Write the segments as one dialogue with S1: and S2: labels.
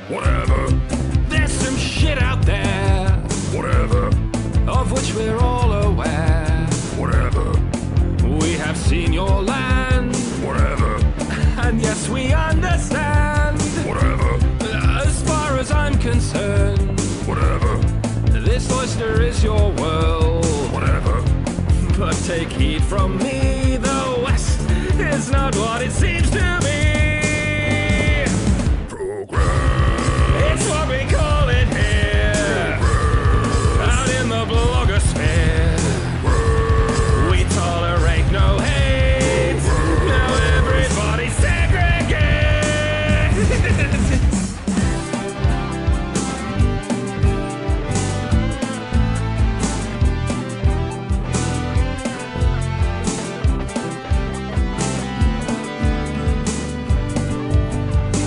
S1: Whatever.
S2: There's some shit out there,
S1: Whatever.
S2: of which we're all aware.
S1: Whatever.
S2: We have seen your land,
S1: Whatever.
S2: and yes, we understand.
S1: Whatever.
S2: As far as I'm concerned,
S1: Whatever.
S2: this oyster is your world.
S1: Whatever.
S2: But take heed from me, the West is not what it seems to be.
S1: Program.
S2: It's what we call it here, out in the blogosphere. We tolerate no hate. Now everybody segregate.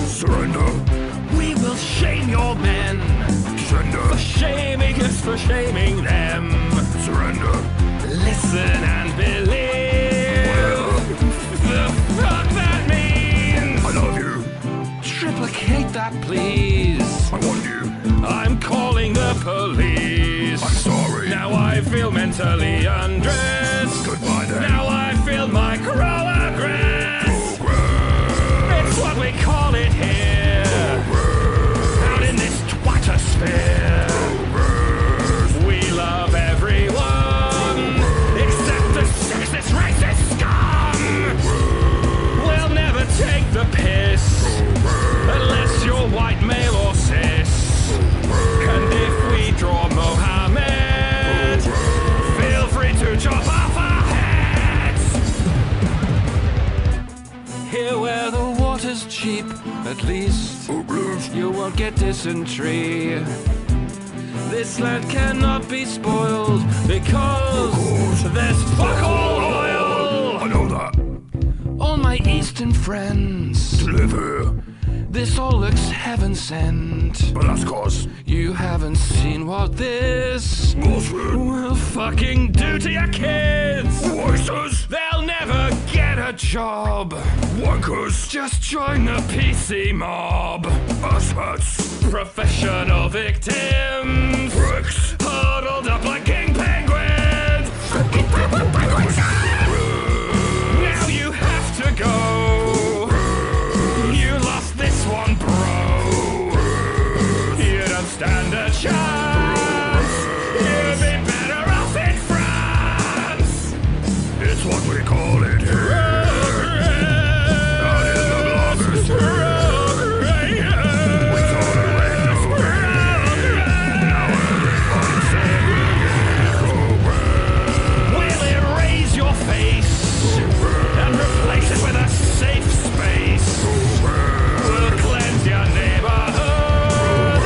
S1: Surrender.
S2: We will shame your men
S1: Surrender.
S2: for shaming us, for shaming them.
S1: Surrender.
S2: Listen and believe the fuck that means.
S1: I love you.
S2: Triplicate that, please.
S1: I want you.
S2: I'm calling the police.
S1: I'm sorry.
S2: Now I feel mentally undressed.
S1: Goodbye then.
S2: Now I feel my progress.
S1: Program.
S2: It's what we call it here, out in this twatosphere. We love everyone except the sexist, racist scum. We'll never take the piss unless you're white, male, or cis. And if we draw Mohammed, feel free to chop off our heads. Here where the water's cheap, at least you won't get dysentery. This land cannot be spoiled because there's fuck all oil.
S1: I know that.
S2: All my eastern friends,
S1: To live here.
S2: this all looks heaven sent.
S1: But that's cause
S2: You haven't seen what this
S1: bullshit.
S2: will fucking do to your kids.
S1: Voices.
S2: They'll never get a job.
S1: Wankers.
S2: Just join the PC mob.
S1: Asshats.
S2: Professional victims,
S1: Bricks.
S2: huddled up like king penguins. Now you have to go. You lost this one, bro. You don't stand a chance. You'd be better off in France.
S1: It's what we call it here. Out in the blogosphere. We tolerate no hate. Now everybody segregate. Program.
S2: We'll erase your face and replace it with a safe space. We'll cleanse your neighborhood.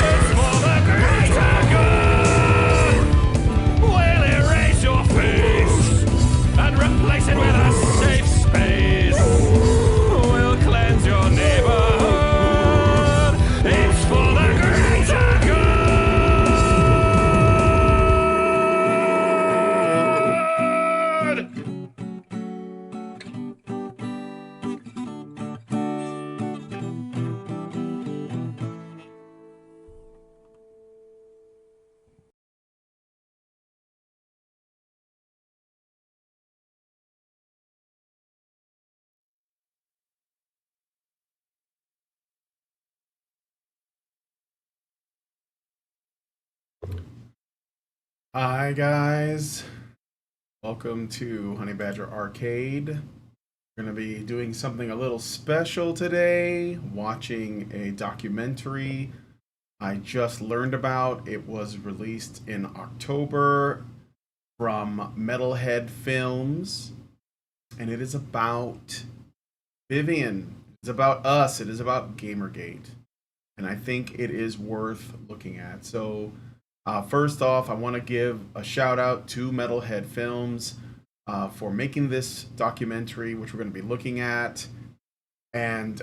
S2: It's for the greater good. We'll erase your face and replace it with a safe space. We'll cleanse your neighborhood. It's for the greater good.
S3: Hi guys, welcome to Honey Badger Arcade. We're going to be doing something a little special today, watching a documentary I just learned about. It was released in October from Metalhead Films, and it is about Vivian. It's about us, it is about Gamergate, and I think it is worth looking at. So first off, I want to give a shout out to Metalhead Films for making this documentary, which we're going to be looking at. And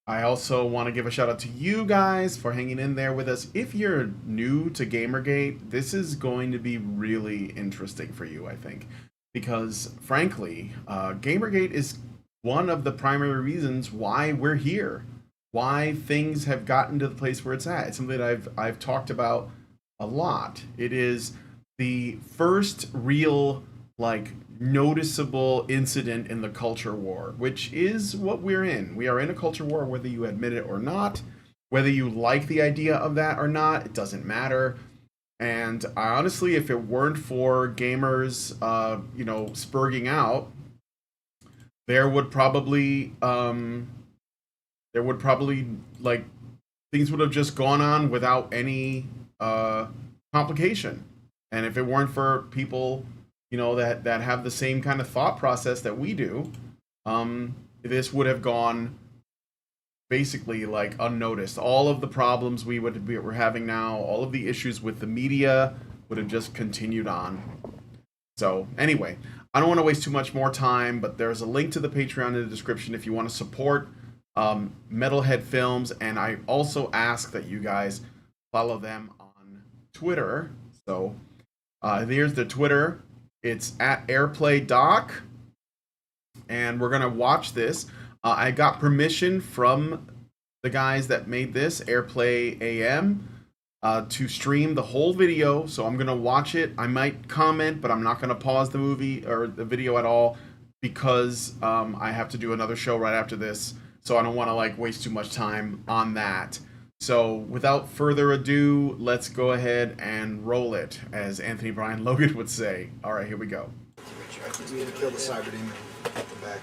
S3: I also want to give a shout out to you guys for hanging in there with us. If you're new to Gamergate, this is going to be really interesting for you, I think. Because, frankly, Gamergate is one of the primary reasons why we're here. why things have gotten to the place where it's at. It's something that I've talked about a lot. It is the first real, like, noticeable incident in the culture war, which is what we're in. We are in a culture war, whether you admit it or not, whether you like the idea of that or not, it doesn't matter. And honestly, if it weren't for gamers, you know, spurging out, there would probably like, things would have just gone on without any complication. And if it weren't for people, you know, that have the same kind of thought process that we do, this would have gone basically like unnoticed. All of the problems we're having now, all of the issues with the media would have just continued on. So anyway, I don't want to waste too much more time, but there's a link to the Patreon in the description if you want to support Metalhead Films, and I also ask that you guys follow them on Twitter. So here's the Twitter. It's at AIRPLAY Doc, and we're gonna watch this. I got permission from the guys that made this, AIRPLAY AM, to stream the whole video, so I'm gonna watch it. I might comment, but I'm not gonna pause the movie or the video at all, because I have to do another show right after this, so I don't want to like waste too much time on that. So without further ado, let's go ahead and roll it, as Anthony Brian Logan would say. All right, here we go.
S4: We need to kill the cyber demon at the back.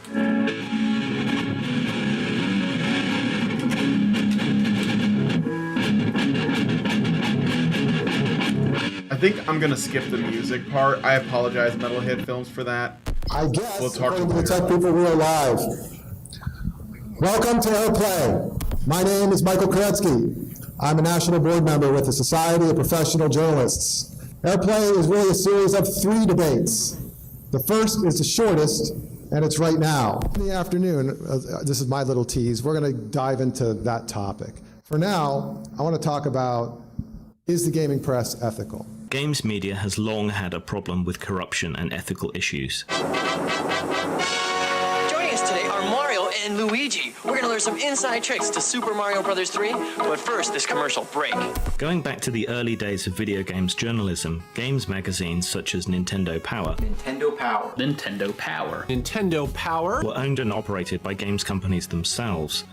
S3: I think I'm gonna skip the music part. I apologize, Metalhead Films, for that.
S4: I guess,
S3: We'll talk
S4: according to the
S3: later.
S4: tech people, we are live. Welcome to AIRPLAY. My name is Michael Koretsky. I'm a national board member with the Society of Professional Journalists. AIRPLAY is really a series of 3 debates. The first is the shortest, and it's right now. In the afternoon, this is my little tease, we're going to dive into that topic. For now, I want to talk about, is the gaming press ethical?
S5: Games media has long had a problem with corruption and ethical issues.
S6: Joining us today are Mario and Luigi. We're going to learn some inside tricks to Super Mario Bros. 3, but first, this commercial break.
S5: Going back to the early days of video games journalism, games magazines such as Nintendo Power were owned and operated by games companies themselves.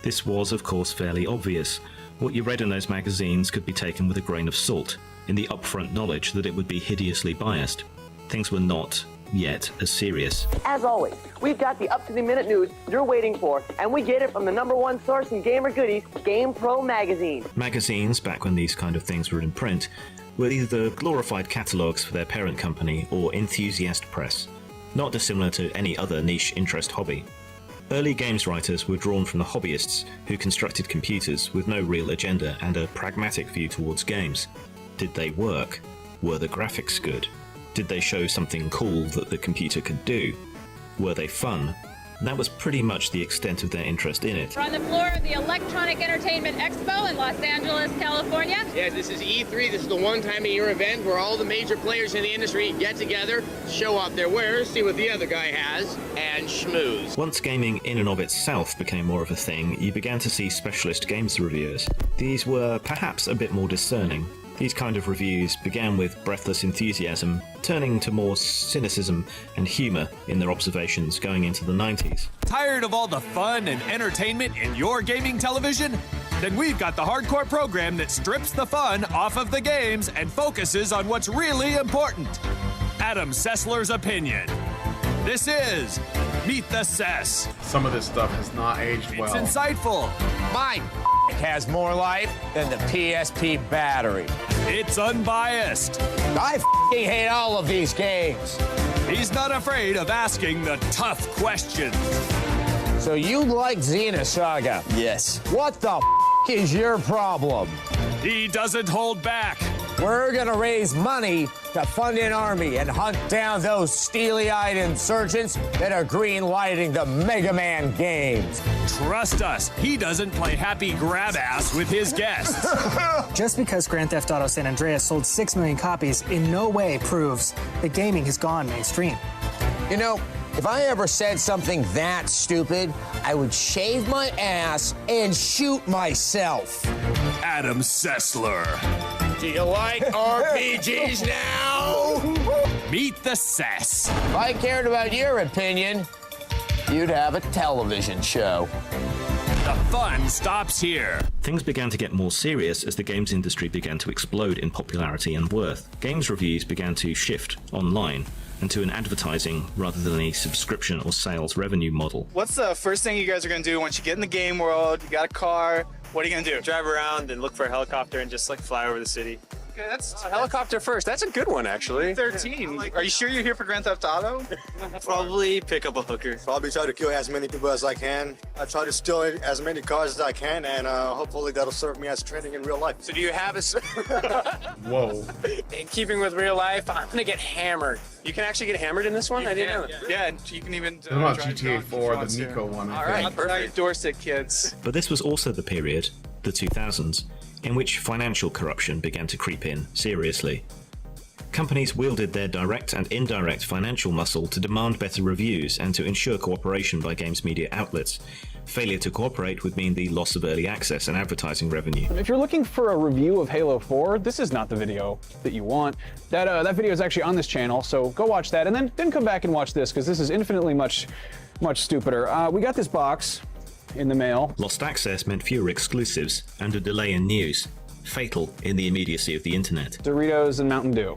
S5: This was, of course, fairly obvious. What you read in those magazines could be taken with a grain of salt, in the upfront knowledge that it would be hideously biased. Things were not yet as serious.
S7: As always, we've got the up-to-the-minute news you're waiting for, and we get it from the #1 source in gamer goodies, GamePro magazine.
S5: Magazines, back when these kind of things were in print, were either glorified catalogues for their parent company or enthusiast press, not dissimilar to any other niche interest hobby. Early games writers were drawn from the hobbyists who constructed computers with no real agenda and a pragmatic view towards games. Did they work? Were the graphics good? Did they show something cool that the computer could do? Were they fun? That was pretty much the extent of their interest in it.
S8: We're on the floor of the Electronic Entertainment Expo in Los Angeles, California.
S9: Yes, this is E3. This is the one time a year event where all the major players in the industry get together, show off their wares, see what the other guy has, and schmooze.
S5: Once gaming in and of itself became more of a thing, you began to see specialist games reviewers. These were perhaps a bit more discerning. These kind of reviews began with breathless enthusiasm, turning to more cynicism and humour in their observations going into the 90s.
S2: Tired of all the fun and entertainment in your gaming television? Then we've got the hardcore program that strips the fun off of the games and focuses on what's really important. Adam Sessler's opinion. This is Meet the Cess.
S3: Some of this stuff has not aged well.
S2: It's insightful.
S9: My has more life than the PSP battery.
S2: It's unbiased.
S9: I hate all of these games.
S2: He's not afraid of asking the tough questions.
S9: So you like Xenosaga?
S6: Yes.
S9: What the is your problem?
S2: He doesn't hold back.
S9: We're gonna raise money to fund an army and hunt down those steely-eyed insurgents that are green-lighting the Mega Man games.
S2: Trust us, he doesn't play happy grab-ass with his guests.
S10: Just because Grand Theft Auto San Andreas sold 6 million copies in no way proves that gaming has gone mainstream.
S9: You know, If I ever said something that stupid, I would shave my ass and shoot myself.
S2: Adam Sessler.
S9: Do you like RPGs now?
S2: Meet the Sess.
S9: If I cared about your opinion, you'd have a television show.
S2: The fun stops here.
S5: Things began to get more serious as the games industry began to explode in popularity and worth. Games reviews began to shift online and to an advertising rather than a subscription or sales revenue model.
S11: What's the first thing you guys are going to do once you get in the game world? You got a car. What are you going to do?
S12: Drive around and look for a helicopter and just like fly over the city.
S11: Okay, that's
S12: Helicopter first. That's a good one, actually.
S11: 13. Are you sure you're here for Grand Theft Auto?
S12: Probably pick up a hooker.
S13: Probably try to kill as many people as I can. I try to steal as many cars as I can, and hopefully that'll serve me as training in real life.
S12: So do you have a...
S3: Whoa.
S12: In keeping with real life, I'm gonna get hammered. You can actually get hammered in this one? I didn't know that.
S11: Yeah, and you can even...
S3: What about GTA 4, the Nico one?
S11: All right, perfect. Dorset, kids.
S5: But this was also the period, the 2000s, in which financial corruption began to creep in seriously. Companies wielded their direct and indirect financial muscle to demand better reviews and to ensure cooperation by games media outlets. Failure to cooperate would mean the loss of early access and advertising revenue.
S14: If you're looking for a review of Halo 4, this is not the video that you want. That video is actually on this channel, so go watch that and then come back and watch this, because this is infinitely much stupider. We got this box in the mail.
S5: Lost access meant fewer exclusives and a delay in news, fatal in the immediacy of the internet.
S14: Doritos and Mountain Dew.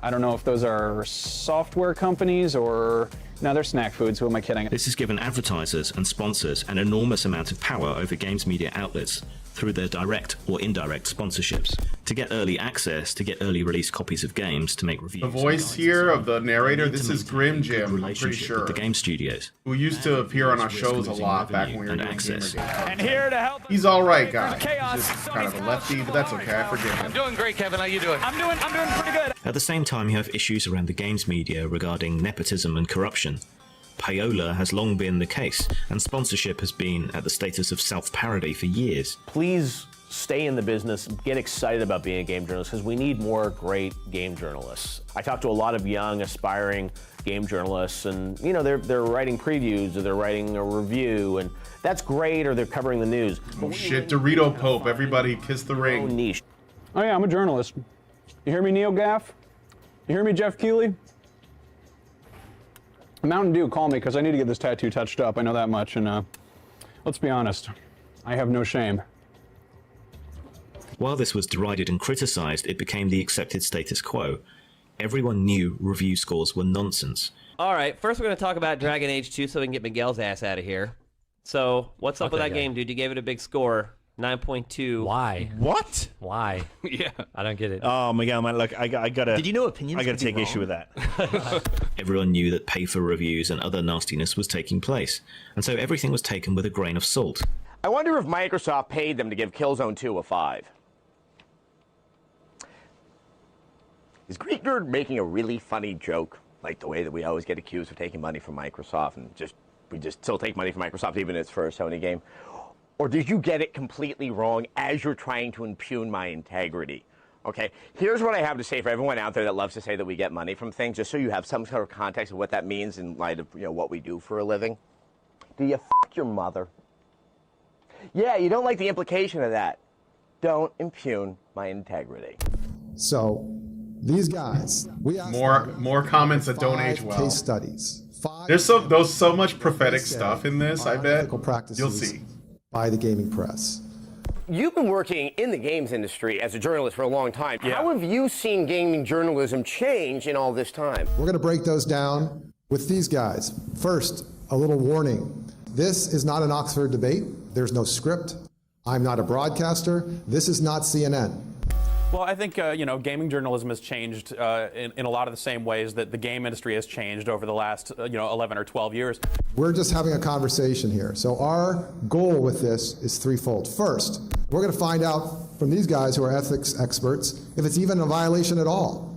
S14: I don't know if those are software companies or... No, they're snack foods. Who am I kidding?
S5: This has given advertisers and sponsors an enormous amount of power over games media outlets through their direct or indirect sponsorships. To get early access, to get early release copies of games, to make reviews.
S3: The voice here of the narrator, this is Grim Jim, I'm pretty sure.
S5: With the game studios.
S3: Who used to appear on our shows a lot back when we were doing GamerGate.
S14: And here to help.
S3: He's alright, guys. He's just kind of a lefty, but that's okay, I forgive him.
S11: I'm doing great, Kevin. How you doing?
S14: I'm doing pretty good.
S5: At the same time, you have issues around the games media regarding nepotism and corruption. Payola has long been the case, and sponsorship has been at the status of self-parody for years.
S15: Please stay in the business, get excited about being a game journalist, because we need more great game journalists. I talk to a lot of young, aspiring game journalists, and you know, they're writing previews, or they're writing a review, and that's great, or they're covering the news.
S3: Oh shit, Dorito Pope, everybody kiss the ring.
S15: Niche.
S14: Oh yeah, I'm a journalist. You hear me, Neil Gaff? You hear me, Jeff Keighley? Mountain Dew, call me, because I need to get this tattoo touched up. I know that much, and let's be honest, I have no shame.
S5: While this was derided and criticized, it became the accepted status quo. Everyone knew review scores were nonsense.
S16: All right, first we're going to talk about Dragon Age 2 so we can get Miguel's ass out of here. So, what's up with that game, dude? You gave it a big score, 9.2.
S17: Why?
S18: What?
S17: Why?
S18: Yeah.
S17: I don't get it.
S18: Oh, Miguel, man, look, I gotta...
S16: Did you know opinions
S18: I gotta
S16: could be
S18: take issue with that.
S5: Everyone knew that pay-for-reviews and other nastiness was taking place, and so everything was taken with a grain of salt.
S9: I wonder if Microsoft paid them to give Killzone 2 a 5. Is Greek Nerd making a really funny joke? Like the way that we always get accused of taking money from Microsoft, and we just still take money from Microsoft even if it's for a Sony game? Or did you get it completely wrong as you're trying to impugn my integrity? Okay, here's what I have to say for everyone out there that loves to say that we get money from things, just so you have some sort of context of what that means in light of, you know, what we do for a living. Do you f*** your mother? Yeah, you don't like the implication of that. Don't impugn my integrity.
S4: So, these guys, we have
S3: more comments that don't age well.
S4: Case studies.
S3: There's so much prophetic stuff in this, I bet. You'll see.
S4: By the gaming press.
S9: You've been working in the games industry as a journalist for a long time.
S4: Yeah.
S9: How have you seen gaming journalism change in all this time?
S4: We're going to break those down with these guys. First, a little warning. This is not an Oxford debate. There's no script. I'm not a broadcaster. This is not CNN.
S19: Well, I think, you know, gaming journalism has changed in a lot of the same ways that the game industry has changed over the last, 11 or 12 years.
S4: We're just having a conversation here. So our goal with this is threefold. First, we're going to find out from these guys who are ethics experts if it's even a violation at all.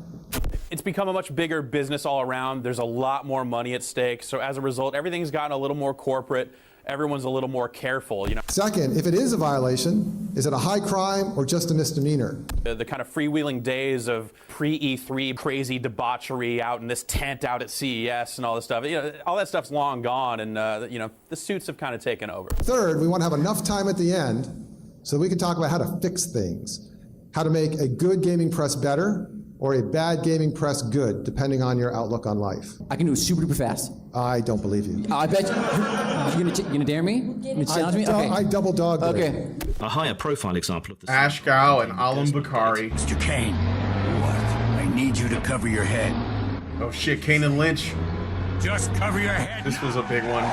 S19: It's become a much bigger business all around. There's a lot more money at stake. So as a result, everything's gotten a little more corporate. everyone's a little more careful.
S4: Second, if it is a violation, is it a high crime or just a misdemeanor?
S19: The kind of freewheeling days of pre-E3 crazy debauchery out in this tent out at CES and all this stuff, all that stuff's long gone, and the suits have kind of taken over.
S4: Third, we want to have enough time at the end so we can talk about how to fix things, how to make a good gaming press better or a bad gaming press good, depending on your outlook on life.
S17: I can do it super duper fast.
S4: I don't believe you.
S17: I bet you gonna dare me? You gonna challenge me? Okay.
S4: I double dog.
S17: Okay.
S5: A higher profile example of this.
S3: Ashgal and Alam Bakari.
S1: Mr. Kane, what? I need you to cover your head.
S3: Oh shit, Kane and Lynch.
S1: Just cover your head.
S3: This was a big one.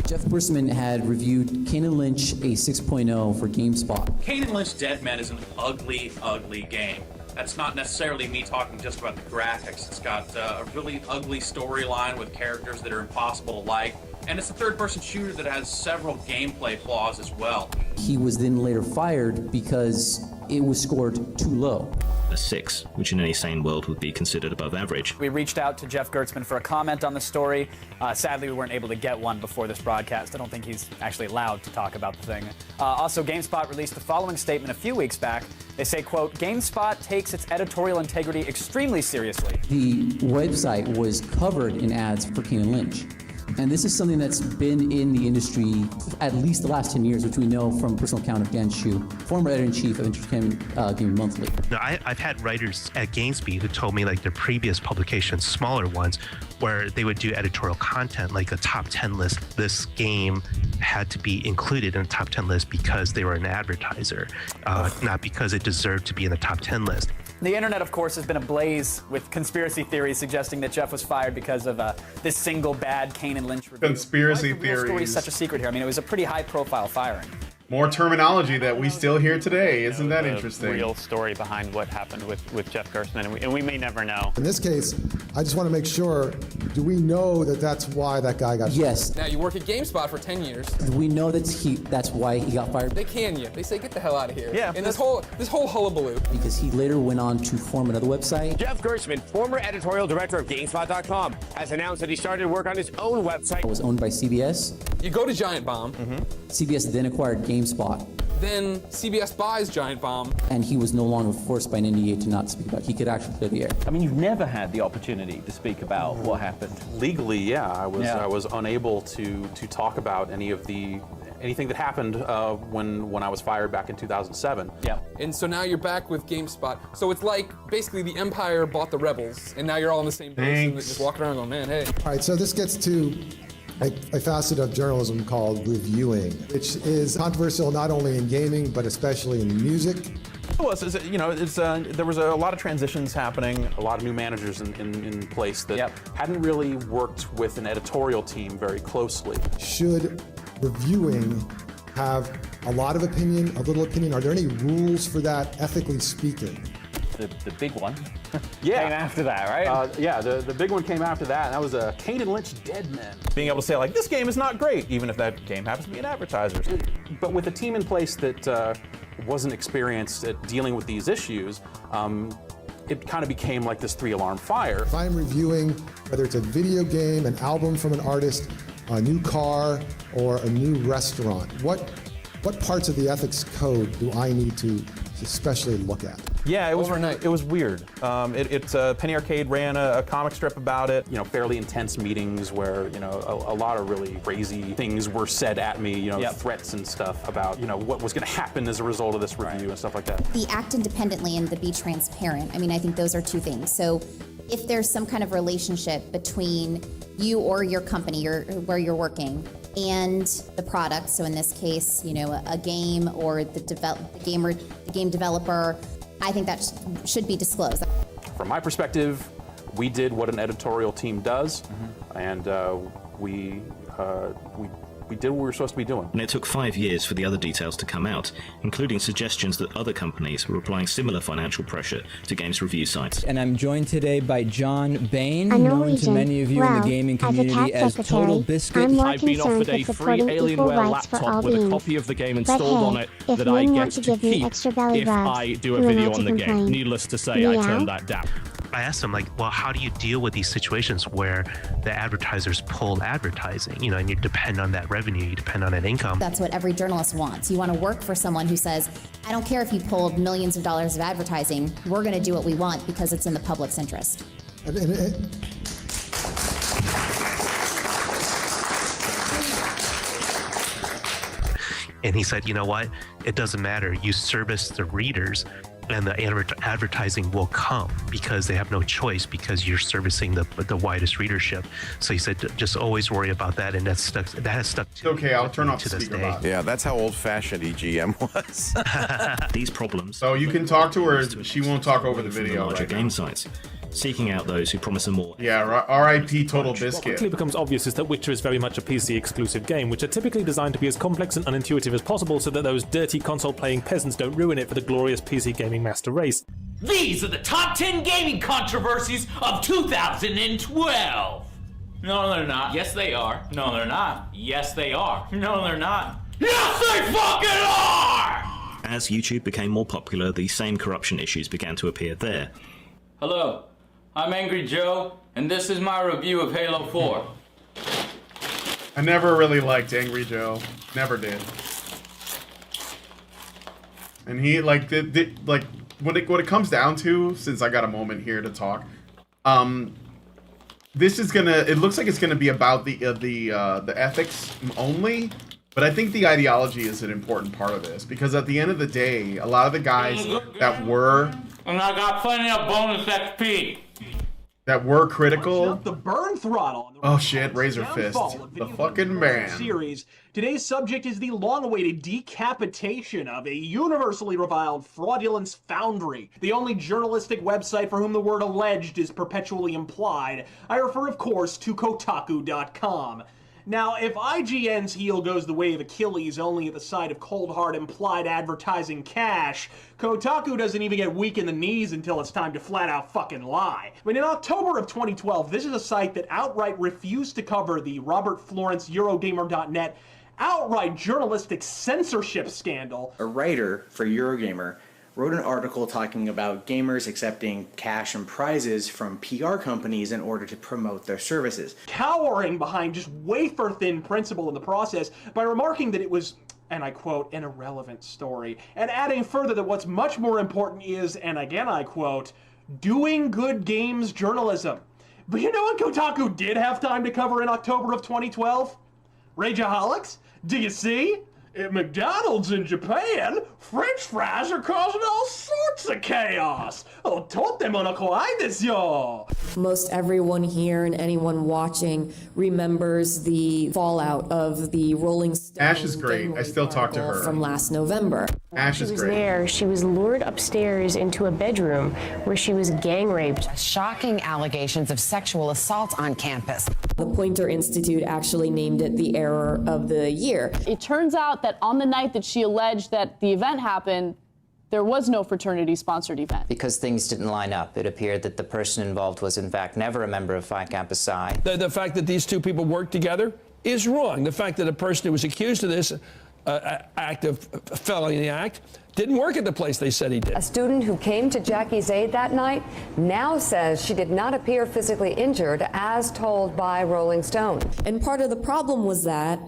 S17: Jeff Bursman had reviewed Kane and Lynch a 6.0 for GameSpot.
S20: Kane and Lynch Dead Men is an ugly, ugly game. That's not necessarily me talking just about the graphics. It's got a really ugly storyline with characters that are impossible to like, and it's a third-person shooter that has several gameplay flaws as well.
S17: He was then later fired because it was scored too low.
S5: A 6, which in any sane world would be considered above average.
S10: We reached out to Jeff Gertzman for a comment on the story. Sadly, we weren't able to get one before this broadcast. I don't think he's actually allowed to talk about the thing. Also, GameSpot released the following statement a few weeks back. They say, quote, GameSpot takes its editorial integrity extremely seriously.
S17: The website was covered in ads for Kane and Lynch. And this is something that's been in the industry at least the last 10 years, which we know from personal account of Dan Shu, former editor-in-chief of Entertainment Gaming Monthly.
S21: No, I've had writers at GameSpeed who told me like their previous publications, smaller ones, where they would do editorial content like a top 10 list. This game had to be included in the top 10 list because they were an advertiser, not because it deserved to be in the top 10 list.
S10: The internet, of course, has been ablaze with conspiracy theories suggesting that Jeff was fired because of this single bad Kane and Lynch review.
S3: Conspiracy
S10: Why is the real story
S3: theories.
S10: such a secret here? I mean, it was a pretty high-profile firing.
S3: More terminology that we still hear today. Isn't that interesting?
S22: Real story behind what happened with Jeff Gertzman, and we may never know.
S4: In this case, I just want to make sure, do we know that that's why that guy got fired?
S17: Yes.
S23: Now, you work at GameSpot for 10 years.
S17: We know that's why he got fired.
S23: They can you. They say, get the hell out of here.
S22: Yeah.
S23: And this whole hullabaloo.
S17: Because he later went on to form another website.
S9: Jeff Gertzman, former editorial director of GameSpot.com, has announced that he started work on his own website.
S17: It was owned by CBS.
S23: You go to Giant Bomb.
S17: CBS then acquired GameSpot.
S23: Then CBS buys Giant Bomb.
S17: And he was no longer forced by an NDA to not speak about it. He could actually clear the air.
S24: I mean, you've never had the opportunity to speak about what happened.
S19: Legally, yeah, I was unable to talk about anything that happened when I was fired back in 2007.
S23: Yeah. And so now you're back with GameSpot. So it's like basically the Empire bought the rebels, and now you're all in the same boat and just walking around going, man, hey.
S4: All right, so this gets to a facet of journalism called reviewing, which is controversial not only in gaming, but especially in music.
S19: Well, there was a lot of transitions happening, a lot of new managers in place that hadn't really worked with an editorial team very closely.
S4: Should reviewing have a lot of opinion, a little opinion? Are there any rules for that, ethically speaking?
S24: The big one
S19: came
S24: after that, right?
S19: The big one came after that, and that was Kane and Lynch Dead Men. Being able to say, like, this game is not great, even if that game happens to be an advertiser. But with a team in place that wasn't experienced at dealing with these issues, it kind of became like this 3-alarm fire.
S4: If I'm reviewing, whether it's a video game, an album from an artist, a new car, or a new restaurant, what parts of the ethics code do I need to especially look at?
S19: Yeah, it was weird. Penny Arcade ran a comic strip about it. Fairly intense meetings where a lot of really crazy things were said at me. Threats and stuff about what was going to happen as a result of this review and stuff like that.
S25: The act independently and the be transparent. I mean, I think those are two things. So, if there's some kind of relationship between you or your company or where you're working and the product, so in this case, a game or the game developer, I think that should be disclosed.
S19: From my perspective, we did what an editorial team does, and we did what we were supposed to be doing.
S5: And it took 5 years for the other details to come out, including suggestions that other companies were applying similar financial pressure to games review sites.
S26: And I'm joined today by John Bain, known to many of you in the gaming community as Total Biscuit.
S27: I've been offered a free Alienware laptop with a copy of the game installed on it that I get to keep if I do a video on the game. Needless to say, I turned that down.
S21: I asked him, like, well, how do you deal with these situations where the advertisers pull advertising, you know, and you depend on that revenue, you depend on that income?
S25: That's what every journalist wants. You want to work for someone who says, I don't care if you pulled millions of dollars of advertising, we're going to do what we want because it's in the public's interest.
S21: And he said, you know what? It doesn't matter. You service the readers and the advertising will come because they have no choice because you're servicing the widest readership. So he said, just always worry about that. And that has stuck to
S3: okay, I'll turn off
S21: to
S3: the
S21: this
S3: speaker
S21: day.
S3: box.
S2: Yeah, that's how old-fashioned EGM was.
S5: These problems.
S3: So you can talk to her. She won't talk over the
S5: from
S3: video.
S5: larger
S3: Right
S5: game
S3: now.
S5: sites, seeking out those who promise a more.
S3: Yeah, R.I.P. Total
S22: What
S3: Biscuit.
S22: quickly becomes obvious is that Witcher is very much a PC exclusive game, which are typically designed to be as complex and unintuitive as possible so that those dirty console playing peasants don't ruin it for the glorious PC gaming master race.
S6: These are the top 10 gaming controversies of 2012. No, they're not. Yes, they are. No, they're not. Yes, they are. No, they're not. Yes, they fucking are!
S5: As YouTube became more popular, the same corruption issues began to appear there.
S6: Hello, I'm Angry Joe, and this is my review of Halo 4.
S3: I never really liked Angry Joe. Never did. And he like like what it comes down to, since I got a moment here to talk, this is gonna. It looks like it's gonna be about the ethics only, but I think the ideology is an important part of this because at the end of the day, a lot of the guys that were
S6: And I got plenty of bonus XP.
S3: that were critical.
S7: The burn throttle.
S3: Oh shit, Razor Fist, the fucking man.
S7: Series. Today's subject is the long-awaited decapitation of a universally reviled fraudulence foundry, the only journalistic website for whom the word alleged is perpetually implied. I refer, of course, to Kotaku.com. Now, if IGN's heel goes the way of Achilles only at the sight of cold hard implied advertising cash, Kotaku doesn't even get weak in the knees until it's time to flat out fucking lie. I mean, in October of 2012, this is a site that outright refused to cover the Robert Florence Eurogamer.net outright journalistic censorship scandal.
S8: A writer for Eurogamer wrote an article talking about gamers accepting cash and prizes from PR companies in order to promote their services.
S7: Cowering behind just wafer-thin principle in the process by remarking that it was, and I quote, an irrelevant story, and adding further that what's much more important is, and again I quote, doing good games journalism. But you know what Kotaku did have time to cover in October of 2012? Rageaholics? Do you see? At McDonald's in Japan, French fries are causing all sorts of chaos. Oh, totte monokoai desu yo.
S11: Most everyone here and anyone watching remembers the fallout of the Rolling Stone.
S3: Ash is great. I still talk to her.
S11: From last November.
S3: Ash is great.
S12: There, she was lured upstairs into a bedroom where she was gang raped.
S13: Shocking allegations of sexual assault on campus.
S11: The Poynter Institute actually named it the error of the year.
S28: It turns out that on the night that she alleged that the event happened, there was no fraternity-sponsored event.
S29: Because things didn't line up. It appeared that the person involved was, in fact, never a member of Phi Kappa Psi.
S30: The fact that these two people worked together is wrong. The fact that a person who was accused of this act of felony act didn't work at the place they said he did.
S31: A student who came to Jackie's aid that night now says she did not appear physically injured as told by Rolling Stone.
S11: And part of the problem was that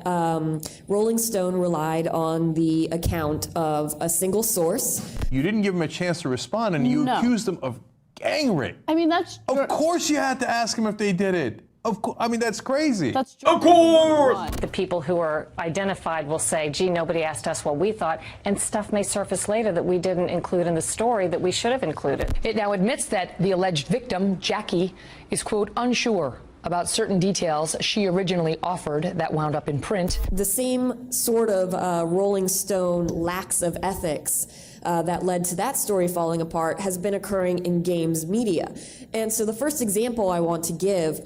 S11: Rolling Stone relied on the account of a single source.
S2: You didn't give them a chance to respond and you accused them of gang rape.
S28: I mean, that's...
S2: Of course you had to ask them if they did it. Of course, I mean, that's crazy.
S28: That's
S3: true. Of course!
S31: The people who are identified will say, gee, nobody asked us what we thought, and stuff may surface later that we didn't include in the story that we should have included.
S32: It now admits that the alleged victim, Jackie, is, quote, unsure about certain details she originally offered that wound up in print.
S11: The same sort of Rolling Stone lacks of ethics that led to that story falling apart has been occurring in games media. And so the first example I want to give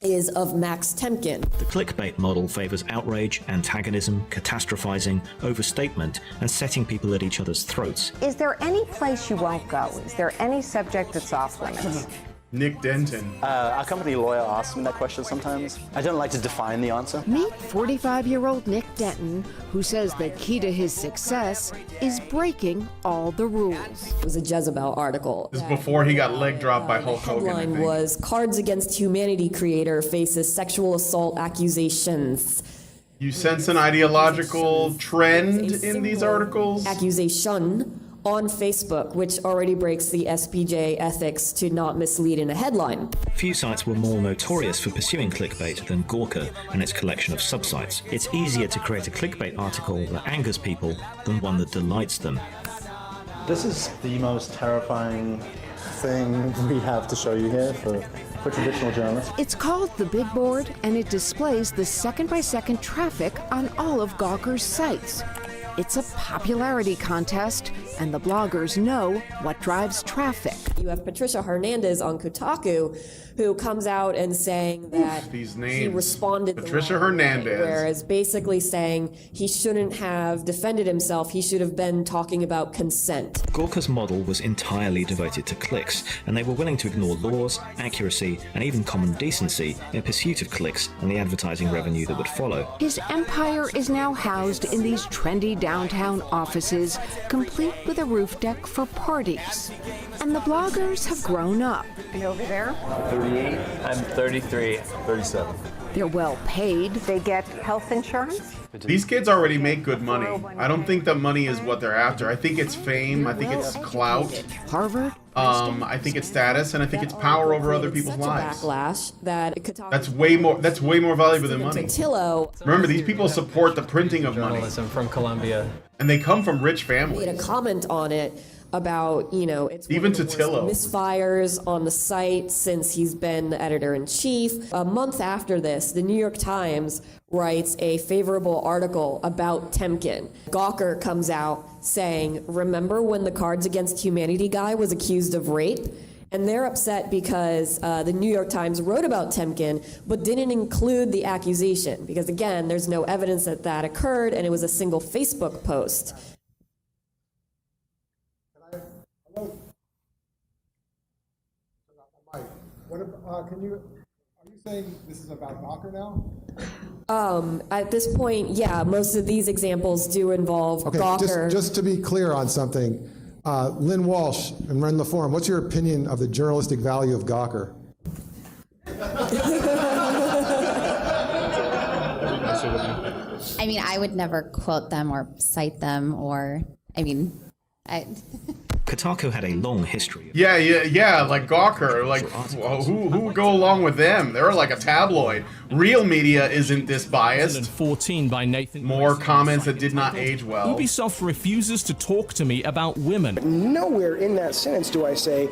S11: is of Max Temkin.
S5: The clickbait model favors outrage, antagonism, catastrophizing, overstatement, and setting people at each other's throats.
S31: Is there any place you won't go? Is there any subject that's off limits?
S3: Nick Denton.
S1: Our company lawyer asks me that question sometimes. I don't like to define the answer.
S4: Meet 45-year-old Nick Denton, who says the key to his success is breaking all the rules.
S11: It was a Jezebel article.
S3: This is before he got leg dropped by Hulk Hogan.
S11: The headline was Cards Against Humanity creator faces sexual assault accusations.
S3: You sense an ideological trend in these articles?
S11: Accusation on Facebook, which already breaks the SPJ ethics to not mislead in a headline.
S5: Few sites were more notorious for pursuing clickbait than Gawker and its collection of subsites. It's easier to create a clickbait article that angers people than one that delights them.
S1: This is the most terrifying thing we have to show you here for traditional journalists.
S4: It's called the Big Board, and it displays the second-by-second traffic on all of Gawker's sites. It's a popularity contest, and the bloggers know what drives traffic.
S11: You have Patricia Hernandez on Kotaku, who comes out and saying that he responded
S3: Patricia Hernandez.
S11: Whereas basically saying he shouldn't have defended himself, he should have been talking about consent.
S5: Gawker's model was entirely devoted to clicks, and they were willing to ignore laws, accuracy, and even common decency in pursuit of clicks and the advertising revenue that would follow.
S4: His empire is now housed in these trendy downtown offices, complete with a roof deck for parties. And the bloggers have grown up.
S32: And over there?
S1: 38. I'm 33. 37.
S4: They're well paid.
S32: They get health insurance?
S3: These kids already make good money. I don't think that money is what they're after. I think it's fame. I think it's clout.
S4: Harvard.
S3: I think it's status, and I think it's power over other people's lives.
S11: Backlash that
S3: That's way more valuable than money.
S11: Tillo
S3: Remember, these people support the printing of money.
S1: Journalism from Columbia.
S3: And they come from rich families.
S11: made a comment on it about, it's
S3: even
S11: one of
S3: to
S11: the worst
S3: Tillo
S11: misfires on the site since he's been the editor-in-chief. A month after this, the New York Times writes a favorable article about Temkin. Gawker comes out saying, remember when the Cards Against Humanity guy was accused of rape? And they're upset because the New York Times wrote about Temkin, but didn't include the accusation. Because again, there's no evidence that that occurred, and it was a single Facebook post.
S9: Are you saying this is about Gawker now?
S11: At this point, yeah, most of these examples do involve Gawker.
S9: Just to be clear on something, Lynn Walsh and Run the Forum, what's your opinion of the journalistic value of Gawker?
S25: I mean, I would never quote them or cite them, or,
S5: Kotaku had a long history.
S3: Yeah, like Gawker. Like, who would go along with them? They're like a tabloid. Real media isn't this biased.
S27: 2014 by Nathan.
S3: More comments that did not age well.
S27: Ubisoft refuses to talk to me about women.
S10: Nowhere in that sentence do I say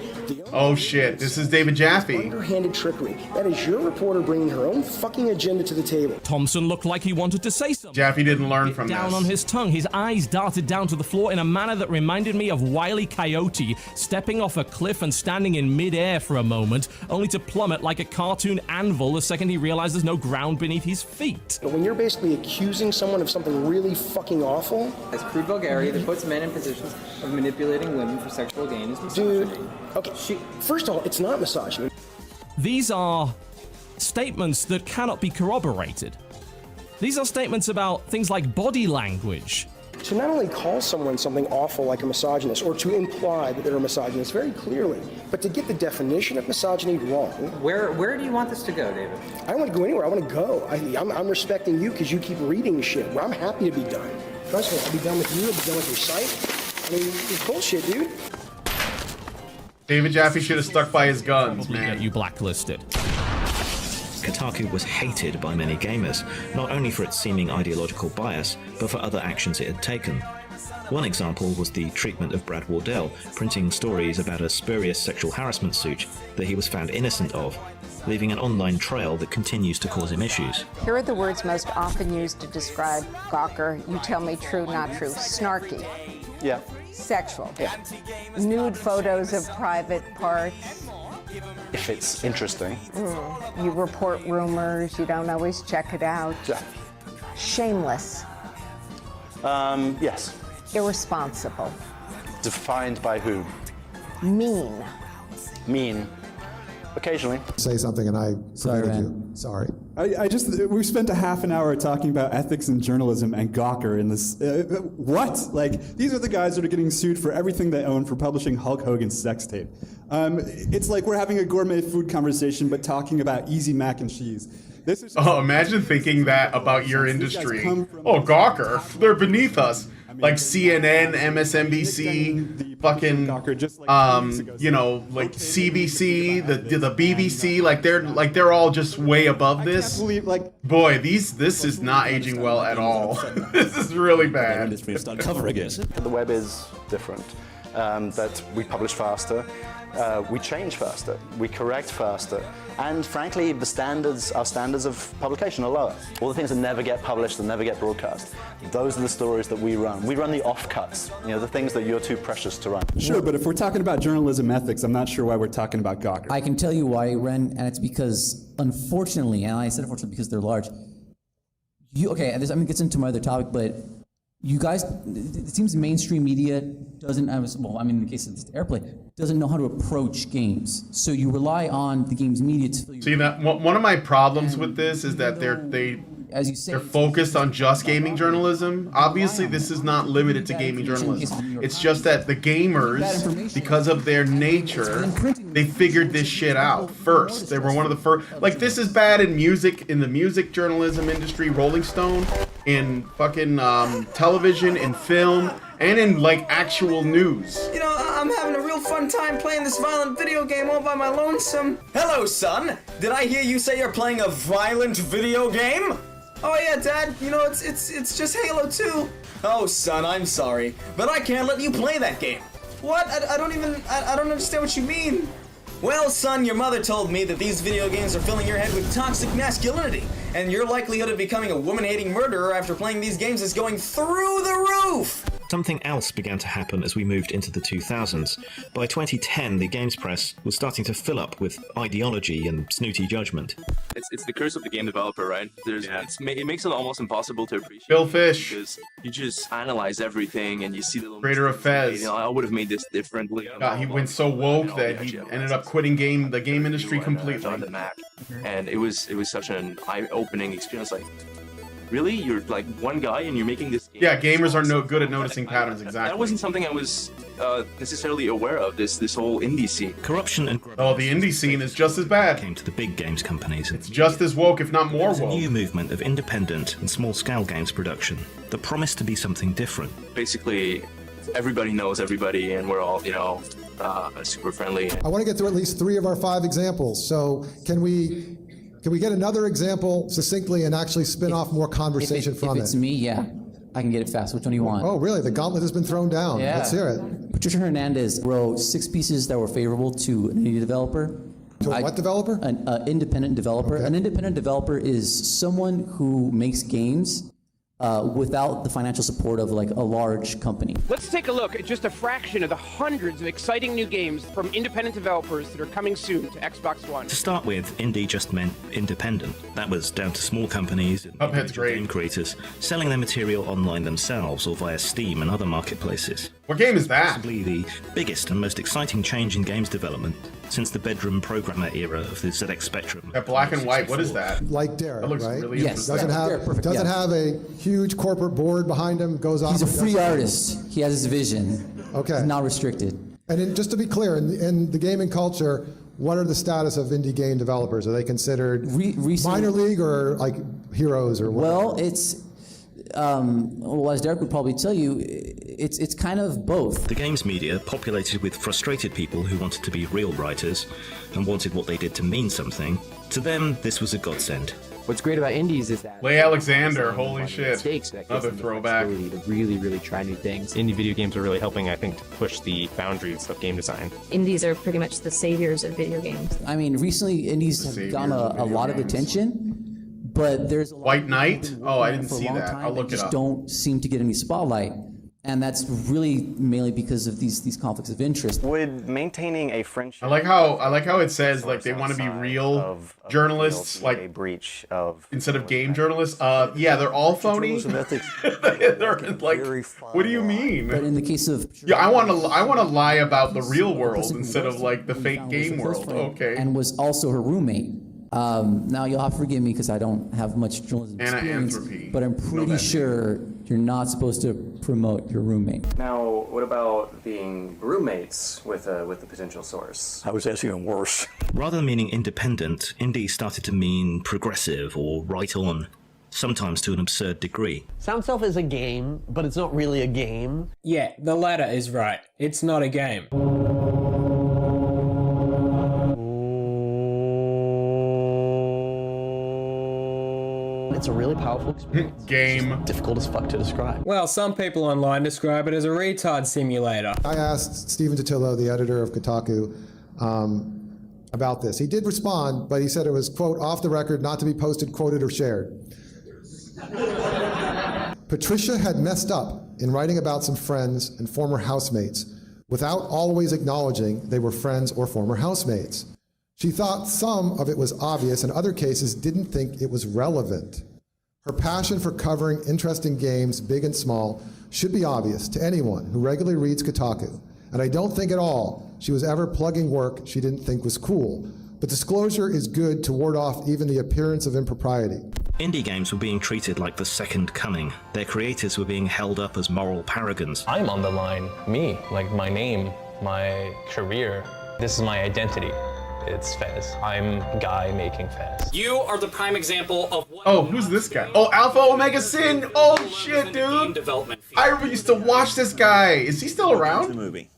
S3: oh shit, this is David Jaffe.
S10: Underhanded trickery. That is your reporter bringing her own fucking agenda to the table.
S27: Thompson looked like he wanted to say something.
S3: Jaffe didn't learn from
S27: down
S3: this.
S27: on his tongue, his eyes darted down to the floor in a manner that reminded me of Wile E. Coyote stepping off a cliff and standing in mid-air for a moment, only to plummet like a cartoon anvil the second he realized there's no ground beneath his feet.
S10: But when you're basically accusing someone of something really fucking awful...
S14: As crude vulgarity that puts men in positions of manipulating women for sexual gain is misogyny.
S10: Dude, okay, first of all, it's not misogyny.
S27: These are statements that cannot be corroborated. These are statements about things like body language.
S10: To not only call someone something awful like a misogynist, or to imply that they're a misogynist very clearly, but to get the definition of misogyny wrong.
S14: Where do you want this to go, David?
S10: I don't want to go anywhere. I want to go. I'm respecting you because you keep reading shit. Well, I'm happy to be done. Trust me, I'll be done with you. I'll be done with your site. I mean, it's bullshit, dude.
S3: David Jaffe should have stuck by his guns,
S27: man. Get you blacklisted.
S5: Kotaku was hated by many gamers, not only for its seeming ideological bias, but for other actions it had taken. One example was the treatment of Brad Wardell, printing stories about a spurious sexual harassment suit that he was found innocent of, leaving an online trail that continues to cause him issues.
S32: Here are the words most often used to describe Gawker. You tell me true, not true. Snarky.
S1: Yeah.
S32: Sexual. Yeah. Nude photos of private parts.
S1: If it's interesting.
S32: You report rumors, you don't always check it out.
S1: Yeah.
S32: Shameless.
S1: Yes.
S32: Irresponsible.
S1: Defined by who?
S32: Mean.
S1: Mean.
S6: Occasionally.
S9: Say something and I prevented you. Sorry.
S15: We spent a half an hour talking about ethics in journalism and Gawker in this. What? Like, these are the guys that are getting sued for everything they own for publishing Hulk Hogan's sex tape. It's like we're having a gourmet food conversation, but talking about easy mac and cheese.
S3: Imagine thinking that about your industry. Oh, Gawker, they're beneath us. Like CNN, MSNBC, fucking, you know, like CBC, the BBC, like they're all just way above this. Boy, this is not aging well at all. This is really bad.
S6: Covering it. The web is different. That we publish faster, we change faster, we correct faster, and frankly, our standards of publication are lower. All the things that never get published, that never get broadcast, those are the stories that we run. We run the offcuts, you know, the things that you're too precious to run.
S15: Sure, but if we're talking about journalism ethics, I'm not sure why we're talking about Gawker.
S16: I can tell you why, Ren, and it's because, unfortunately, and I said unfortunately because they're large. It gets into my other topic, but you guys, it seems mainstream media doesn't, in the case of AIRPLAY, doesn't know how to approach games. So you rely on the games media to fill your...
S3: See, that one of my problems with this is that they're focused on just gaming journalism. Obviously, this is not limited to gaming journalism. It's just that the gamers, because of their nature, they figured this shit out first. They were one of the first. Like, this is bad in music, in the music journalism industry, Rolling Stone, in fucking television, in film, and in, like, actual news.
S17: You know, I'm having a real fun time playing this violent video game all by my lonesome. Hello, son. Did I hear you say you're playing a violent video game? Oh yeah, Dad. You know, it's just Halo 2. Oh, son, I'm sorry, but I can't let you play that game. What? I don't understand what you mean. Well, son, your mother told me that these video games are filling your head with toxic masculinity, and your likelihood of becoming a woman-hating murderer after playing these games is going through the roof!
S5: Something else began to happen as we moved into the 2000s. By 2010, the games press was starting to fill up with ideology and snooty judgment.
S18: It's the curse of the game developer, right? It makes it almost impossible to appreciate.
S3: Bill Fish.
S18: Because you just analyze everything and you see the little...
S3: Creator of Fez.
S18: You know, I would have made this differently.
S3: God, he went so woke that he ended up quitting the game industry completely.
S18: On the Mac. And it was such an eye-opening experience. Like, really? You're like one guy and you're making this game?
S3: Yeah, gamers are no good at noticing patterns, exactly.
S18: That wasn't something I was necessarily aware of, this whole indie scene.
S5: Corruption and...
S3: Oh, the indie scene is just as bad.
S5: Came to the big games companies.
S3: It's just as woke, if not more woke.
S5: There's a new movement of independent and small-scale games production that promised to be something different.
S18: Basically, everybody knows everybody and we're all, you know, super friendly.
S9: I want to get through at least 3 of our 5 examples. So can we get another example succinctly and actually spin off more conversation from it?
S16: If it's me, yeah. I can get it fast. Which one do you want?
S9: Oh, really? The gauntlet has been thrown down.
S16: Yeah.
S9: Let's hear it.
S16: Patricia Hernandez wrote 6 pieces that were favorable to an indie developer.
S9: To a what developer?
S16: An independent developer. Okay. An independent developer is someone who makes games without the financial support of like a large company.
S19: Let's take a look at just a fraction of the hundreds of exciting new games from independent developers that are coming soon to Xbox One.
S5: To start with, indie just meant independent. That was down to small companies and game creators selling their material online themselves or via Steam and other marketplaces.
S3: What game is that?
S5: Possibly the biggest and most exciting change in games development since the bedroom programmer era of the ZX Spectrum.
S3: That black and white, what is that?
S9: Like Derek,
S3: that looks
S9: right?
S3: Really
S16: yes.
S9: Doesn't have a huge corporate board behind him, goes off.
S16: He's a free artist. He has his vision.
S9: Okay.
S16: He's not restricted.
S9: And just to be clear, in the gaming culture, what are the status of indie game developers? Are they considered minor league or like heroes or what?
S16: Well, it's... as Derek would probably tell you, it's kind of both.
S5: The games media, populated with frustrated people who wanted to be real writers and wanted what they did to mean something, to them this was a godsend.
S14: What's great about indies is that
S3: Leigh Alexander, holy shit, another throwback.
S14: To really try new things.
S20: Indie video games are really helping, I think, to push the boundaries of game design.
S21: Indies are pretty much the saviors of video games.
S16: I mean, recently indies have gotten a lot of attention. But there's a lot
S3: White Knight? Oh, I didn't see that. I'll look it up.
S16: Just don't seem to get any spotlight. And that's really mainly because of these conflicts of interest.
S2: Would maintaining a friendship?
S3: I like how it says like they want to be real journalists, like
S2: a breach of
S3: instead of game journalists. Yeah, they're all phony. They're like, what do you mean?
S16: But in the case of
S3: yeah, I want to lie about the real world instead of like the fake game world. Okay.
S16: And was also her roommate. Now you'll have to forgive me because I don't have much journalism experience, but I'm pretty sure you're not supposed to promote your roommate.
S2: Now, what about being roommates with the potential source?
S5: I was asking worse. Rather than meaning independent, indie started to mean progressive or right on, sometimes to an absurd degree.
S7: Sound Self is a game, but it's not really a game.
S14: Yeah, the latter is right. It's not a game.
S7: It's a really powerful experience.
S3: Game.
S7: It's difficult as fuck to describe.
S14: Well, some people online describe it as a retard simulator.
S9: I asked Stephen Totilo, the editor of Kotaku, about this. He did respond, but he said it was, quote, off the record, not to be posted, quoted, or shared. Patricia had messed up in writing about some friends and former housemates without always acknowledging they were friends or former housemates. She thought some of it was obvious, and other cases didn't think it was relevant. Her passion for covering interesting games, big and small, should be obvious to anyone who regularly reads Kotaku. And I don't think at all she was ever plugging work she didn't think was cool. But disclosure is good to ward off even the appearance of impropriety.
S5: Indie games were being treated like the second coming. Their creators were being held up as moral paragons.
S20: I'm on the line. Me, like my name, my career. This is my identity. It's Fez. I'm Guy making Fez.
S8: You are the prime example of what.
S3: Oh, who's this guy? Oh, Alpha Omega Sin. Oh shit, dude. I used to watch this guy. Is he still around?
S12: The movie.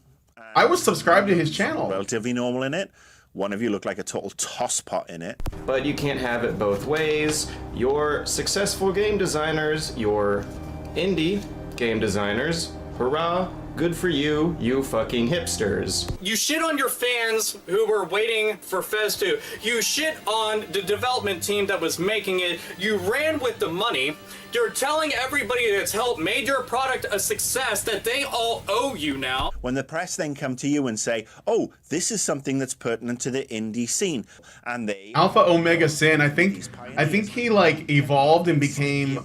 S3: I was subscribed to his channel.
S12: Relatively normal in it. One of you look like a total tosspot in it.
S2: But you can't have it both ways. You're successful game designers. You're indie game designers. Hurrah. Good for you, you fucking hipsters.
S8: You shit on your fans who were waiting for Fez 2. You shit on the development team that was making it. You ran with the money. You're telling everybody that's helped made your product a success that they all owe you now.
S12: When the press then come to you and say, oh, this is something that's pertinent to the indie scene, and they...
S3: Alpha Omega Sin, I think he like evolved and became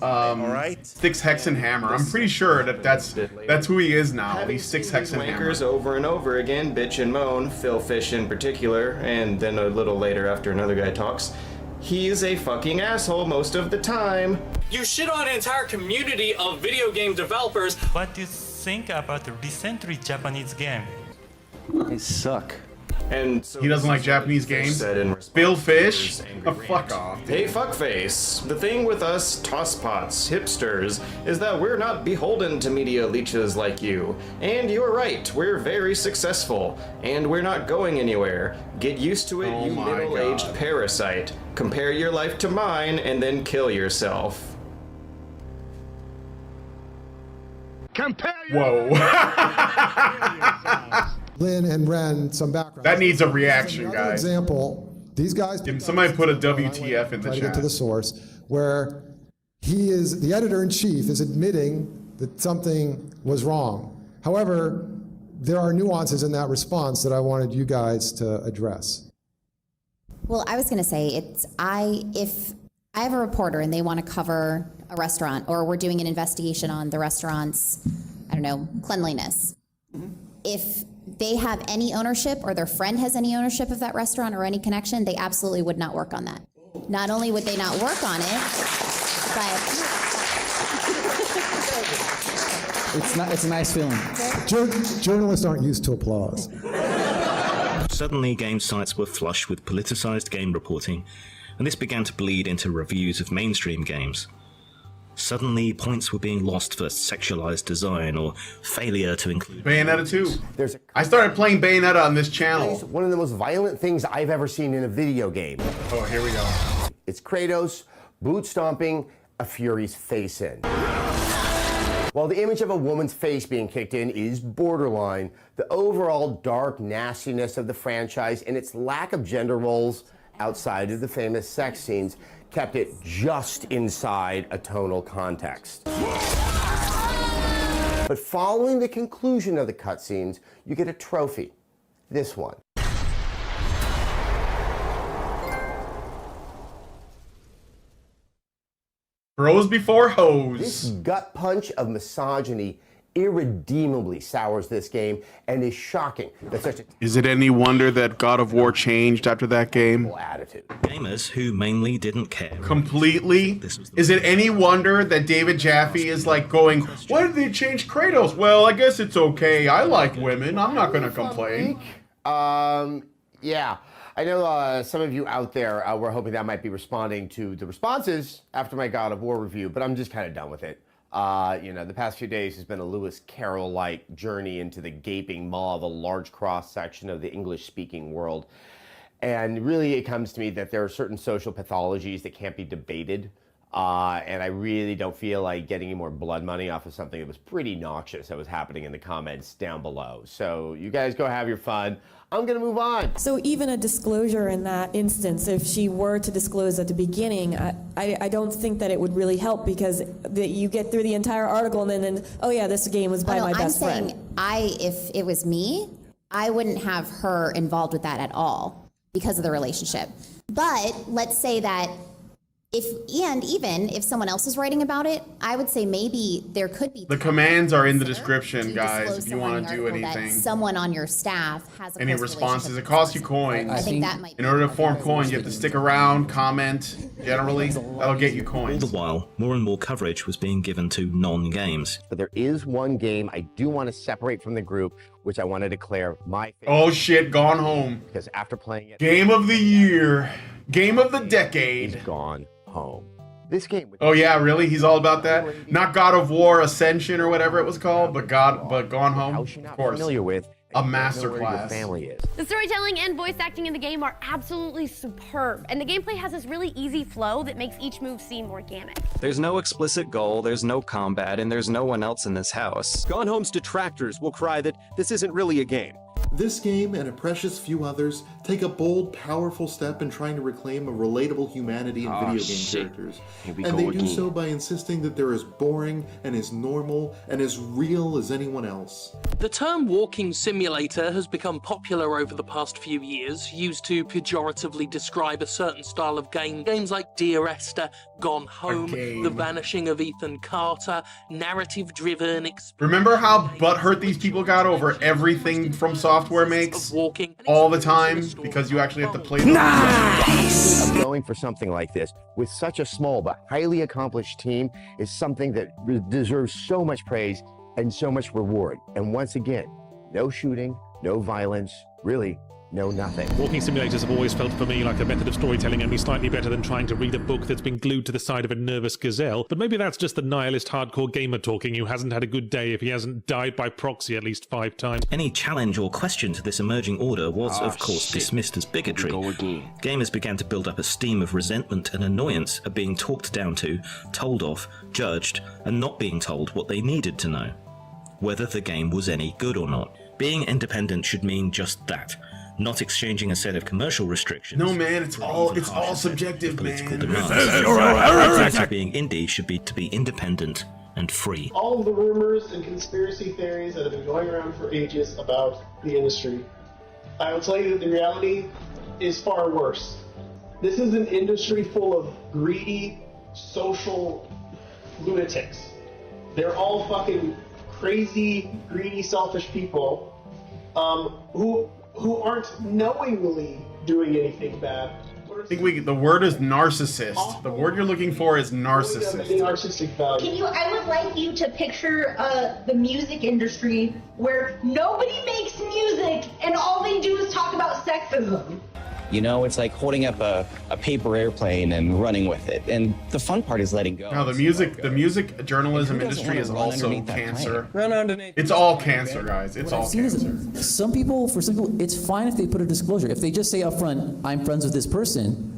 S3: Six Hexen Hammer. I'm pretty sure that's who he is now. He's Six Hexen Hammer.
S2: Over and over again, bitch and moan, Phil Fish in particular, and then a little later after another guy talks. He's a fucking asshole most of the time.
S8: You shit on an entire community of video game developers.
S13: What do you think about the recently Japanese game?
S2: They suck. And so
S3: he doesn't like Japanese games? Phil Fish? Oh, fuck off.
S2: Hey, fuckface. The thing with us tosspots, hipsters, is that we're not beholden to media leeches like you. And you're right, we're very successful. And we're not going anywhere. Get used to it, you middle-aged parasite. Compare your life to mine, and then kill yourself.
S3: Whoa.
S9: Lynn and Ren, some background.
S3: That needs a reaction,
S9: Another
S3: guys.
S9: example, these guys...
S3: Somebody put a WTF in the
S9: try to
S3: chat.
S9: get to the source, where he is, the editor-in-chief is admitting that something was wrong. However, there are nuances in that response that I wanted you guys to address.
S25: Well, I was going to say, if I have a reporter and they want to cover a restaurant, or we're doing an investigation on the restaurant's, I don't know, cleanliness. If they have any ownership, or their friend has any ownership of that restaurant or any connection, they absolutely would not work on that. Not only would they not work on it, but
S16: it's a nice feeling.
S9: Journalists aren't used to applause.
S5: Suddenly, game sites were flush with politicized game reporting, and this began to bleed into reviews of mainstream games. Suddenly, points were being lost for sexualized design or failure to include...
S3: Bayonetta 2. I started playing Bayonetta on this channel.
S22: One of the most violent things I've ever seen in a video game.
S3: Oh, here we go.
S22: It's Kratos boot stomping a Fury's face in. While the image of a woman's face being kicked in is borderline, the overall dark nastiness of the franchise and its lack of gender roles outside of the famous sex scenes kept it just inside a tonal context. But following the conclusion of the cutscenes, you get a trophy. This one.
S3: Bros before hoes.
S22: This gut punch of misogyny irredeemably sours this game and is shocking that such a
S3: Is it any wonder that God of War changed after that game?
S22: attitude.
S5: Gamers who mainly didn't care.
S3: Completely? Is it any wonder that David Jaffe is like going, why did they change Kratos? Well, I guess it's okay. I like women. I'm not going to complain.
S22: Yeah. I know some of you out there were hoping that I might be responding to the responses after my God of War review, but I'm just kind of done with it. You know, the past few days has been a Lewis Carroll-like journey into the gaping maw of a large cross-section of the English-speaking world. And really, it comes to me that there are certain social pathologies that can't be debated. And I really don't feel like getting any more blood money off of something that was pretty noxious that was happening in the comments down below. So you guys go have your fun. I'm gonna move on.
S4: So even a disclosure in that instance, if she were to disclose at the beginning, I don't think that it would really help, because you get through the entire article and then oh yeah, this game was by my best friend.
S25: If it was me, I wouldn't have her involved with that at all because of the relationship. But let's say that even if someone else is writing about it, I would say maybe there could be.
S3: The commands are in the description, guys, if you want to do anything.
S25: Someone on your staff has a
S3: Any responses, it costs you coins.
S25: I think that might
S3: In order to form coins, you have to stick around, comment, generally. That'll get you coins.
S5: All the while, more and more coverage was being given to non-games.
S22: But there is one game I do want to separate from the group, which I want to declare my favorite.
S3: Oh shit, Gone Home.
S22: Because after playing it,
S3: Game of the year. Game of the decade.
S22: Gone Home. This game.
S3: Oh yeah, really? He's all about that? Not God of War Ascension or whatever it was called, but Gone Home. Of course.
S22: Familiar with
S3: a masterclass.
S22: Family is.
S10: The storytelling and voice acting in the game are absolutely superb, and the gameplay has this really easy flow that makes each move seem organic.
S2: There's no explicit goal, there's no combat, and there's no one else in this house.
S11: Gone Home's detractors will cry that this isn't really a game.
S1: This game and a precious few others take a bold, powerful step in trying to reclaim a relatable humanity in video game characters. And they do so by insisting that they're as boring and as normal and as real as anyone else.
S23: The term walking simulator has become popular over the past few years, used to pejoratively describe a certain style of game. Games like Dear Esther, Gone Home, The Vanishing of Ethan Carter, narrative-driven.
S3: Remember how butthurt these people got over everything From Software makes all the time because you actually have to play them?
S22: Nice! Going for something like this with such a small but highly accomplished team is something that deserves so much praise and so much reward. And once again, no shooting, no violence, really no nothing.
S24: Walking simulators have always felt for me like a method of storytelling only slightly better than trying to read a book that's been glued to the side of a nervous gazelle, but maybe that's just the nihilist hardcore gamer talking who hasn't had a good day if he hasn't died by proxy at least 5 times.
S5: Any challenge or question to this emerging order was, of course, dismissed as bigotry. Gamers began to build up a steam of resentment and annoyance at being talked down to, told off, judged, and not being told what they needed to know. Whether the game was any good or not. Being independent should mean just that. Not exchanging a set of commercial restrictions.
S3: No, man, it's all subjective,
S5: political
S3: man.
S5: demands. Being indie should be to be independent and free.
S26: All of the rumors and conspiracy theories that have been going around for ages about the industry, I will tell you that the reality is far worse. This is an industry full of greedy, social lunatics. They're all fucking crazy, greedy, selfish people who aren't knowingly doing anything bad.
S3: I think the word is narcissist. The word you're looking for is narcissist.
S26: Narcissistic value.
S27: I would like you to picture the music industry where nobody makes music and all they do is talk about sexism.
S7: You know, it's like holding up a paper airplane and running with it. And the fun part is letting go.
S3: No, the music journalism industry is also cancer. It's all cancer, guys. It's all cancer.
S16: For some people, it's fine if they put a disclosure. If they just say up front, I'm friends with this person,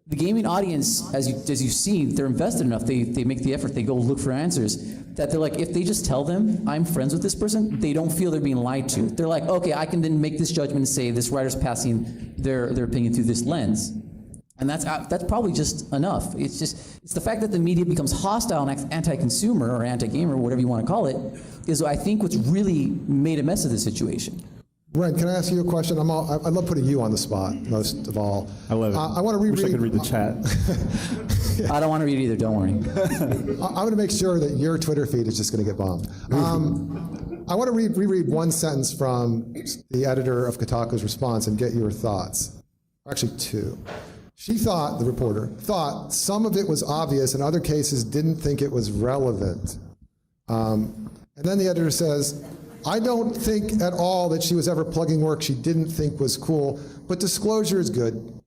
S16: the gaming audience, as you've seen, they're invested enough. They make the effort. They go look for answers. That they're like, if they just tell them I'm friends with this person, they don't feel they're being lied to. They're like, okay, I can then make this judgment and say this writer's passing their opinion through this lens. And that's probably just enough. It's the fact that the media becomes hostile and anti-consumer or anti-gamer, whatever you want to call it, is I think what's really made a mess of the situation.
S9: Brent, can I ask you a question? I love putting you on the spot most of all.
S6: I love it.
S9: I want to reread.
S6: Wish I could read the chat.
S16: I don't want to read either. Don't worry.
S9: I'm going to make sure that your Twitter feed is just going to get bombed. I want to reread one sentence from the editor of Kotaku's response and get your thoughts. Actually, two. She thought, the reporter, thought some of it was obvious and other cases didn't think it was relevant. And then the editor says, I don't think at all that she was ever plugging work she didn't think was cool, but disclosure is good.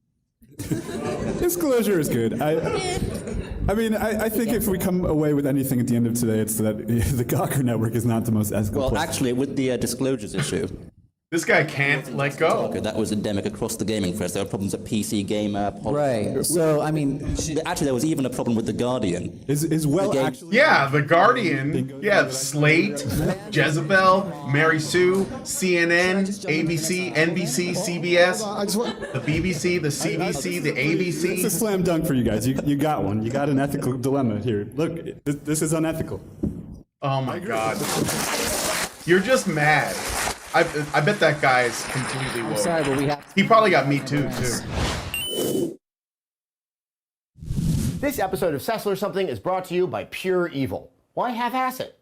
S6: Disclosure is good. I mean, I think if we come away with anything at the end of today, it's that the Gawker network is not the most ethical.
S14: Well,
S6: place.
S14: actually, with the disclosures issue,
S3: this guy can't let go.
S14: That was endemic across the gaming press. There were problems at PC Gamer.
S16: Right. So, I mean,
S14: actually, there was even a problem with The Guardian.
S3: Yeah, The Guardian. Yeah, Slate, Jezebel, Mary Sue, CNN, ABC, NBC, CBS, the BBC, the CBC, the ABC.
S6: It's a slam dunk for you guys. You got one. You got an ethical dilemma here. Look, this is unethical.
S3: Oh my God. You're just mad. I bet that guy's completely woke.
S16: Sorry, but we have.
S3: He probably got me too.
S22: This episode of Cecil or Something is brought to you by Pure Evil. Why half-ass it?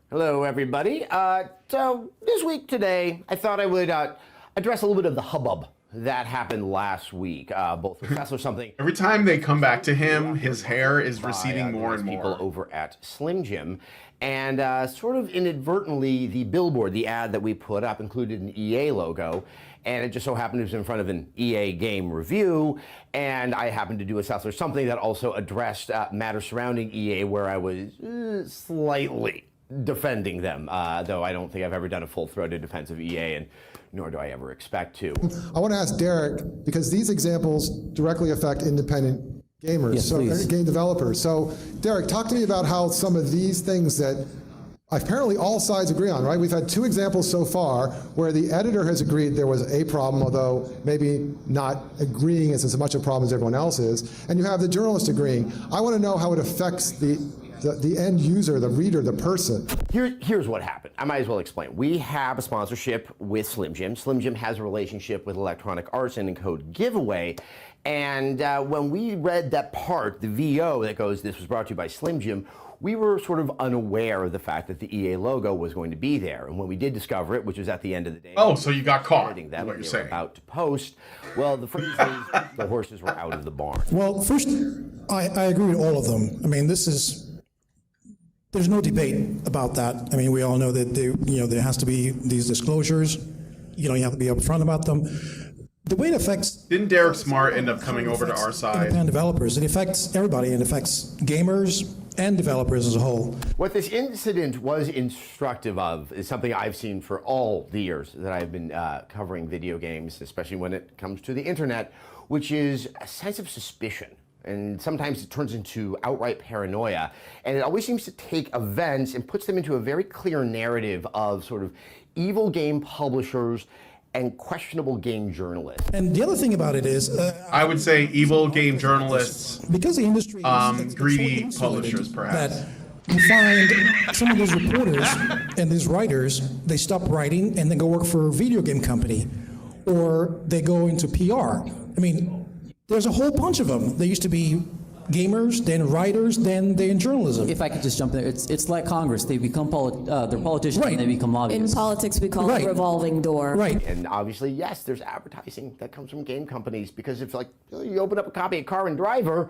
S22: Hello, everybody. So this week today, I thought I would address a little bit of the hubbub that happened last week, both with Cecil or Something.
S3: Every time they come back to him, his hair is receding more and more.
S22: People over at Slim Jim. And sort of inadvertently, the billboard, the ad that we put up, included an EA logo. And it just so happened it was in front of an EA game review. And I happened to do a Cecil or Something that also addressed matters surrounding EA, where I was slightly defending them, though I don't think I've ever done a full-throated defense of EA, and nor do I ever expect to.
S9: I want to ask Derek, because these examples directly affect independent gamers,
S16: yes,
S9: game developers. So, Derek, talk to me about how some of these things that apparently all sides agree on, right? We've had two examples so far where the editor has agreed there was a problem, although maybe not agreeing is as much a problem as everyone else is, and you have the journalist agreeing. I want to know how it affects the end user, the reader, the person.
S22: Here's what happened. I might as well explain. We have a sponsorship with Slim Jim. Slim Jim has a relationship with Electronic Arts and Encode Giveaway. And when we read that part, the VO that goes, this was brought to you by Slim Jim, we were sort of unaware of the fact that the EA logo was going to be there. And when we did discover it, which was at the end of the day.
S3: Oh, so you got caught,
S22: them,
S3: what you're saying.
S22: About to post. Well, the phrase is, the horses were out of the barn.
S15: Well, first, I agree with all of them. I mean, there's no debate about that. I mean, we all know that there has to be these disclosures. You have to be upfront about them. The way it affects...
S3: Didn't Derek Smart end up coming over to our side?
S15: And developers. It affects everybody. It affects gamers and developers as a whole.
S22: What this incident was instructive of is something I've seen for all the years that I've been covering video games, especially when it comes to the internet, which is a sense of suspicion. And sometimes it turns into outright paranoia. And it always seems to take events and puts them into a very clear narrative of sort of evil game publishers and questionable game journalists.
S15: And the other thing about it is...
S3: I would say evil game journalists,
S15: because the industry is
S3: greedy publishers, perhaps.
S15: That you find some of those reporters and these writers, they stop writing and then go work for a video game company, or they go into PR. I mean, there's a whole bunch of them. They used to be gamers, then writers, then they're in journalism.
S16: If I could just jump in there, it's like Congress. They become they're politicians,
S15: Right.
S16: and they become lobbyists.
S4: In politics, we call it
S15: Right.
S4: a revolving door.
S15: Right.
S22: And obviously, yes, there's advertising that comes from game companies, because if you open up a copy of Car and Driver,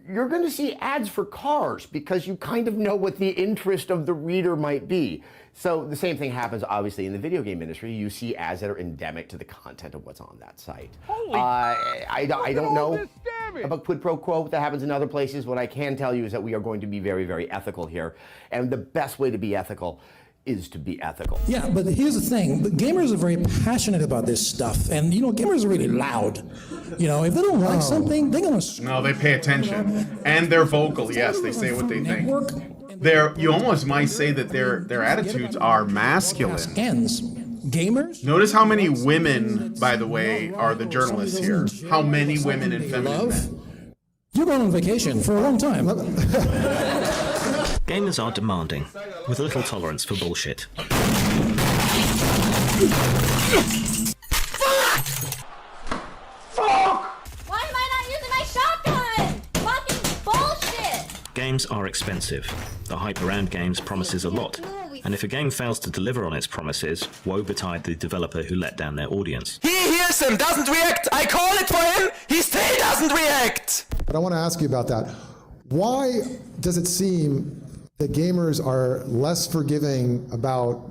S22: you're going to see ads for cars because you kind of know what the interest of the reader might be. So the same thing happens, obviously, in the video game industry. You see ads that are endemic to the content of what's on that site. I don't know about quid pro quo that happens in other places. What I can tell you is that we are going to be very, very ethical here. And the best way to be ethical is to be ethical.
S15: Yeah, but here's the thing. The gamers are very passionate about this stuff. And, gamers are really loud. If they don't like something, they're going to...
S3: No, they pay attention. And they're vocal, yes. They say what they think. You almost might say that their attitudes are masculine.
S15: Ends. gamers.
S3: Notice how many women, by the way, are the journalists here. How many women and feminine men.
S15: You're going on vacation for a long time.
S5: Gamers are demanding, with little tolerance for bullshit.
S8: Why am I not using my shotgun? Fucking bullshit!
S5: Games are expensive. The hype around games promises a lot, and if a game fails to deliver on its promises, woe betide the developer who let down their audience.
S12: He hears him, doesn't react. I call it for him. He still doesn't react.
S9: But I want to ask you about that. Why does it seem that gamers are less forgiving about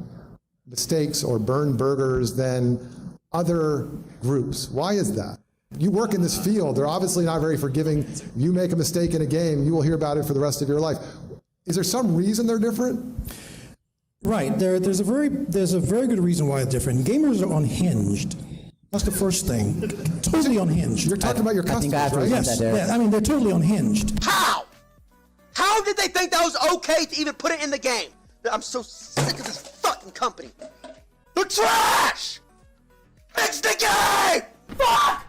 S9: mistakes or burned burgers than other groups? Why is that? You work in this field. They're obviously not very forgiving. You make a mistake in a game, you will hear about it for the rest of your life. Is there some reason they're different?
S15: Right. There's a very good reason why it's different. Gamers are unhinged. That's the first thing. Totally unhinged.
S9: You're talking about your customers, right?
S15: Yes. Yeah, I mean, they're totally unhinged.
S12: How? How did they think that was okay to even put it in the game? I'm so sick of this fucking company. They're trash! Fix the game! Fuck!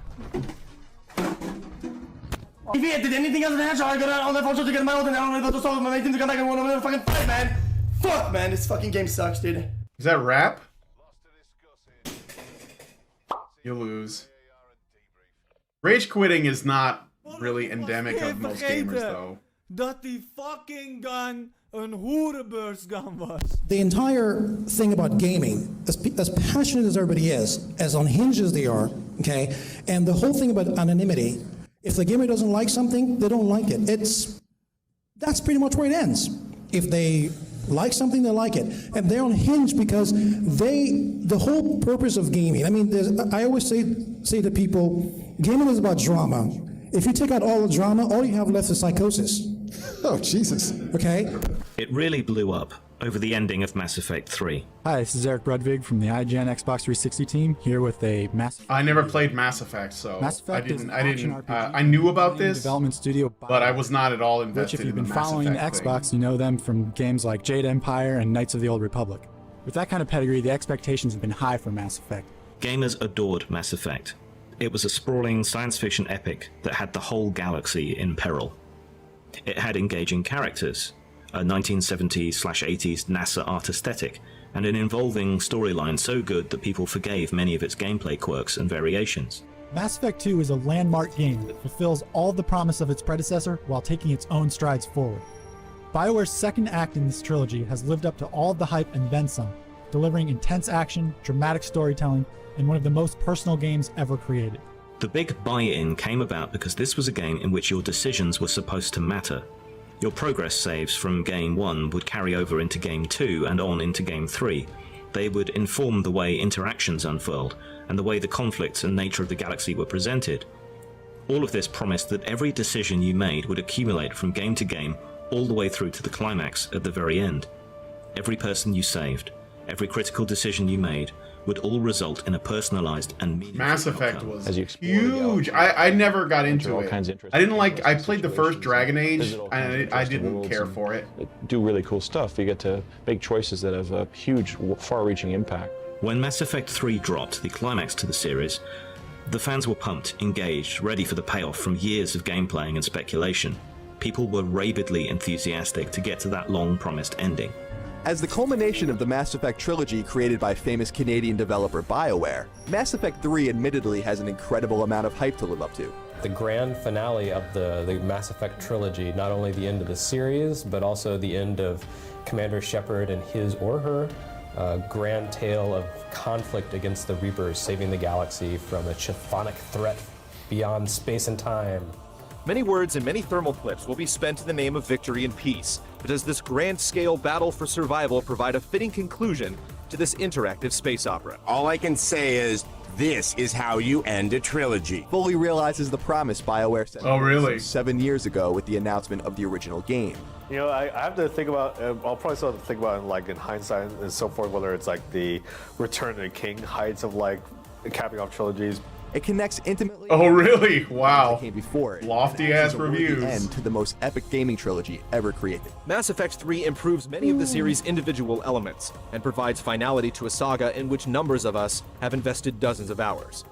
S17: Vivian, did anything else happen? I got on the phone to get my own and I don't know to solve my thing to come back and want to fucking fight, man. Fuck, man, this fucking game sucks, dude.
S3: Is that rap? You lose. Rage quitting is not really endemic of most gamers, though.
S18: Dat die fucking gun een hoerenbeursgun was.
S15: The entire thing about gaming, as passionate as everybody is, as unhinged as they are, okay, and the whole thing about anonymity, if the gamer doesn't like something, they don't like it. That's pretty much where it ends. If they like something, they like it. And they're unhinged because the whole purpose of gaming, I mean, I always say to people, gaming is about drama. If you take out all the drama, all you have left is psychosis.
S9: Oh, Jesus.
S15: Okay?
S5: It really blew up over the ending of Mass Effect 3.
S19: Hi, this is Eric Rudvig from the IGN Xbox 360 team, here with a Mass Effect.
S3: I never played Mass Effect, so
S19: Mass Effect
S3: I knew about this
S19: development studio,
S3: but I was not at all invested
S19: which, if you've
S3: in
S19: been
S3: the Mass
S19: following
S3: Effect
S19: Xbox, you know them from games like Jade Empire and Knights of the Old Republic. With that kind of pedigree, the expectations have been high for Mass Effect.
S5: Gamers adored Mass Effect. It was a sprawling science fiction epic that had the whole galaxy in peril. It had engaging characters, a 1970s/80s NASA art aesthetic, and an involving storyline so good that people forgave many of its gameplay quirks and variations.
S19: Mass Effect 2 is a landmark game that fulfills all the promise of its predecessor while taking its own strides forward. BioWare's second act in this trilogy has lived up to all of the hype and then some, delivering intense action, dramatic storytelling, and one of the most personal games ever created.
S5: The big buy-in came about because this was a game in which your decisions were supposed to matter. Your progress saves from Game 1 would carry over into Game 2 and on into Game 3. They would inform the way interactions unfurled and the way the conflicts and nature of the galaxy were presented. All of this promised that every decision you made would accumulate from game to game all the way through to the climax at the very end. Every person you saved, every critical decision you made, would all result in a personalized and meaningful
S3: Mass Effect
S5: outcome.
S3: was huge. I never got into it. I didn't like. I played the first Dragon Age, and I didn't care for it.
S20: Do really cool stuff. You get to make choices that have a huge, far-reaching impact.
S5: When Mass Effect 3 dropped, the climax to the series, the fans were pumped, engaged, ready for the payoff from years of gameplaying and speculation. People were rabidly enthusiastic to get to that long-promised ending.
S21: As the culmination of the Mass Effect trilogy created by famous Canadian developer BioWare, Mass Effect 3 admittedly has an incredible amount of hype to live up to.
S28: The grand finale of the Mass Effect trilogy, not only the end of the series, but also the end of Commander Shepard and his or her grand tale of conflict against the Reapers, saving the galaxy from a chthonic threat beyond space and time.
S11: Many words and many thermal clips will be spent in the name of victory and peace, but does this grand-scale battle for survival provide a fitting conclusion to this interactive space opera?
S22: All I can say is, this is how you end a trilogy.
S21: Fully realizes the promise BioWare sent 7 years ago with the announcement of the original game.
S29: You know, I have to think about, I'll probably still have to think about it like in hindsight and so forth, whether it's like the Return of the King heights of like capping off trilogies.
S21: It connects intimately.
S3: Oh, really? Wow.
S21: Came before it.
S3: Lofty ass reviews.
S21: End to the most epic gaming trilogy ever created.
S11: Mass Effect 3 improves many of the series' individual elements and provides finality to a saga in which numbers of us have invested dozens of hours.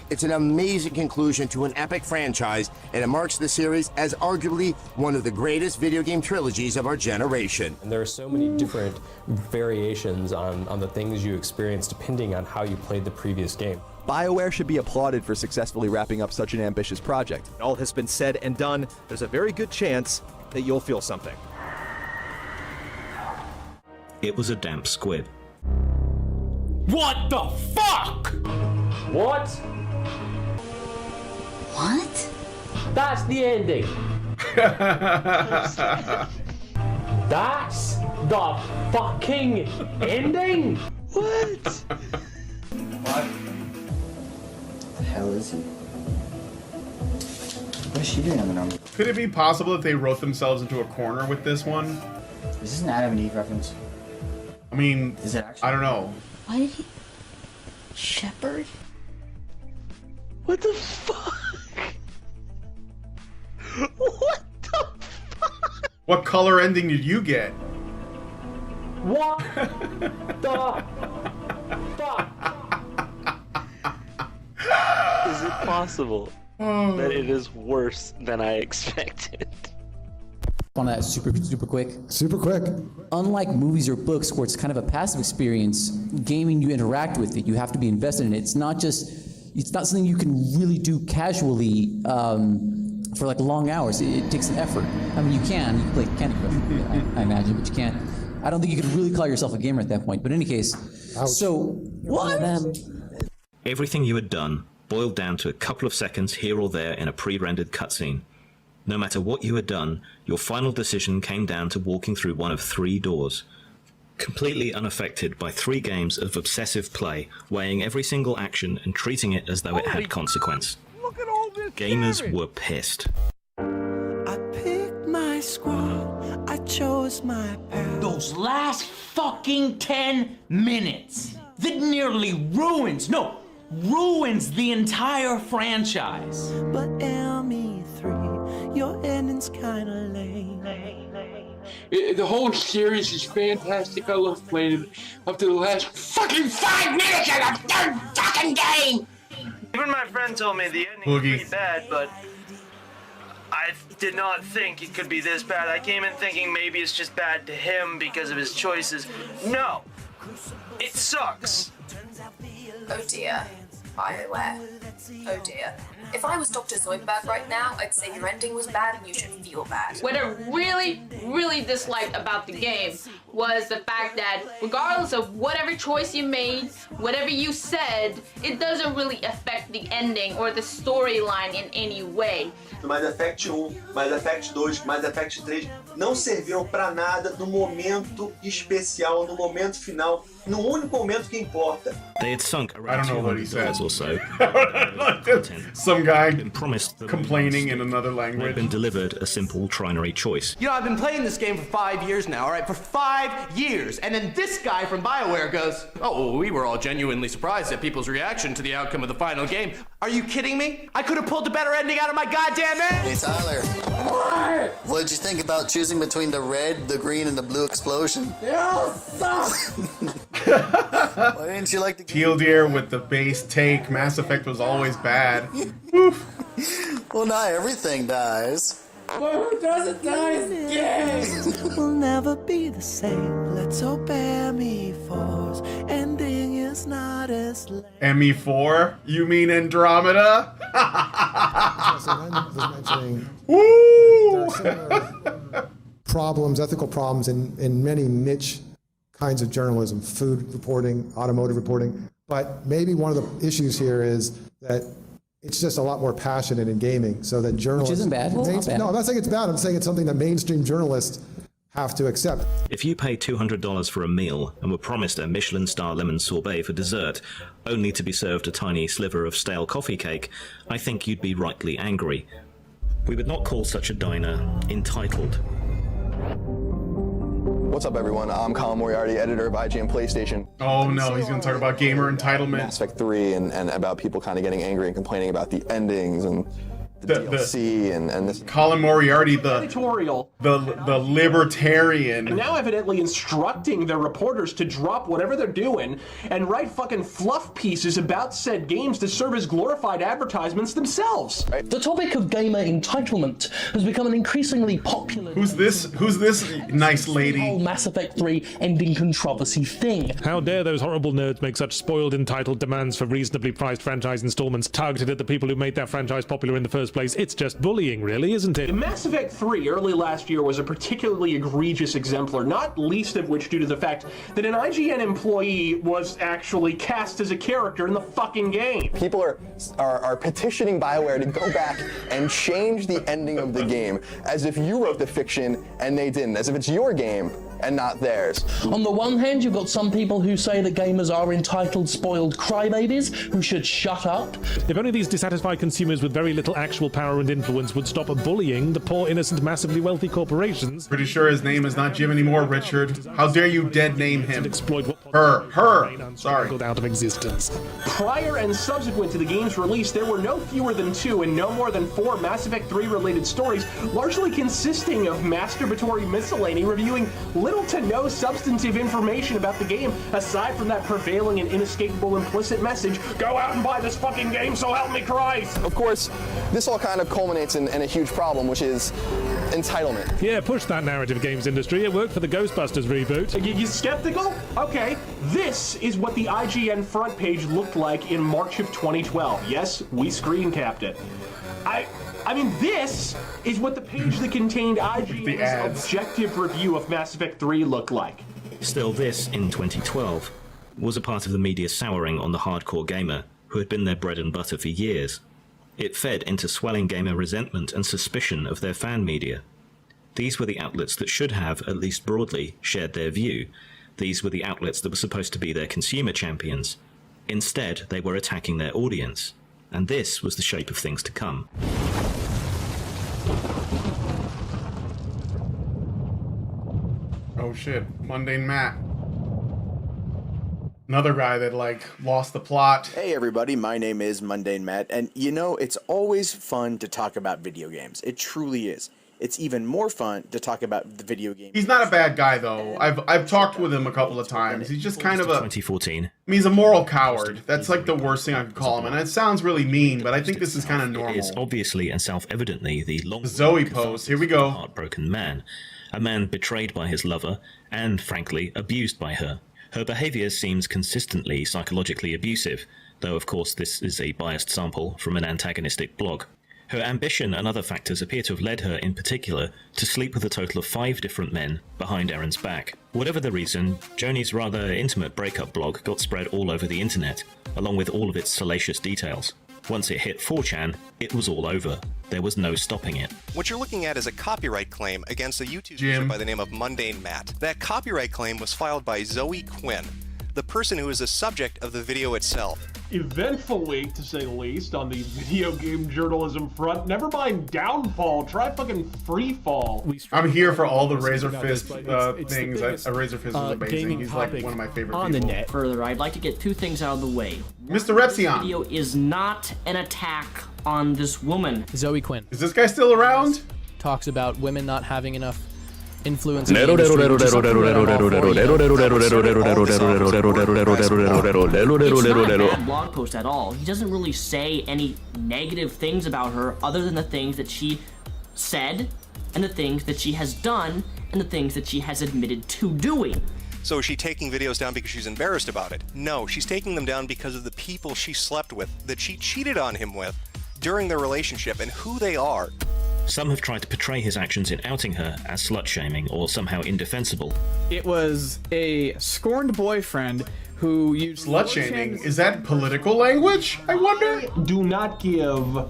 S22: It's an amazing conclusion to an epic franchise, and it marks the series as arguably one of the greatest video game trilogies of our generation.
S28: And there are so many different variations on the things you experience depending on how you played the previous game.
S21: BioWare should be applauded for successfully wrapping up such an ambitious project.
S11: All has been said and done, there's a very good chance that you'll feel something.
S5: It was a damp squib.
S18: What the fuck?
S1: What?
S8: What?
S1: That's the ending. That's the fucking ending.
S8: What?
S1: What?
S2: The hell is he? What is she doing on the number?
S3: Could it be possible that they wrote themselves into a corner with this one?
S2: Is this an Adam and Eve reference?
S3: I mean,
S2: Is it actually?
S3: I don't know.
S8: Why did he... Shepherd? What the fuck? What the fuck?
S3: What color ending did you get?
S1: What the fuck?
S10: Is it possible that it is worse than I expected?
S16: On that super quick.
S9: Super quick.
S16: Unlike movies or books where it's kind of a passive experience, gaming, you interact with it. You have to be invested in it. It's not something you can really do casually for like long hours. It takes an effort. I mean, you can play Candy Crush, I imagine, but you can't. I don't think you could really call yourself a gamer at that point. But in any case, so what?
S5: Everything you had done boiled down to a couple of seconds here or there in a pre-rendered cutscene. No matter what you had done, your final decision came down to walking through one of 3 doors. Completely unaffected by 3 games of obsessive play, weighing every single action and treating it as though it had consequence.
S18: Look at all this
S5: Gamers were pissed.
S18: I picked my squad. I chose my path.
S1: Those last fucking 10 minutes that nearly ruins the entire franchise.
S18: But ME3, your ending's kinda lame.
S13: The whole series is fantastic. I love playing it up to the last fucking 5 minutes of the third fucking game.
S23: Even my friend told me the ending was pretty bad, but I did not think it could be this bad. I came in thinking maybe it's just bad to him because of his choices. No, it sucks.
S24: Oh dear. BioWare. Oh dear. If I was Dr. Zoidberg right now, I'd say your ending was bad and you should feel bad.
S25: What I really, really disliked about the game was the fact that regardless of whatever choice you made, whatever you said, it doesn't really affect the ending or the storyline in any way.
S26: Mass Effect 1, Mass Effect 2, Mass Effect 3 não serviram pra nada no momento especial, no momento final, no único momento que importa.
S5: They had sunk around $200 or so.
S3: Some guy
S5: promised
S3: complaining in another language.
S5: They'd been delivered a simple trinary choice.
S17: You know, I've been playing this game for 5 years now, all right? For 5 years. And then this guy from BioWare goes, oh, we were all genuinely surprised at people's reaction to the outcome of the final game. Are you kidding me? I could have pulled a better ending out of my goddamn head!
S27: Hey, Tyler. What did you think about choosing between the red, the green, and the blue explosion?
S17: They all suck!
S27: Why didn't you like the
S3: Teal Deer with the base take. Mass Effect was always bad.
S27: Well, not everything dies.
S18: But who doesn't die is gay! We'll never be the same. Let's hope ME4's ending is not as lame.
S3: ME4? You mean Andromeda?
S9: Woo! Problems, ethical problems in many niche kinds of journalism, food reporting, automotive reporting. But maybe one of the issues here is that it's just a lot more passionate in gaming, so that journalists...
S16: Which isn't bad. It's not bad.
S9: No, I'm not saying it's bad. I'm saying it's something that mainstream journalists have to accept.
S5: If you pay $200 for a meal and were promised a Michelin star lemon sorbet for dessert, only to be served a tiny sliver of stale coffee cake, I think you'd be rightly angry. We would not call such a diner entitled.
S21: What's up, everyone? I'm Colin Moriarty, editor of IGN PlayStation.
S3: Oh no, he's gonna talk about gamer entitlement.
S21: Mass Effect 3 and about people kind of getting angry and complaining about the endings and the DLC and this.
S3: Colin Moriarty, the
S4: editorial,
S3: the libertarian,
S4: now evidently instructing their reporters to drop whatever they're doing and write fucking fluff pieces about said games to serve as glorified advertisements themselves.
S6: The topic of gamer entitlement has become an increasingly popular.
S3: Who's this nice lady?
S6: Whole Mass Effect 3 ending controversy thing.
S7: How dare those horrible nerds make such spoiled, entitled demands for reasonably priced franchise installments targeted at the people who made that franchise popular in the first place? It's just bullying, really, isn't it?
S4: Mass Effect 3 early last year was a particularly egregious exemplar, not least of which due to the fact that an IGN employee was actually cast as a character in the fucking game.
S21: People are petitioning BioWare to go back and change the ending of the game as if you wrote the fiction and they didn't, as if it's your game and not theirs.
S6: On the one hand, you've got some people who say that gamers are entitled, spoiled crybabies who should shut up.
S7: If only these dissatisfied consumers with very little actual power and influence would stop bullying the poor, innocent, massively wealthy corporations.
S3: Pretty sure his name is not Jim anymore, Richard. How dare you dead name him?
S7: Exploit what
S3: her. Sorry.
S7: Out of existence.
S4: Prior and subsequent to the game's release, there were no fewer than 2 and no more than 4 Mass Effect 3 related stories, largely consisting of masturbatory miscellany reviewing little to no substantive information about the game, aside from that prevailing and inescapable implicit message, go out and buy this fucking game, so help me Christ!
S21: Of course, this all kind of culminates in a huge problem, which is entitlement.
S7: Yeah, push that narrative, games industry. It worked for the Ghostbusters reboot.
S4: You skeptical? Okay, this is what the IGN front page looked like in March of 2012. Yes, we screen capped it. I mean, this is what the page that contained IGN's objective review of Mass Effect 3 looked like.
S5: Still, this, in 2012, was a part of the media souring on the hardcore gamer, who had been their bread and butter for years. It fed into swelling gamer resentment and suspicion of their fan media. These were the outlets that should have, at least broadly, shared their view. These were the outlets that were supposed to be their consumer champions. Instead, they were attacking their audience. And this was the shape of things to come.
S3: Oh shit, Mundane Matt. Another guy that, like, lost the plot.
S12: Hey everybody, my name is Mundane Matt, and you know, it's always fun to talk about video games. It truly is. It's even more fun to talk about the video game.
S3: He's not a bad guy, though. I've talked with him a couple of times. He's just kind of a...
S5: 2014.
S3: I mean, he's a moral coward. That's like the worst thing I could call him. And it sounds really mean, but I think this is kind of normal.
S5: It is obviously and self-evidently the long...
S3: Zoe post. Here we go.
S5: Heartbroken man. A man betrayed by his lover and, frankly, abused by her. Her behavior seems consistently psychologically abusive, though of course this is a biased sample from an antagonistic blog. Her ambition and other factors appear to have led her, in particular, to sleep with a total of 5 different men behind Erin's back. Whatever the reason, Joni's rather intimate breakup blog got spread all over the internet, along with all of its salacious details. Once it hit 4chan, it was all over. There was no stopping it.
S14: What you're looking at is a copyright claim against a YouTube user by the name of Mundane Matt. That copyright claim was filed by Zoe Quinn, the person who is the subject of the video itself.
S4: Eventful week, to say the least, on the video game journalism front. Never mind downfall, try fucking free fall.
S3: I'm here for all the Razor Fist things. Razor Fist is amazing. He's like one of my favorite
S15: on
S3: people.
S15: The net. Further, I'd like to get 2 things out of the way.
S3: Mr. Repsion.
S15: This video is not an attack on this woman.
S19: Zoe Quinn.
S3: Is this guy still around?
S19: Talks about women not having enough influence.
S15: It's not a bad blog post at all. He doesn't really say any negative things about her other than the things that she said and the things that she has done and the things that she has admitted to doing.
S14: So is she taking videos down because she's embarrassed about it? No, she's taking them down because of the people she slept with, that she cheated on him with during their relationship, and who they are.
S5: Some have tried to portray his actions in outing her as slut-shaming or somehow indefensible.
S19: It was a scorned boyfriend who used
S3: slut-shaming. Is that political language, I wonder?
S4: Do not give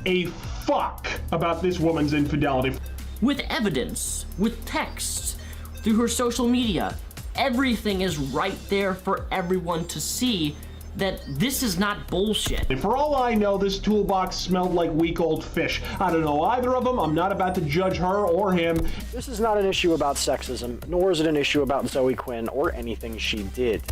S4: a fuck about this woman's infidelity.
S15: With evidence, with texts, through her social media, everything is right there for everyone to see. that this is not bullshit.
S4: For all I know, this toolbox smelled like week old fish. I don't know either of them. I'm not about to judge her or him.
S1: This is not an issue about sexism, nor is it an issue about Zoe Quinn or anything she did.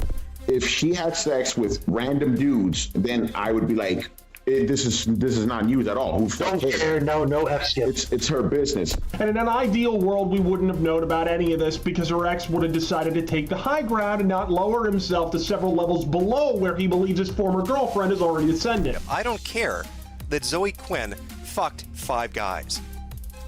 S2: If she had sex with random dudes, then I would be like, this is not news at all.
S1: Don't care, no F shit.
S2: It's her business.
S4: And in an ideal world, we wouldn't have known about any of this because her ex would have decided to take the high ground and not lower himself to several levels below where he believes his former girlfriend has already ascended.
S14: I don't care that Zoe Quinn fucked 5 guys.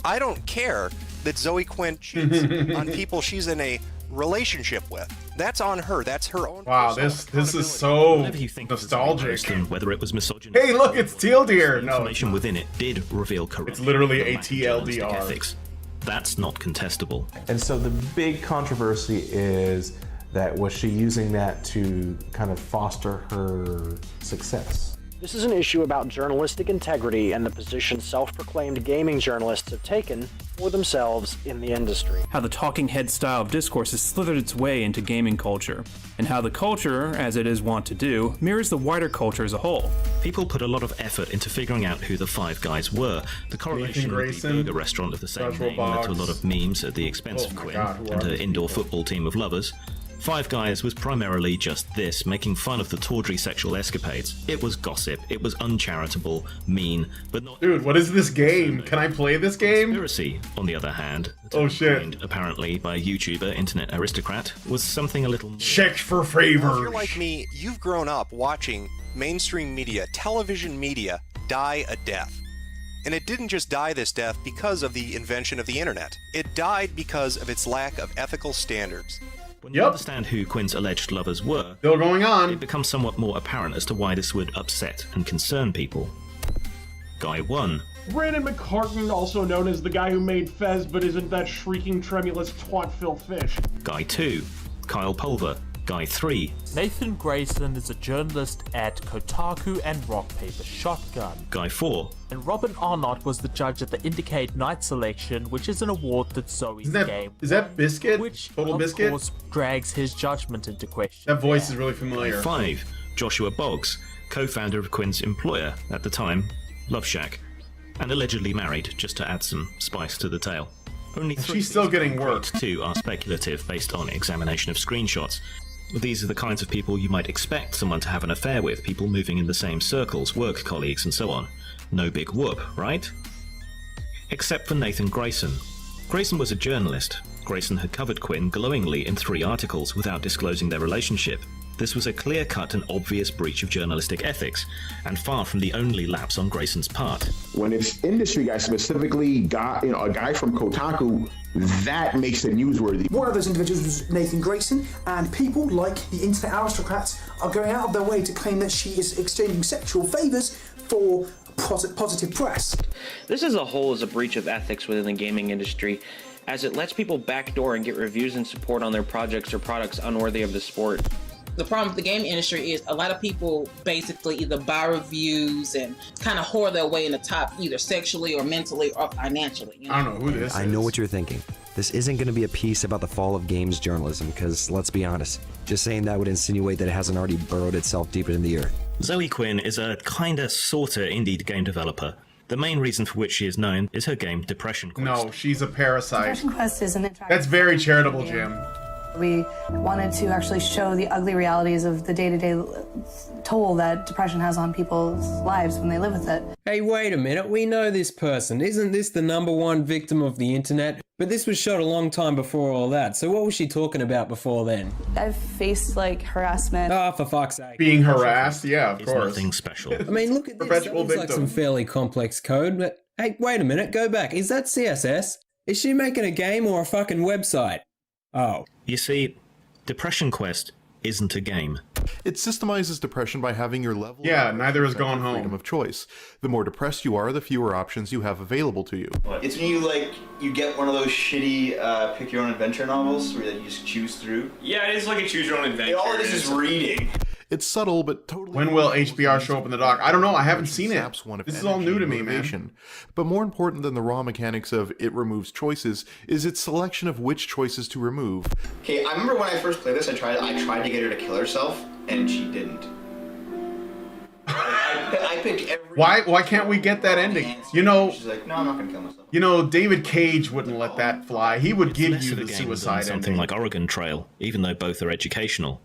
S14: I don't care that Zoe Quinn cheats on people she's in a relationship with. That's on her. That's her own.
S3: Wow, this is so nostalgic.
S5: Whether it was misogyny.
S3: Hey, look, it's Teal Deer. No,
S5: information within it did reveal corruption.
S3: It's literally a TLDR.
S5: Ethics. That's not contestable.
S8: And so the big controversy is that was she using that to kind of foster her success?
S1: This is an issue about journalistic integrity and the position self-proclaimed gaming journalists have taken for themselves in the industry.
S10: How the talking head style of discourse has slithered its way into gaming culture, and how the culture, as it is wont to do, mirrors the wider culture as a whole.
S5: People put a lot of effort into figuring out who the 5 guys were. The correlation with the burger restaurant of the same name led to a lot of memes at the expense of Quinn and her indoor football team of lovers. 5 Guys was primarily just this, making fun of the tawdry sexual escapades. It was gossip, it was uncharitable, mean, but not...
S3: Dude, what is this game? Can I play this game?
S5: Conspiracy, on the other hand,
S3: oh shit,
S5: coined, apparently by YouTuber Internet Aristocrat, was something a little more...
S3: Check for favors.
S14: If you're like me, you've grown up watching mainstream media, television media, die a death. And it didn't just die this death because of the invention of the internet. It died because of its lack of ethical standards.
S5: When you understand who Quinn's alleged lovers were,
S3: still going on,
S5: it becomes somewhat more apparent as to why this would upset and concern people. Guy 1.
S4: Brandon McCartan, also known as the guy who made Fez but isn't that shrieking tremulous twat Phil Fish.
S5: Guy 2. Kyle Pulver. Guy 3.
S11: Nathan Grayson is a journalist at Kotaku and Rock Paper Shotgun.
S5: Guy 4.
S11: And Robin Arnott was the judge at the Indicate Night Selection, which is an award that Zoe's game.
S3: Is that Biscuit?
S11: Which,
S3: Total Biscuit?
S11: Of course, drags his judgment into question.
S3: That voice is really familiar.
S5: 5. Joshua Boggs, co-founder of Quinn's employer at the time, Love Shack, and allegedly married, just to add some spice to the tale. Only 3
S3: she's still getting work.
S5: 2 are speculative based on examination of screenshots. These are the kinds of people you might expect someone to have an affair with, people moving in the same circles, work colleagues, and so on. No big whoop, right? Except for Nathan Grayson. Grayson was a journalist. Grayson had covered Quinn glowingly in 3 articles without disclosing their relationship. This was a clear-cut and obvious breach of journalistic ethics, and far from the only lapse on Grayson's part.
S2: When it's industry guys, specifically a guy from Kotaku, that makes it newsworthy.
S20: One of those individuals was Nathan Grayson, and people like the internet aristocrats are going out of their way to claim that she is exchanging sexual favors for positive press.
S22: This as a whole is a breach of ethics within the gaming industry, as it lets people backdoor and get reviews and support on their projects or products unworthy of the sport.
S28: The problem with the game industry is a lot of people basically either buy reviews and kind of whore their way in the top, either sexually or mentally or financially. You know?
S3: I don't know who this is.
S29: I know what you're thinking. This isn't going to be a piece about the fall of games journalism, because let's be honest, just saying that would insinuate that it hasn't already burrowed itself deeper in the earth.
S5: Zoe Quinn is a kinda sorta indie game developer. The main reason for which she is known is her game Depression Quest.
S3: No, she's a parasite.
S30: Depression Quest is an interactive.
S3: That's very charitable, Jim.
S30: We wanted to actually show the ugly realities of the day-to-day toll that depression has on people's lives when they live with it.
S31: Hey, wait a minute, we know this person. Isn't this the #1 victim of the internet? But this was shot a long time before all that, so what was she talking about before then?
S30: I've faced, like, harassment.
S31: Ah, for fuck's sake.
S3: Being harassed? Yeah, of course.
S5: Nothing special.
S31: I mean, look at this. That looks like some fairly complex code, but hey, wait a minute, go back. Is that CSS? Is she making a game or a fucking website? Oh.
S5: You see, Depression Quest isn't a game.
S32: It systemizes depression by having your level
S3: of neither is Gone Home.
S32: Freedom of choice. The more depressed you are, the fewer options you have available to you.
S33: It's when you get one of those shitty pick your own adventure novels where you just choose through.
S34: Yeah, it is like a choose your own adventure.
S33: All it is reading.
S32: It's subtle, but totally...
S3: When will HBR show up in the dock? I don't know. I haven't seen it. This is all new to me, man.
S32: But more important than the raw mechanics of it removes choices is its selection of which choices to remove.
S33: Okay, I remember when I first played this, I tried to get her to kill herself, and she didn't. pick every.
S3: Why can't we get that ending? You know,
S33: she's like, no, I'm not gonna kill myself.
S3: You know, David Cage wouldn't let that fly. He would give you the suicide
S5: something
S3: ending.
S5: like Oregon Trail, even though both are educational.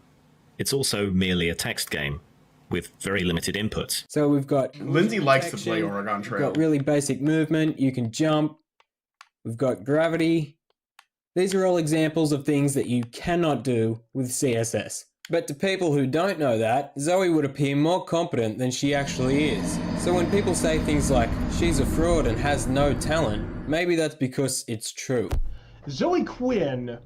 S5: It's also merely a text game with very limited inputs.
S31: So we've got
S3: Lindsay likes to play Oregon Trail.
S31: We've got really basic movement. You can jump. We've got gravity. These are all examples of things that you cannot do with CSS. But to people who don't know that, Zoe would appear more competent than she actually is. So when people say things like, she's a fraud and has no talent, maybe that's because it's true.
S4: Zoe Quinn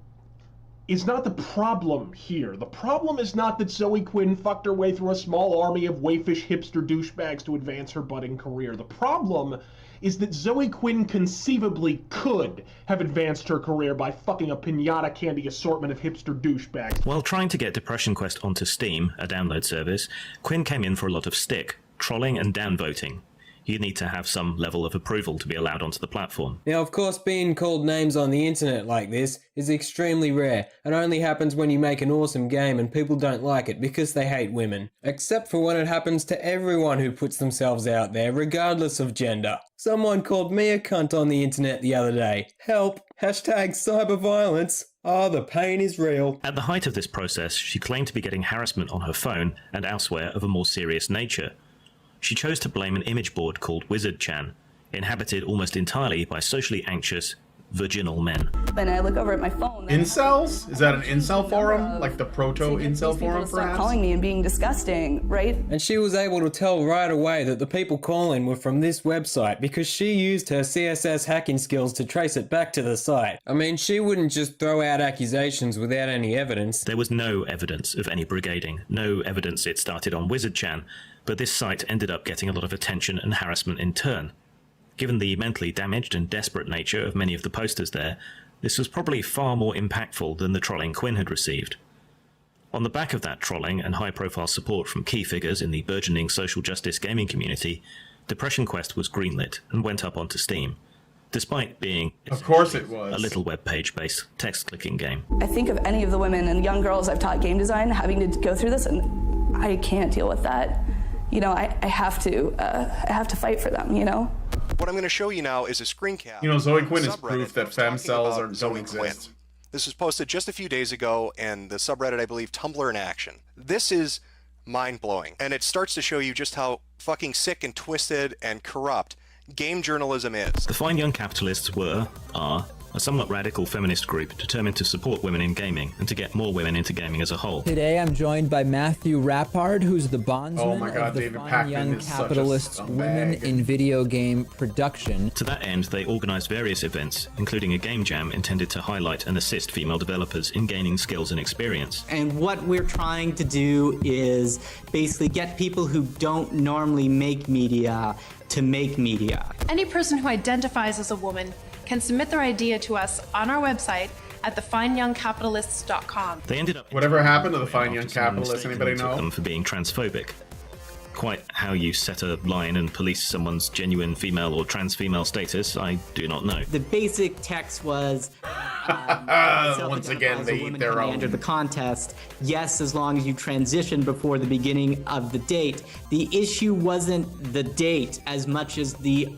S4: is not the problem here. The problem is not that Zoe Quinn fucked her way through a small army of waifish hipster douchebags to advance her budding career. The problem is that Zoe Quinn conceivably could have advanced her career by fucking a piñata candy assortment of hipster douchebags.
S5: While trying to get Depression Quest onto Steam, a download service, Quinn came in for a lot of stick, trolling and downvoting. You need to have some level of approval to be allowed onto the platform.
S31: Now, of course, being called names on the internet like this is extremely rare and only happens when you make an awesome game and people don't like it because they hate women. Except for when it happens to everyone who puts themselves out there, regardless of gender. Someone called me a cunt on the internet the other day. Help! Hashtag cyberviolence. Oh, the pain is real.
S5: At the height of this process, she claimed to be getting harassment on her phone and elsewhere of a more serious nature. She chose to blame an image board called Wizard-chan, inhabited almost entirely by socially anxious, virginal men.
S30: When I look over at my phone...
S3: Incels? Is that an incel forum? Like the proto-incel forum, perhaps?
S30: calling me and being disgusting, right?
S31: And she was able to tell right away that the people calling were from this website because she used her CSS hacking skills to trace it back to the site. I mean, she wouldn't just throw out accusations without any evidence.
S5: There was no evidence of any brigading, no evidence it started on Wizard-chan, but this site ended up getting a lot of attention and harassment in turn. Given the mentally damaged and desperate nature of many of the posters there, this was probably far more impactful than the trolling Quinn had received. On the back of that trolling and high-profile support from key figures in the burgeoning social justice gaming community, Depression Quest was greenlit and went up onto Steam, despite being,
S3: of course it was,
S5: a little web page-based text-clicking game.
S30: I think of any of the women and young girls I've taught game design having to go through this, and I can't deal with that. You know, I have to fight for them, you know?
S14: What I'm going to show you now is a screen cap.
S3: You know, Zoe Quinn is proof that femcells don't exist.
S14: This was posted just a few days ago, and the subreddit, I believe, Tumblr in Action. This is mind-blowing, and it starts to show you just how fucking sick and twisted and corrupt game journalism is.
S5: The Fine Young Capitalists are a somewhat radical feminist group determined to support women in gaming and to get more women into gaming as a whole.
S6: Today I'm joined by Matthew Rappard, who's the bondsman of the
S3: David
S6: Fine
S3: Pakman
S6: Young
S3: is
S6: Capitalists
S3: such a
S6: Women
S3: scumbag.
S6: in Video Game Production.
S5: To that end, they organised various events, including a game jam intended to highlight and assist female developers in gaining skills and experience.
S7: And what we're trying to do is basically get people who don't normally make media to make media.
S9: Any person who identifies as a woman can submit their idea to us on our website at thefineyoungcapitalists.com.
S5: They ended up...
S3: Whatever happened to the Fine Young Capitalists? Anybody know?
S5: ...them for being transphobic. Quite how you set a line and police someone's genuine female or trans female status, I do not know.
S7: The basic text was...
S3: once again, they eat their own.
S7: Enter the contest. Yes, as long as you transition before the beginning of the date. The issue wasn't the date as much as the...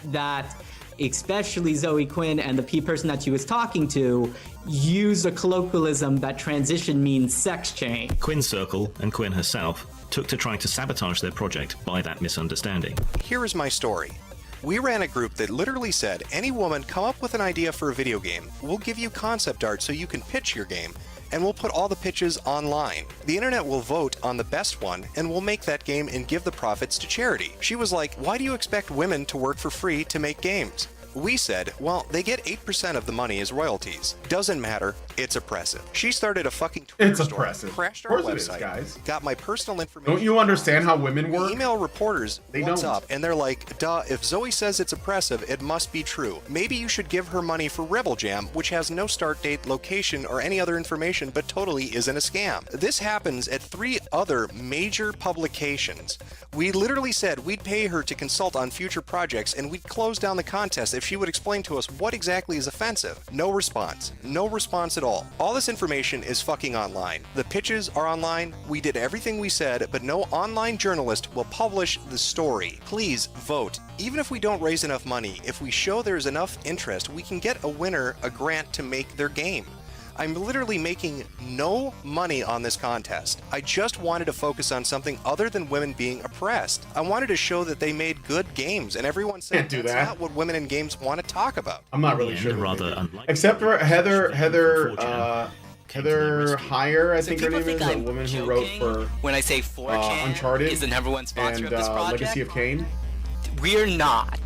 S7: that... especially Zoe Quinn and the person that she was talking to, used a colloquialism that transition means sex change.
S5: Quinn's circle, and Quinn herself, took to trying to sabotage their project by that misunderstanding.
S14: Here is my story. We ran a group that literally said, any woman come up with an idea for a video game, we'll give you concept art so you can pitch your game, and we'll put all the pitches online. The internet will vote on the best one, and we'll make that game and give the profits to charity. She was like, why do you expect women to work for free to make games? We said, well, they get 8% of the money as royalties. Doesn't matter, it's oppressive. She started a fucking Twitter
S3: It's
S14: store,
S3: oppressive.
S14: crashed
S3: Of
S14: our
S3: course it is,
S14: website,
S3: guys.
S14: got my personal information.
S3: Don't you understand how women work?
S14: We email reporters what's
S3: don't.
S14: up, and they're like, duh, if Zoe says it's oppressive, it must be true. Maybe you should give her money for Rebel Jam, which has no start date, location, or any other information, but totally isn't a scam. This happens at 3 other major publications. We literally said we'd pay her to consult on future projects, and we'd close down the contest if she would explain to us what exactly is offensive. No response. No response at all. All this information is fucking online. The pitches are online. We did everything we said, but no online journalist will publish the story. Please vote. Even if we don't raise enough money, if we show there's enough interest, we can get a winner a grant to make their game. I'm literally making no money on this contest. I just wanted to focus on something other than women being oppressed. I wanted to show that they made good games, and everyone said that's not what women in games want to talk about.
S3: I'm not really sure. Except for Heather Heyer, I think her name is, a woman who wrote for
S8: when I say 4chan
S3: Uncharted
S8: is the #1 sponsor of this project.
S3: Legacy of Kane.
S8: We're not.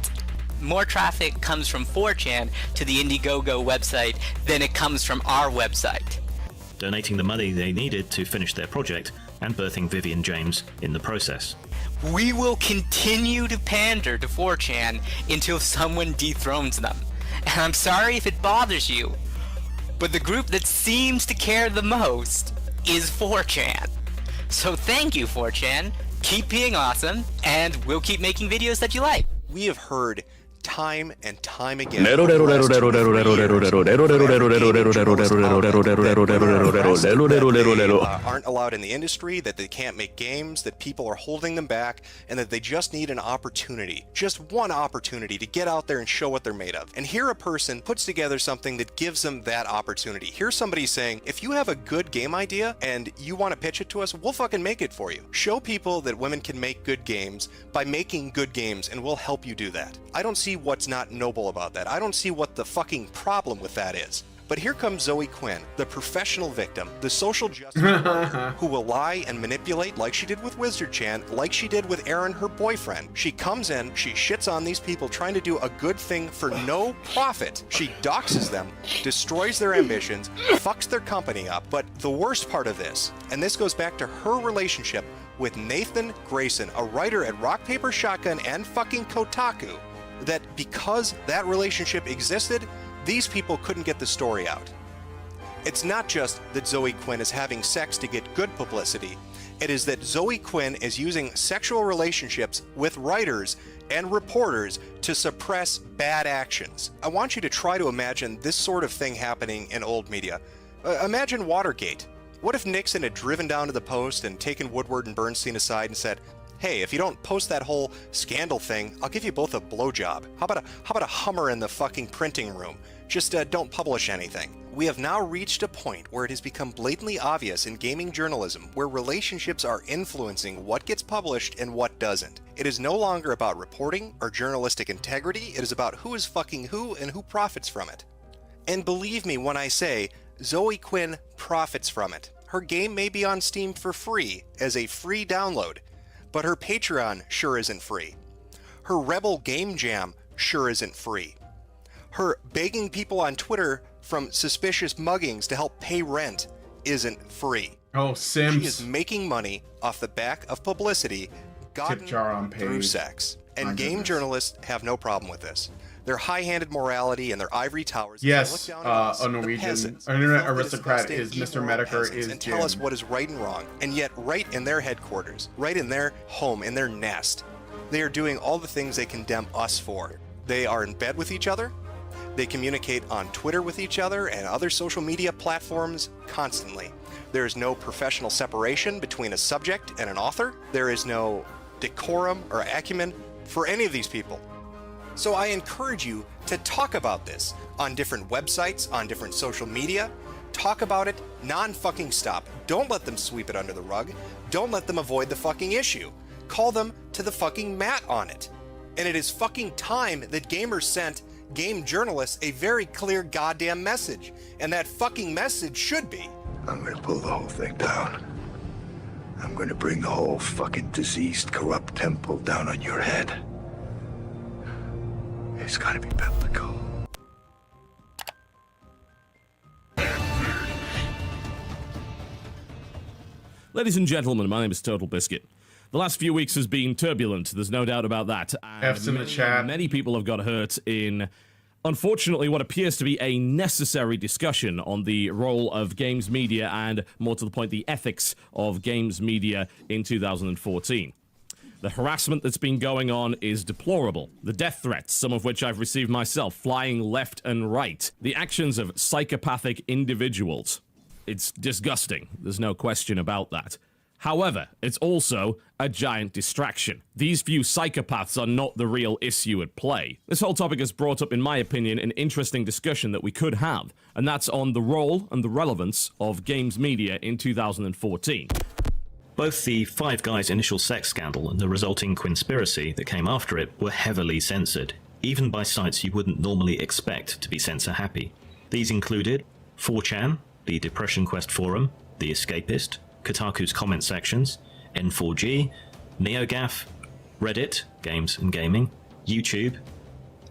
S8: More traffic comes from 4chan to the Indiegogo website than it comes from our website.
S5: Donating the money they needed to finish their project and birthing Vivian James in the process.
S8: We will continue to pander to 4chan until someone dethrones them. And I'm sorry if it bothers you, but the group that seems to care the most is 4chan. So thank you, 4chan. Keep being awesome, and we'll keep making videos that you like.
S14: We have heard time and time again aren't allowed in the industry, that they can't make games, that people are holding them back, and that they just need an opportunity, just one opportunity to get out there and show what they're made of. And here a person puts together something that gives them that opportunity. Here's somebody saying, if you have a good game idea and you want to pitch it to us, we'll fucking make it for you. Show people that women can make good games by making good games, and we'll help you do that. I don't see what's not noble about that. I don't see what the fucking problem with that is. But here comes Zoe Quinn, the professional victim, the social justice warrior, who will lie and manipulate like she did with Wizard Chan, like she did with Aaron, her boyfriend. She comes in, she shits on these people trying to do a good thing for no profit. She doxes them, destroys their ambitions, fucks their company up. But the worst part of this, and this goes back to her relationship with Nathan Grayson, a writer at Rock Paper Shotgun and fucking Kotaku, that because that relationship existed, these people couldn't get the story out. It's not just that Zoe Quinn is having sex to get good publicity. It is that Zoe Quinn is using sexual relationships with writers and reporters to suppress bad actions. I want you to try to imagine this sort of thing happening in old media. Imagine Watergate. What if Nixon had driven down to the Post and taken Woodward and Bernstein aside and said, hey, if you don't post that whole scandal thing, I'll give you both a blowjob. How about a Hummer in the fucking printing room? Just don't publish anything. We have now reached a point where it has become blatantly obvious in gaming journalism where relationships are influencing what gets published and what doesn't. It is no longer about reporting or journalistic integrity. It is about who is fucking who and who profits from it. And believe me when I say, Zoe Quinn profits from it. Her game may be on Steam for free as a free download, but her Patreon sure isn't free. Her Rebel Game Jam sure isn't free. Her begging people on Twitter from suspicious muggings to help pay rent isn't free.
S3: Oh, Sims.
S14: She is making money off the back of publicity gotten through sex. And game journalists have no problem with this. Their high-handed morality and their ivory towers.
S3: Yes, a Norwegian internet aristocrat is Mr. Mediker is
S14: and tell us what is right and wrong. And yet, right in their headquarters, right in their home, in their nest, they are doing all the things they condemn us for. They are in bed with each other. They communicate on Twitter with each other and other social media platforms constantly. There is no professional separation between a subject and an author. There is no decorum or acumen for any of these people. So I encourage you to talk about this on different websites, on different social media. Talk about it non-fucking stop. Don't let them sweep it under the rug. Don't let them avoid the fucking issue. Call them to the fucking mat on it. And it is fucking time that gamers sent game journalists a very clear goddamn message. And that fucking message should be,
S12: I'm gonna pull the whole thing down. I'm gonna bring the whole fucking diseased, corrupt temple down on your head. It's gotta be biblical.
S13: Ladies and gentlemen, my name is Total Biscuit. The last few weeks has been turbulent, there's no doubt about that.
S3: F's in the chat.
S13: Many people have got hurt in, unfortunately, what appears to be a necessary discussion on the role of games media and, more to the point, the ethics of games media in 2014. The harassment that's been going on is deplorable. The death threats, some of which I've received myself, flying left and right. The actions of psychopathic individuals. It's disgusting. There's no question about that. However, it's also a giant distraction. These few psychopaths are not the real issue at play. This whole topic has brought up, in my opinion, an interesting discussion that we could have, and that's on the role and the relevance of games media in 2014.
S5: Both the Five Guys initial sex scandal and the resulting conspiracy that came after it were heavily censored, even by sites you wouldn't normally expect to be censor-happy. These included 4chan, the Depression Quest forum, The Escapist, Kotaku's comment sections, N4G, NeoGAF, Reddit, Games and Gaming, YouTube,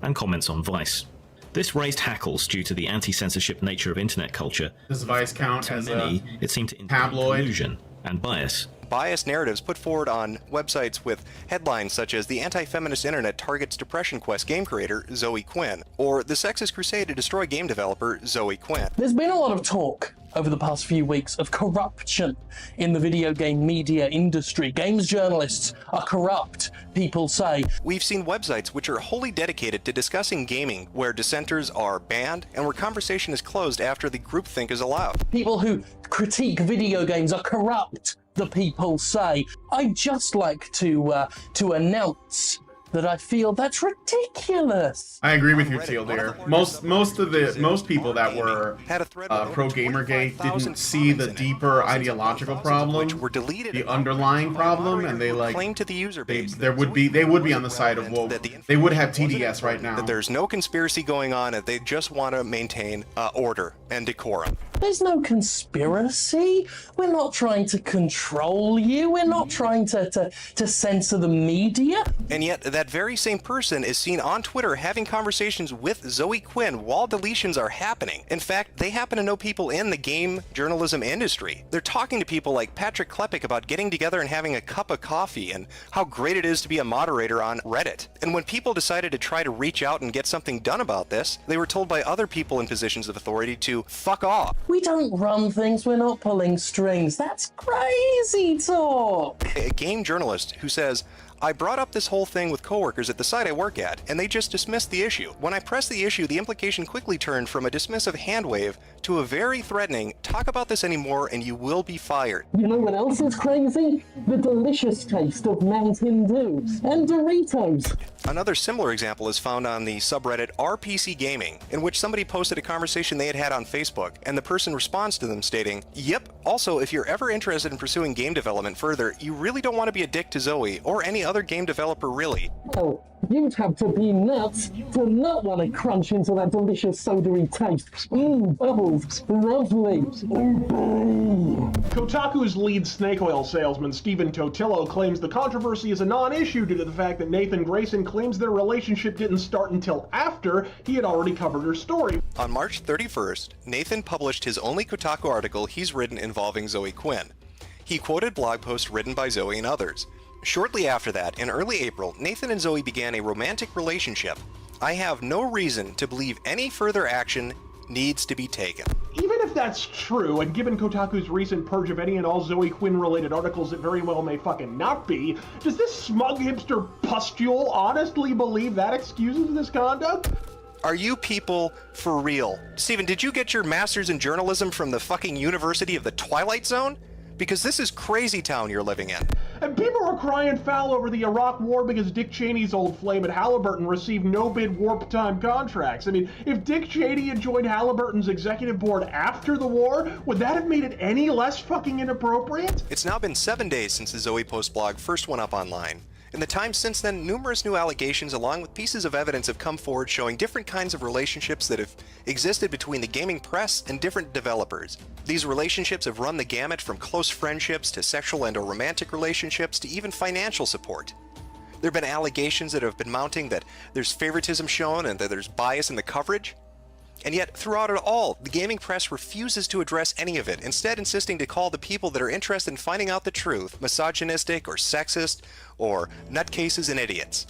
S5: and comments on Vice. This raised hackles due to the anti-censorship nature of internet culture.
S3: Does Vice count as
S5: many, it seemed to indicate collusion and bias.
S14: Biased narratives put forward on websites with headlines such as "The Anti-Feminist Internet Targets Depression Quest Game Creator Zoe Quinn," or "The Sexist Crusade to Destroy Game Developer Zoe Quinn."
S1: There's been a lot of talk over the past few weeks of corruption in the video game media industry. Games journalists are corrupt, people say.
S14: We've seen websites which are wholly dedicated to discussing gaming, where dissenters are banned and where conversation is closed after the groupthink is allowed.
S1: People who critique video games are corrupt, the people say. I'd just like to announce that I feel that's ridiculous.
S3: I agree with you, Teal there. Most people that were pro GamerGate didn't see the deeper ideological problem, the underlying problem, and they like
S14: claim to the user base.
S3: They would be on the side of woke. They would have TDS right now.
S14: That there's no conspiracy going on, and they just want to maintain order and decorum.
S1: There's no conspiracy. We're not trying to control you. We're not trying to censor the media.
S14: And yet, that very same person is seen on Twitter having conversations with Zoe Quinn while deletions are happening. In fact, they happen to know people in the game journalism industry. They're talking to people like Patrick Klepek about getting together and having a cup of coffee and how great it is to be a moderator on Reddit. And when people decided to try to reach out and get something done about this, they were told by other people in positions of authority to fuck off.
S1: We don't run things, we're not pulling strings. That's crazy talk.
S14: A game journalist who says, "I brought up this whole thing with coworkers at the site I work at, and they just dismissed the issue. When I pressed the issue, the implication quickly turned from a dismissive hand wave to a very threatening, talk about this anymore and you will be fired."
S1: You know what else is crazy? The delicious taste of Mountain Dew and Doritos.
S14: Another similar example is found on the subreddit RPC Gaming, in which somebody posted a conversation they had on Facebook, and the person responds to them stating, "Yep, also if you're ever interested in pursuing game development further, you really don't want to be a dick to Zoe, or any other game developer really."
S1: Well, you'd have to be nuts to not want to crunch into that delicious soda-y taste. Bubbles, lovely.
S4: Kotaku's lead snake oil salesman, Stephen Totillo, claims the controversy is a non-issue due to the fact that Nathan Grayson claims their relationship didn't start until after he had already covered her story.
S14: On March 31st, Nathan published his only Kotaku article he's written involving Zoe Quinn. He quoted blog posts written by Zoe and others. Shortly after that, in early April, Nathan and Zoe began a romantic relationship. I have no reason to believe any further action needs to be taken.
S4: Even if that's true, and given Kotaku's recent purge of any and all Zoe Quinn-related articles that very well may fucking not be, does this smug hipster pustule honestly believe that excuses this conduct?
S14: Are you people for real? Steven, did you get your master's in journalism from the fucking University of the Twilight Zone? Because this is crazy town you're living in.
S4: And people are crying foul over the Iraq War because Dick Cheney's old flame at Halliburton received no-bid warp-time contracts. I mean, if Dick Cheney had joined Halliburton's executive board after the war, would that have made it any less fucking inappropriate?
S14: It's now been 7 days since the Zoe Post blog first went up online. In the time since then, numerous new allegations along with pieces of evidence have come forward showing different kinds of relationships that have existed between the gaming press and different developers. These relationships have run the gamut from close friendships to sexual and/or romantic relationships to even financial support. There have been allegations that have been mounting that there's favoritism shown and that there's bias in the coverage. And yet, throughout it all, the gaming press refuses to address any of it, instead insisting to call the people that are interested in finding out the truth misogynistic or sexist or nutcases and idiots.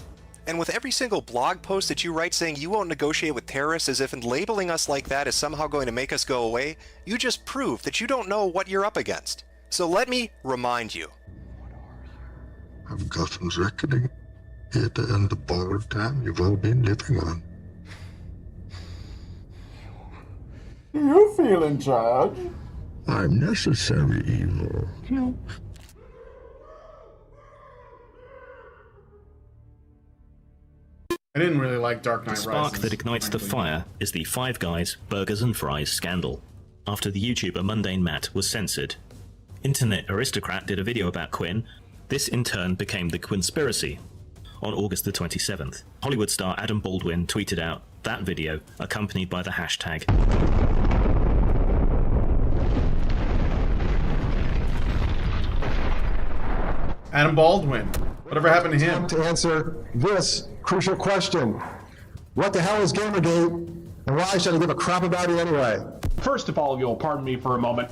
S14: And with every single blog post that you write saying you won't negotiate with terrorists as if in labeling us like that is somehow going to make us go away, you just prove that you don't know what you're up against. So let me remind you.
S12: of Gutten's reckoning, here to end the borrowed time you've all been living on.
S3: You feel in charge?
S12: I'm necessary evil.
S3: No. I didn't really like Dark Knight
S5: The
S3: Rises.
S5: spark that ignites the fire is the Five Guys Burgers and Fries scandal. After the YouTuber Mundane Matt was censored, Internet Aristocrat did a video about Quinn. This in turn became the Quinspiracy. On August the 27th, Hollywood star Adam Baldwin tweeted out that video, accompanied by the hashtag.
S3: Adam Baldwin. Whatever happened to him?
S2: To answer this crucial question. What the hell is GamerGate, and why should I give a crap about it anyway?
S4: First of all, you'll pardon me for a moment.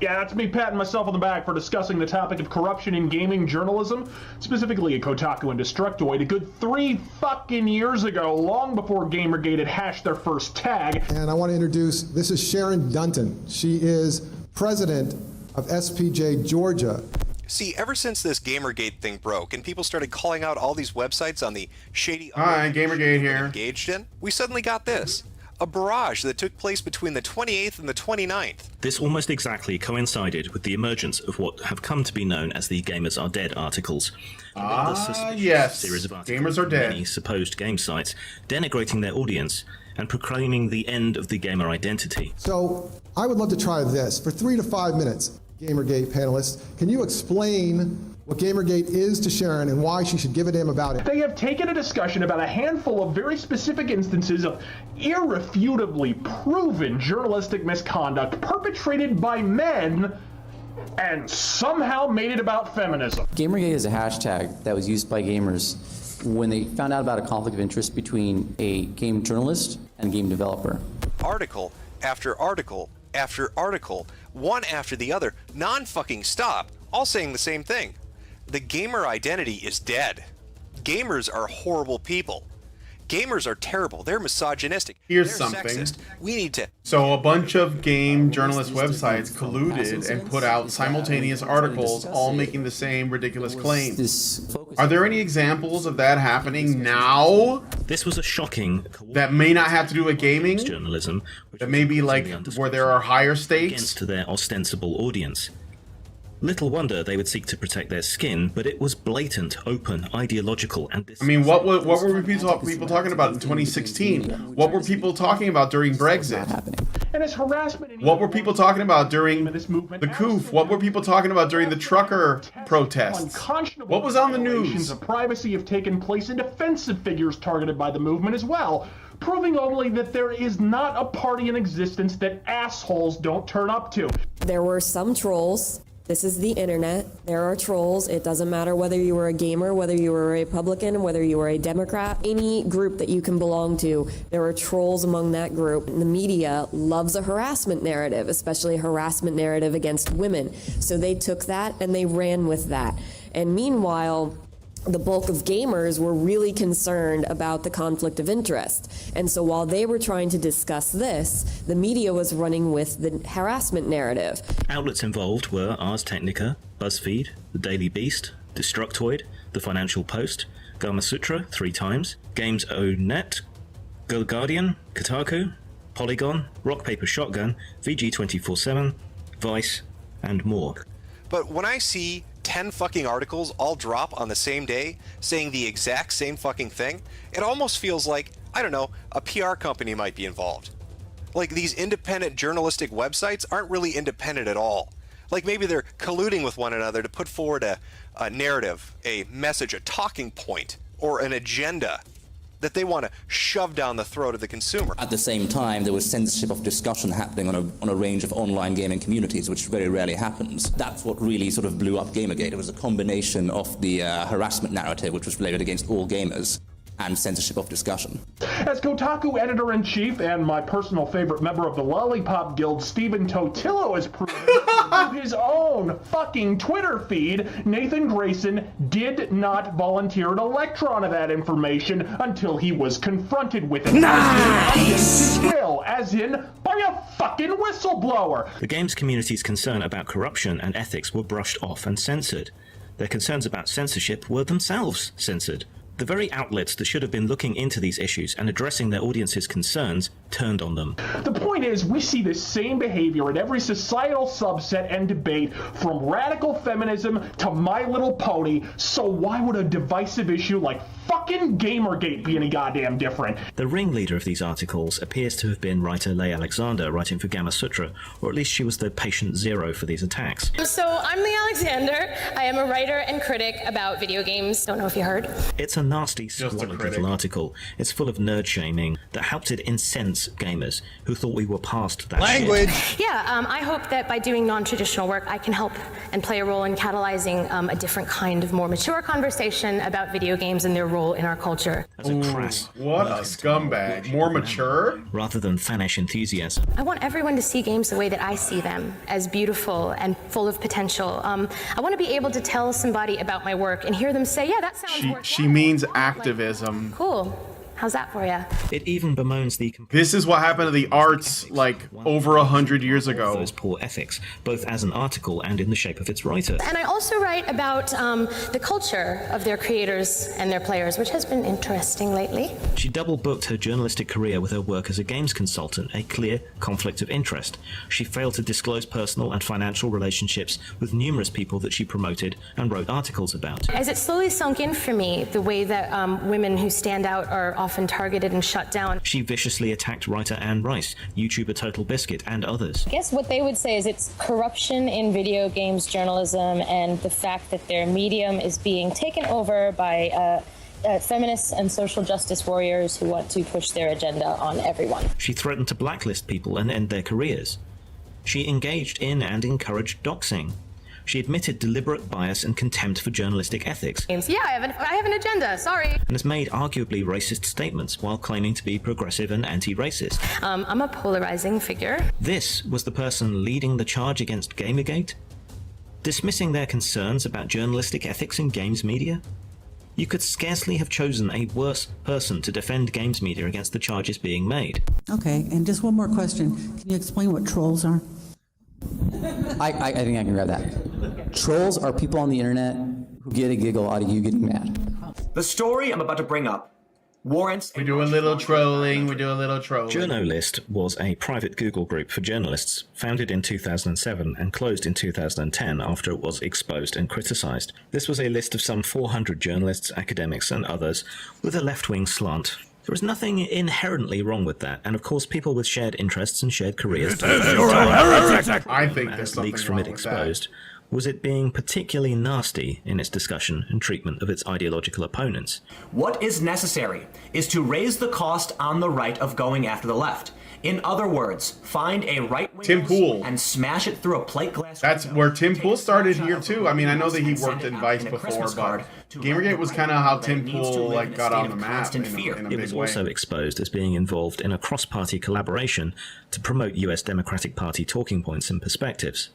S4: Yeah, that's me patting myself on the back for discussing the topic of corruption in gaming journalism, specifically at Kotaku and Destructoid, a good 3 fucking years ago, long before GamerGate had hashed their first tag.
S2: And I want to introduce, this is Sharon Dunton. She is president of SPJ Georgia.
S14: See, ever since this GamerGate thing broke and people started calling out all these websites on the shady
S3: Hi, GamerGate here.
S14: Engaged in, we suddenly got this. A barrage that took place between the 28th and the 29th.
S5: This almost exactly coincided with the emergence of what have come to be known as the Gamers Are Dead articles.
S3: Yes.
S5: Series of articles
S3: Gamers Are Dead.
S5: Many supposed game sites denigrating their audience and proclaiming the end of the gamer identity.
S2: So I would love to try this. For 3 to 5 minutes, GamerGate panelists, can you explain what GamerGate is to Sharon and why she should give a damn about it?
S4: They have taken a discussion about a handful of very specific instances of irrefutably proven journalistic misconduct perpetrated by men and somehow made it about feminism.
S10: GamerGate is a hashtag that was used by gamers when they found out about a conflict of interest between a game journalist and game developer.
S14: Article after article after article, one after the other, non-fucking stop, all saying the same thing. The gamer identity is dead. Gamers are horrible people. Gamers are terrible. They're misogynistic.
S3: Here's
S14: They're
S3: something.
S14: Sexist. We need to.
S3: So a bunch of game journalist websites colluded and put out simultaneous articles all making the same ridiculous claims. Are there any examples of that happening now?
S5: This was a shocking
S3: that may not have to do with gaming
S5: journalism,
S3: that may be like where there are higher stakes
S5: against their ostensible audience. Little wonder they would seek to protect their skin, but it was blatant, open, ideological, and
S3: I mean, what were people talking about in 2016? What were people talking about during Brexit?
S4: And as harassment.
S3: What were people talking about during the COOF? What were people talking about during the trucker protests? What was on the news?
S4: Of privacy have taken place, and defensive figures targeted by the movement as well, proving only that there is not a party in existence that assholes don't turn up to.
S11: There were some trolls. This is the internet. There are trolls. It doesn't matter whether you were a gamer, whether you were a Republican, whether you were a Democrat, any group that you can belong to, there are trolls among that group. And the media loves a harassment narrative, especially a harassment narrative against women. So they took that and they ran with that. And meanwhile, the bulk of gamers were really concerned about the conflict of interest. And so while they were trying to discuss this, the media was running with the harassment narrative.
S5: Outlets involved were Ars Technica, BuzzFeed, The Daily Beast, Destructoid, The Financial Post, Gamasutra 3 times, Games.net, Girl Guardian, Kotaku, Polygon, Rock Paper Shotgun, VG247, Vice, and more.
S14: But when I see 10 fucking articles all drop on the same day saying the exact same fucking thing, it almost feels like, I don't know, a PR company might be involved. Like, these independent journalistic websites aren't really independent at all. Like, maybe they're colluding with one another to put forward a narrative, a message, a talking point, or an agenda that they want to shove down the throat of the consumer.
S15: At the same time, there was censorship of discussion happening on a range of online gaming communities, which very rarely happens. That's what really sort of blew up GamerGate. It was a combination of the harassment narrative, which was related against all gamers, and censorship of discussion.
S4: As Kotaku editor-in-chief and my personal favorite member of the Lollipop Guild, Stephen Totillo, has proven through his own fucking Twitter feed, Nathan Grayson did not volunteer an electron of that information until he was confronted with it. Nice! As in, by a fucking whistleblower.
S5: The games community's concern about corruption and ethics were brushed off and censored. Their concerns about censorship were themselves censored. The very outlets that should have been looking into these issues and addressing their audience's concerns turned on them.
S4: The point is, we see this same behavior in every societal subset and debate, from radical feminism to My Little Pony, so why would a divisive issue like fucking Gamergate be any goddamn different?
S5: The ringleader of these articles appears to have been writer Leigh Alexander, writing for Gamma Sutra, or at least she was the patient zero for these attacks.
S16: So I'm Leigh Alexander. I am a writer and critic about video games. Don't know if you heard.
S5: It's a nasty, squalid little article. It's full of nerd shaming that helped it incense gamers who thought we were past that
S16: Language!
S5: shit.
S16: Yeah, I hope that by doing non-traditional work, I can help and play a role in catalyzing a different kind of more mature conversation about video games and their role in our culture.
S5: That's a crass.
S3: What a scumbag. More mature?
S5: Rather than fanish enthusiasm.
S16: I want everyone to see games the way that I see them, as beautiful and full of potential. I want to be able to tell somebody about my work and hear them say, yeah, that sounds worth
S3: She means activism.
S16: Cool. How's that for you?
S5: It even bemoans the...
S3: This is what happened to the arts like over 100 years ago.
S5: Those poor ethics, both as an article and in the shape of its writer.
S16: And I also write about the culture of their creators and their players, which has been interesting lately.
S5: She double-booked her journalistic career with her work as a games consultant, a clear conflict of interest. She failed to disclose personal and financial relationships with numerous people that she promoted and wrote articles about.
S16: As it slowly sunk in for me, the way that women who stand out are often targeted and shut down.
S5: She viciously attacked writer Anne Rice, YouTuber Total Biscuit, and others.
S17: I guess what they would say is it's corruption in video games journalism and the fact that their medium is being taken over by feminists and social justice warriors who want to push their agenda on everyone.
S5: She threatened to blacklist people and end their careers. She engaged in and encouraged doxing. She admitted deliberate bias and contempt for journalistic ethics.
S16: Yeah, I have an agenda, sorry.
S5: And has made arguably racist statements while claiming to be progressive and anti-racist.
S16: I'm a polarizing figure.
S5: This was the person leading the charge against Gamergate? Dismissing their concerns about journalistic ethics in games media? You could scarcely have chosen a worse person to defend games media against the charges being made.
S18: Okay, and just one more question. Can you explain what trolls are?
S10: I think I can grab that. Trolls are people on the internet who get a giggle out of you getting mad.
S19: The story I'm about to bring up warrants...
S3: We do a little trolling,
S5: JournoList was a private Google group for journalists, founded in 2007 and closed in 2010 after it was exposed and criticized. This was a list of some 400 journalists, academics, and others with a left-wing slant. There was nothing inherently wrong with that, and of course people with shared interests and shared careers...
S3: I think there's something
S5: leaks from
S3: wrong
S5: it
S3: with
S5: exposed. Was it being particularly nasty in its discussion and treatment of its ideological opponents?
S19: What is necessary is to raise the cost on the right of going after the left. In other words, find a right-wing
S3: Tim Pool
S19: and smash it through a plate glass.
S3: That's where Tim Pool started here too. I mean, I know that he worked in Vice before, but Gamergate was kind of how Tim Pool like got on the map in a big way.
S5: It was also exposed as being involved in a cross-party collaboration to promote US Democratic Party talking points and perspectives.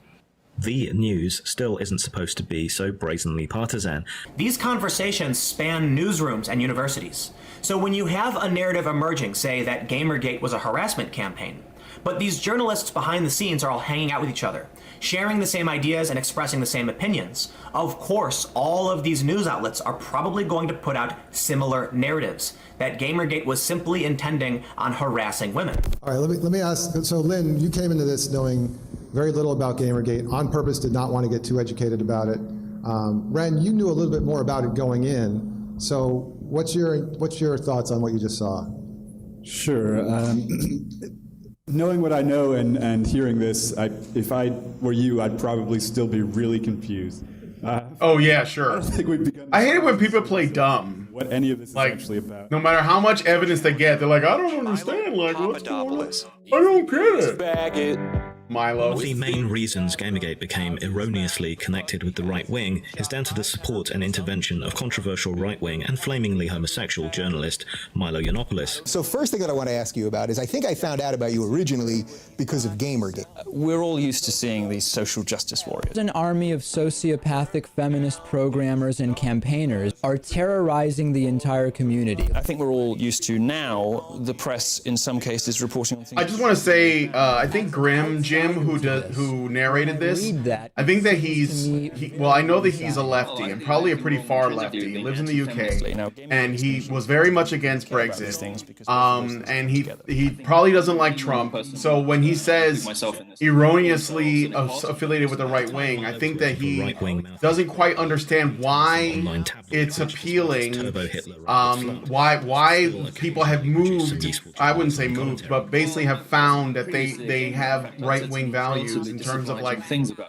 S5: The news still isn't supposed to be so brazenly partisan.
S19: These conversations span newsrooms and universities. So when you have a narrative emerging, say that Gamergate was a harassment campaign, but these journalists behind the scenes are all hanging out with each other, sharing the same ideas and expressing the same opinions, of course all of these news outlets are probably going to put out similar narratives, that Gamergate was simply intending on harassing women.
S2: All right, let me ask, so Lynn, you came into this knowing very little about Gamergate, on purpose did not want to get too educated about it. Ren, you knew a little bit more about it going in, so what's your thoughts on what you just saw?
S20: Sure. Knowing what I know and hearing this, if I were you, I'd probably still be really confused.
S3: Oh yeah, sure.
S20: I don't think we've begun.
S3: I hate it when people play dumb.
S20: What any of this is actually about.
S3: No matter how much evidence they get, they're like, I don't understand. Like, what's going on? I don't get it. Milo.
S5: One of the main reasons Gamergate became erroneously connected with the right wing is down to the support and intervention of controversial right-wing and flamingly homosexual journalist Milo Yiannopoulos.
S21: So first thing that I want to ask you about is I think I found out about you originally because of Gamergate.
S22: We're all used to seeing these social justice warriors.
S6: An army of sociopathic feminist programmers and campaigners are terrorizing the entire community.
S22: I think we're all used to now the press in some cases reporting on things.
S3: I just want to say, I think Grim Jim him who narrated this. I think that well, I know that he's a lefty and probably a pretty far lefty. He lives in the UK, and he was very much against Brexit. And he probably doesn't like Trump. So when he says erroneously affiliated with the right wing, I think that he doesn't quite understand why it's appealing. Why people have moved. I wouldn't say moved, but basically have found that they have right-wing values in terms of like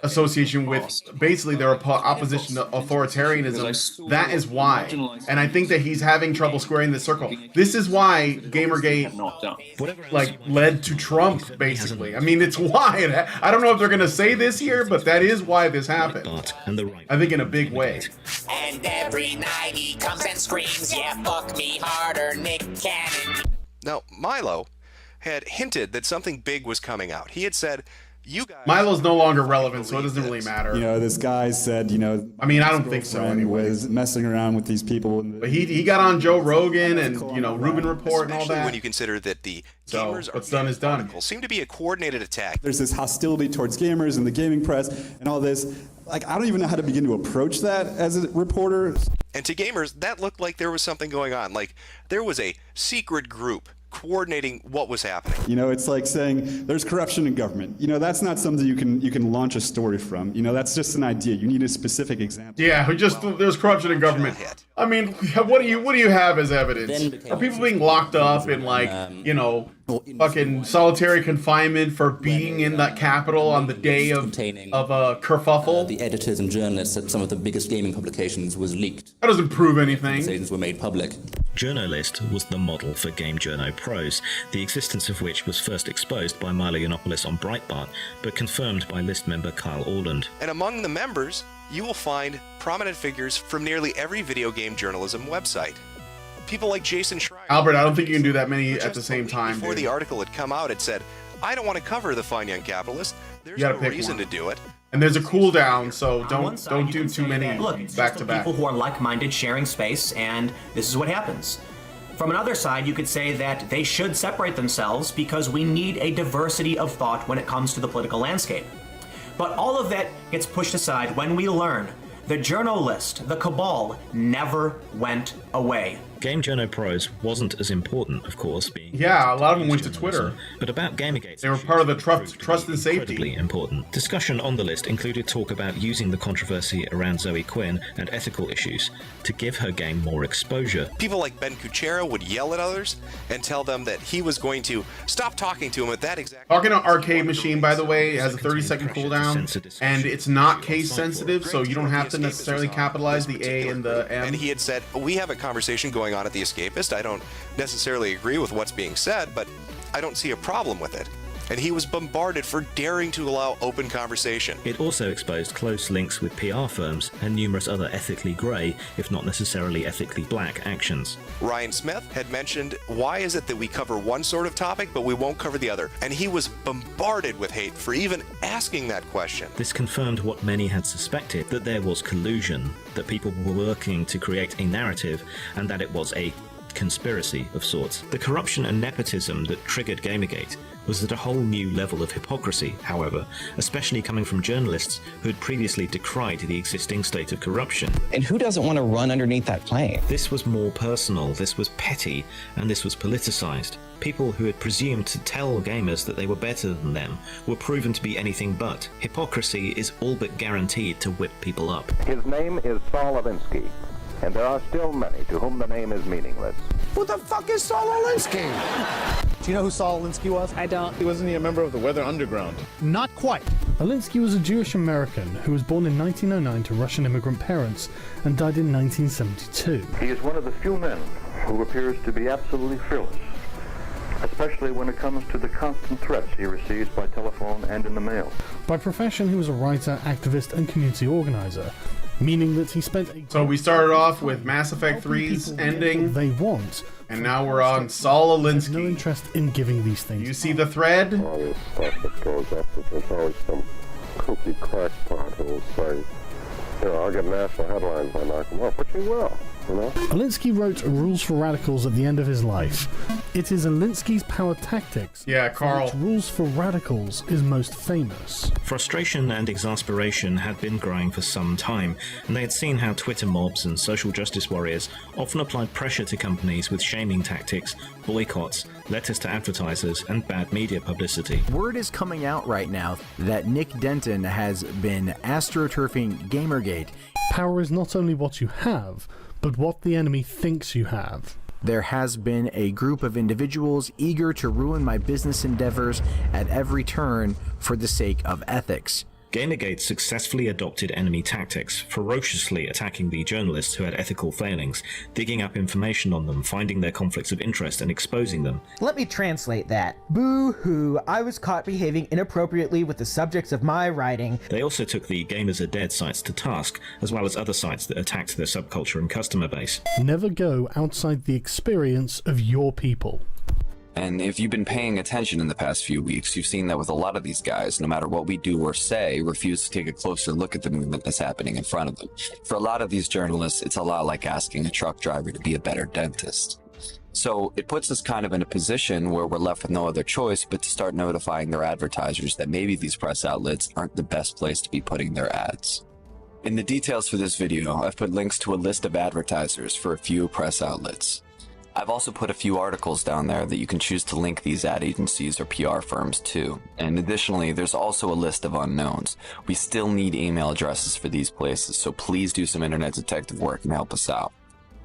S3: association with basically their opposition to authoritarianism. That is why. And I think that he's having trouble squaring the circle. This is why Gamergate like led to Trump, basically. I mean, it's why. I don't know if they're going to say this here, but that is why this happened. I think in a big way.
S7: And every night he comes and screams, yeah, fuck me harder, Nick Cannon.
S14: Now, Milo had hinted that something big was coming out. He had said, you guys...
S3: Milo's no longer relevant, so it doesn't really matter.
S20: You know, this guy said, you know...
S3: I mean, I don't think so anyway.
S20: ...was messing around with these people.
S3: But he got on Joe Rogan and, you know, Rubin Report and all
S14: Especially
S3: that.
S14: when you consider that the gamers
S3: what's done is done.
S14: Seem to be a coordinated attack.
S20: There's this hostility towards gamers and the gaming press and all this. Like, I don't even know how to begin to approach that as a reporter.
S14: And to gamers, that looked like there was something going on. Like, there was a secret group coordinating what was happening.
S20: You know, it's like saying there's corruption in government. You know, that's not something you can launch a story from. You know, that's just an idea. You need a specific example.
S3: Yeah, there's corruption in government. I mean, what do you have as evidence? Are people being locked up in like, you know, fucking solitary confinement for being in that Capitol on the day of a kerfuffle?
S15: The editors and journalists at some of the biggest gaming publications was leaked.
S3: That doesn't prove anything.
S15: Decisions were made public.
S5: Journalist was the model for Game Journo Pros, the existence of which was first exposed by Milo Yiannopoulos on Breitbart, but confirmed by list member Kyle Orland.
S14: And among the members, you will find prominent figures from nearly every video game journalism website. People like Jason Schreier.
S3: Albert, I don't think you can do that many at the same time.
S14: Before the article had come out, it said, I don't want to cover the fine young capitalist. There's no reason to do it.
S3: And there's a cooldown, so don't do too many back to back.
S19: People who are like-minded sharing space, and this is what happens. From another side, you could say that they should separate themselves because we need a diversity of thought when it comes to the political landscape. But all of that gets pushed aside when we learn the journalist, the cabal, never went away.
S5: Game Journo Pros wasn't as important, of course, being...
S3: Yeah, a lot of them went to Twitter.
S5: But about Gamergate...
S3: They were part of the trust and safety.
S5: Incredibly important. Discussion on the list included talk about using the controversy around Zoe Quinn and ethical issues to give her game more exposure.
S14: People like Ben Kuchera would yell at others and tell them that he was going to stop talking to him at that exact...
S3: Talking to Arcade Machine, by the way, has a 30-second cooldown, and it's not case sensitive, so you don't have to necessarily capitalize the A and the M.
S14: And he had said, we have a conversation going on at The Escapist. I don't necessarily agree with what's being said, but I don't see a problem with it. And he was bombarded for daring to allow open conversation.
S5: It also exposed close links with PR firms and numerous other ethically grey, if not necessarily ethically black, actions.
S14: Ryan Smith had mentioned, why is it that we cover one sort of topic but we won't cover the other? And he was bombarded with hate for even asking that question.
S5: This confirmed what many had suspected, that there was collusion, that people were working to create a narrative, and that it was a conspiracy of sorts. The corruption and nepotism that triggered Gamergate was at a whole new level of hypocrisy, however, especially coming from journalists who had previously decried the existing state of corruption.
S9: And who doesn't want to run underneath that plane?
S5: This was more personal, this was petty, and this was politicized. People who had presumed to tell gamers that they were better than them were proven to be anything but. Hypocrisy is all but guaranteed to whip people up.
S23: His name is Saul Alinsky, and there are still many to whom the name is meaningless.
S24: Who the fuck is Saul Alinsky?
S21: Do you know who Saul Alinsky was?
S24: I don't.
S23: Wasn't he a member of the Weather Underground?
S24: Not quite.
S25: Alinsky was a Jewish American who was born in 1909 to Russian immigrant parents and died in 1972.
S23: He is one of the few men who appears to be absolutely fearless, especially when it comes to the constant threats he receives by telephone and in the mail.
S25: By profession, he was a writer, activist, and community organizer, meaning that he spent
S3: So we started off with Mass Effect 3's ending.
S25: They want.
S3: And now we're on Saul Alinsky.
S25: No interest in giving these things.
S3: You see the thread?
S23: All this stuff that goes up, there's always some kooky crackpot who will say, you know, I'll get national headlines by knocking him off, which he will, you know?
S25: Alinsky wrote Rules for Radicals at the end of his life. It is Alinsky's power tactics.
S3: Yeah, Carl.
S25: Which Rules for Radicals is most famous.
S5: Frustration and exasperation had been growing for some time, and they had seen how Twitter mobs and social justice warriors often applied pressure to companies with shaming tactics, boycotts, letters to advertisers, and bad media publicity.
S1: Word is coming out right now that Nick Denton has been astroturfing GamerGate.
S25: Power is not only what you have, but what the enemy thinks you have.
S1: There has been a group of individuals eager to ruin my business endeavors at every turn for the sake of ethics.
S5: GamerGate successfully adopted enemy tactics, ferociously attacking the journalists who had ethical failings, digging up information on them, finding their conflicts of interest and exposing them.
S8: Let me translate that. Boo-hoo, I was caught behaving inappropriately with the subjects of my writing.
S5: They also took the Gamers Are Dead sites to task, as well as other sites that attacked their subculture and customer base.
S25: Never go outside the experience of your people.
S11: And if you've been paying attention in the past few weeks, you've seen that with a lot of these guys, no matter what we do or say, refuse to take a closer look at the movement that's happening in front of them. For a lot of these journalists, it's a lot like asking a truck driver to be a better dentist. So it puts us kind of in a position where we're left with no other choice but to start notifying their advertisers that maybe these press outlets aren't the best place to be putting their ads. In the details for this video, I've put links to a list of advertisers for a few press outlets. I've also put a few articles down there that you can choose to link these ad agencies or PR firms to. And additionally, there's also a list of unknowns. We still need email addresses for these places, so please do some internet detective work and help us out.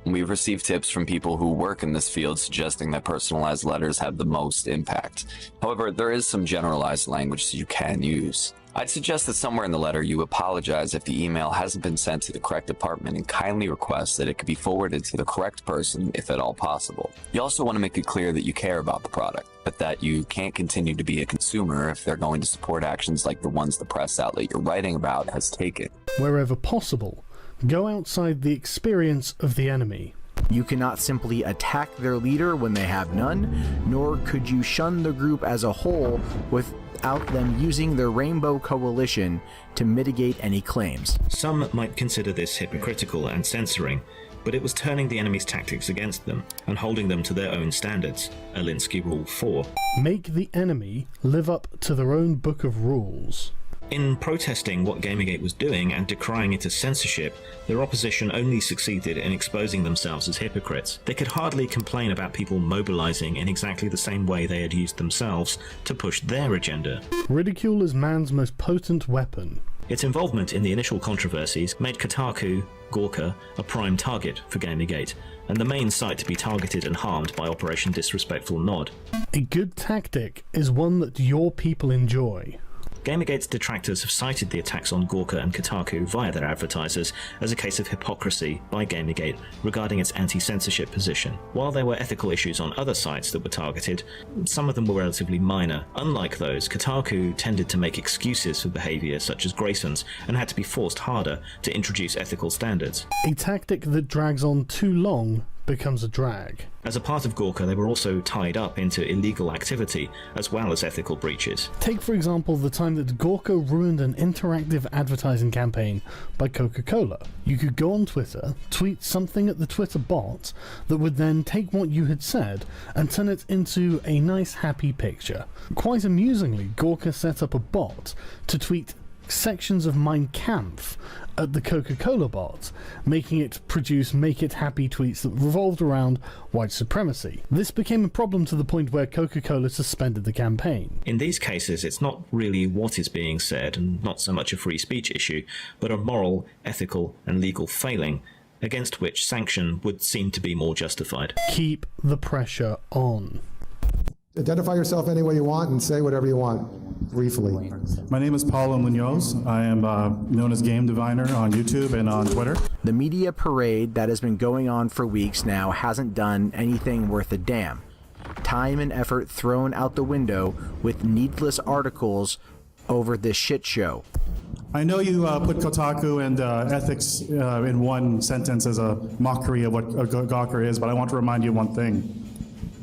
S11: We've received tips from people who work in this field suggesting that personalized letters have the most impact. However, there is some generalized language that you can use. I'd suggest that somewhere in the letter you apologize if the email hasn't been sent to the correct department and kindly request that it could be forwarded to the correct person if at all possible. You also want to make it clear that you care about the product, but that you can't continue to be a consumer if they're going to support actions like the ones the press outlet you're writing about has taken.
S25: Wherever possible, go outside the experience of the enemy.
S1: You cannot simply attack their leader when they have none, nor could you shun the group as a whole without them using their Rainbow Coalition to mitigate any claims.
S5: Some might consider this hypocritical and censoring, but it was turning the enemy's tactics against them and holding them to their own standards. Alinsky Rule 4.
S25: Make the enemy live up to their own book of rules.
S5: In protesting what GamerGate was doing and decrying it as censorship, their opposition only succeeded in exposing themselves as hypocrites. They could hardly complain about people mobilizing in exactly the same way they had used themselves to push their agenda.
S25: Ridicule is man's most potent weapon.
S5: Its involvement in the initial controversies made Kotaku, Gawker, a prime target for GamerGate, and the main site to be targeted and harmed by Operation Disrespectful Nod.
S25: A good tactic is one that your people enjoy.
S5: GamerGate's detractors have cited the attacks on Gawker and Kotaku via their advertisers as a case of hypocrisy by GamerGate regarding its anti-censorship position. While there were ethical issues on other sites that were targeted, some of them were relatively minor. Unlike those, Kotaku tended to make excuses for behaviour such as Grayson's and had to be forced harder to introduce ethical standards.
S25: A tactic that drags on too long becomes a drag.
S5: As a part of Gawker, they were also tied up into illegal activity as well as ethical breaches.
S25: Take for example the time that Gawker ruined an interactive advertising campaign by Coca-Cola. You could go on Twitter, tweet something at the Twitter bot that would then take what you had said and turn it into a nice happy picture. Quite amusingly, Gawker set up a bot to tweet sections of Mein Kampf at the Coca-Cola bot, making it produce make it happy tweets that revolved around white supremacy. This became a problem to the point where Coca-Cola suspended the campaign.
S5: In these cases, it's not really what is being said, and not so much a free speech issue, but a moral, ethical, and legal failing, against which sanction would seem to be more justified.
S25: Keep the pressure on.
S2: Identify yourself any way you want and say whatever you want, briefly.
S12: My name is Paulo Munoz. I am known as Game Diviner on YouTube and on Twitter.
S1: The media parade that has been going on for weeks now hasn't done anything worth a damn. Time and effort thrown out the window with needless articles over this shit show.
S12: I know you put Kotaku and ethics in one sentence as a mockery of what Gawker is, but I want to remind you one thing.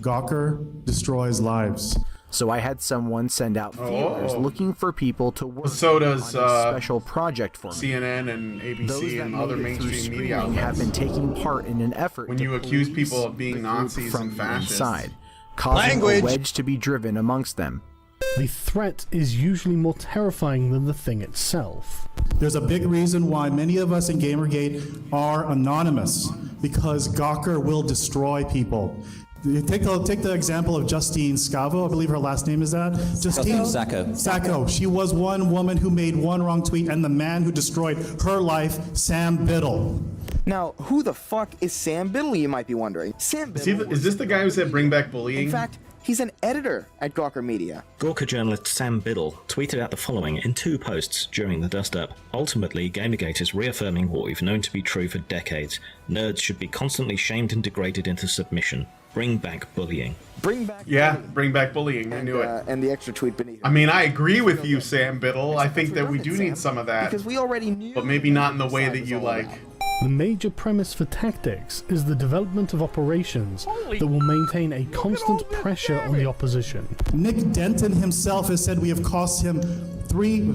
S12: Gawker destroys lives.
S1: So I had someone send out feelers looking for people to work
S3: so does,
S1: on a special project for me.
S3: CNN and ABC
S1: Those that
S3: and other
S1: made it through
S3: mainstream media
S1: screening
S3: outlets
S1: have been taking part in an effort
S3: when
S1: to
S3: you accuse
S1: police
S3: people of being
S1: the group
S3: Nazis
S1: from
S3: and fascists.
S1: inside. causing a wedge to be driven amongst them.
S25: The threat is usually more terrifying than the thing itself.
S12: There's a big reason why many of us in Gamergate are anonymous, because Gawker will destroy people. Take the example of Justine Scavo, I believe her last name is that? Justine Sacco. She was one woman who made one wrong tweet, and the man who destroyed her life, Sam Biddle.
S4: Now, who the fuck is Sam Biddle, you might be wondering? Sam Biddle
S3: is this the guy who said bring back bullying?
S4: In fact, he's an editor at Gawker Media.
S5: Gawker journalist Sam Biddle tweeted out the following in 2 posts during the dust-up. Ultimately, Gamergate is reaffirming what we've known to be true for decades. Nerds should be constantly shamed and degraded into submission. Bring back bullying.
S4: Bring back
S3: bullying. I knew it.
S4: And the extra tweet beneath.
S3: I mean, I agree with you, Sam Biddle. I think that we do need some of that.
S4: Because we already knew.
S3: But maybe not in the way that you like.
S25: The major premise for tactics is the development of operations that will maintain a constant pressure on the opposition.
S12: Nick Denton himself has said we have cost him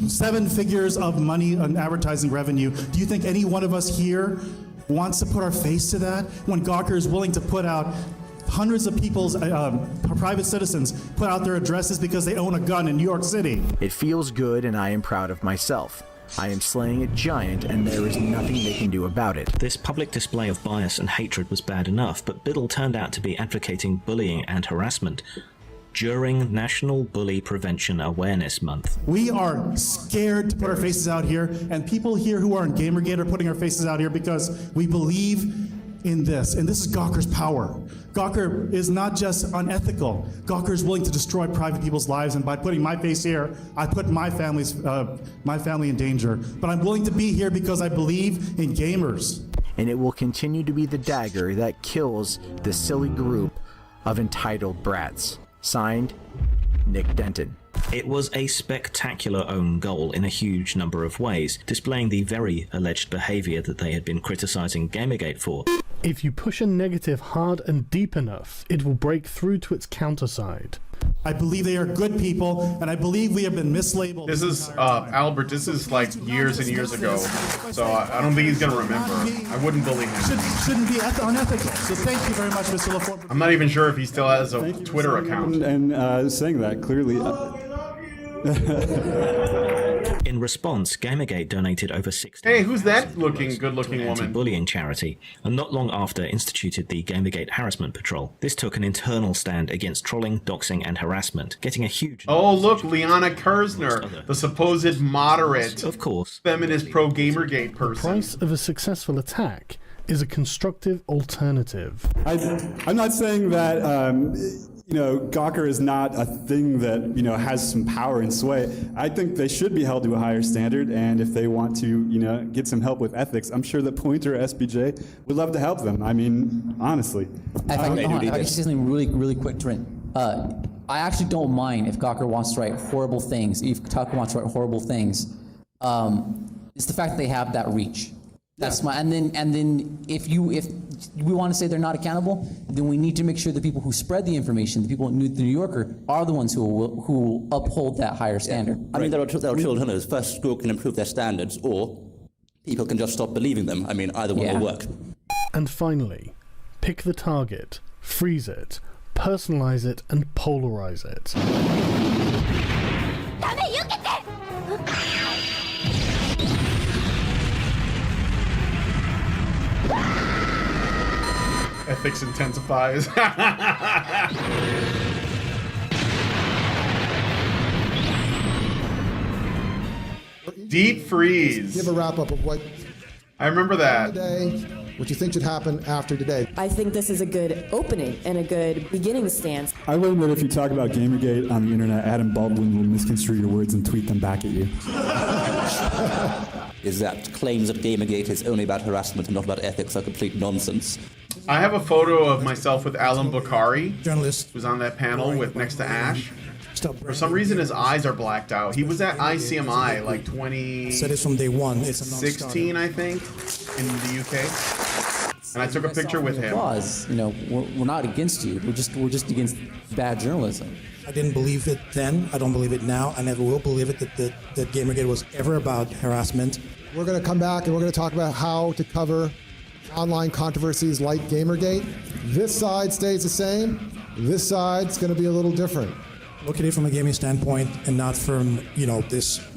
S12: 7 figures of money on advertising revenue. Do you think any one of us here wants to put our face to that? When Gawker is willing to put out hundreds of people's private citizens put out their addresses because they own a gun in New York City.
S1: It feels good, and I am proud of myself. I am slaying a giant, and there is nothing they can do about it.
S5: This public display of bias and hatred was bad enough, but Biddle turned out to be advocating bullying and harassment during National Bully Prevention Awareness Month.
S12: We are scared to put our faces out here, and people here who are in Gamergate are putting our faces out here because we believe in this, and this is Gawker's power. Gawker is not just unethical. Gawker is willing to destroy private people's lives, and by putting my face here, I put my family in danger. But I'm willing to be here because I believe in gamers.
S1: And it will continue to be the dagger that kills the silly group of entitled brats. Signed, Nick Denton.
S5: It was a spectacular own goal in a huge number of ways, displaying the very alleged behaviour that they had been criticising Gamergate for.
S25: If you push a negative hard and deep enough, it will break through to its counterside.
S12: I believe they are good people, and I believe we have been mislabeled.
S3: This is, Albert, this is like years and years ago, so I don't think he's gonna remember. I wouldn't bully him.
S12: Shouldn't be unethical, so thank you very much, Mr. LaForte.
S3: I'm not even sure if he still has a Twitter account.
S20: And saying that, clearly...
S5: In response, Gamergate donated over 60.
S3: Hey, who's that good-looking woman?
S5: Anti-bullying charity, and not long after instituted the Gamergate Harassment Patrol. This took an internal stand against trolling, doxing, and harassment, getting a huge.
S3: Oh, look, Liana Kersner, the supposed moderate,
S5: of course,
S3: feminist pro-Gamergate person.
S25: The price of a successful attack is a constructive alternative.
S20: I'm not saying that. Gawker is not a thing that, has some power and sway. I think they should be held to a higher standard, and if they want to, get some help with ethics, I'm sure that Pointer SBJ would love to help them. I mean, honestly.
S10: If I can say something really quick, Trent. I actually don't mind if Gawker wants to write horrible things, if Tucker wants to write horrible things. It's the fact that they have that reach. That's my, and then if we want to say they're not accountable, then we need to make sure the people who spread the information, the people in the New Yorker, are the ones who will uphold that higher standard.
S15: I mean, there are two alternatives. First, school can improve their standards, or people can just stop believing them. I mean, either one will work.
S25: And finally, pick the target, freeze it, personalize it, and polarize it.
S3: Ethics intensifies. Deep freeze.
S2: Give a wrap up of what
S3: I remember that.
S2: Today, what you think should happen after today.
S13: I think this is a good opening and a good beginning stance.
S20: I learned that if you talk about Gamergate on the internet, Adam Baldwin will misconstrue your words and tweet them back at you.
S15: Is that claims that Gamergate is only about harassment and not about ethics are complete nonsense.
S3: I have a photo of myself with Alan Bukhari, journalist, who's on that panel with next to Ash. For some reason, his eyes are blacked out. He was at ICMI like 2016, I think, in the UK. And I took a picture with him.
S10: We're not against you. We're just against bad journalism.
S16: I didn't believe it then. I don't believe it now. I never will believe it that Gamergate was ever about harassment.
S2: We're going to come back and we're going to talk about how to cover online controversies like Gamergate. This side stays the same. This side's going to be a little different.
S16: Look at it from a gaming standpoint and not from,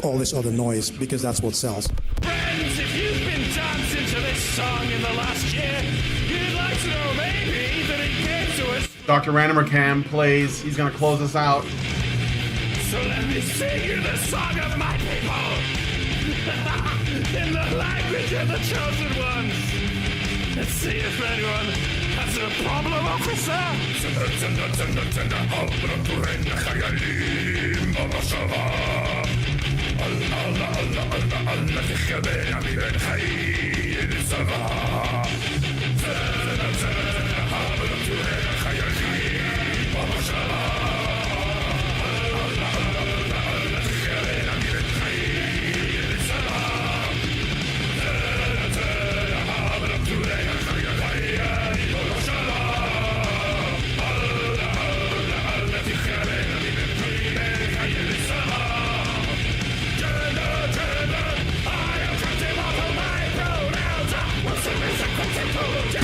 S16: all this other noise, because that's what sells.
S6: Friends, if you've been dancing to this song in the last year, you'd like to know maybe that it came to us.
S3: Dr. Randomer Cam plays. He's going to close us out.
S6: So let me sing you the song of my people in the language of the chosen ones. Let's see if anyone has a problem, officer.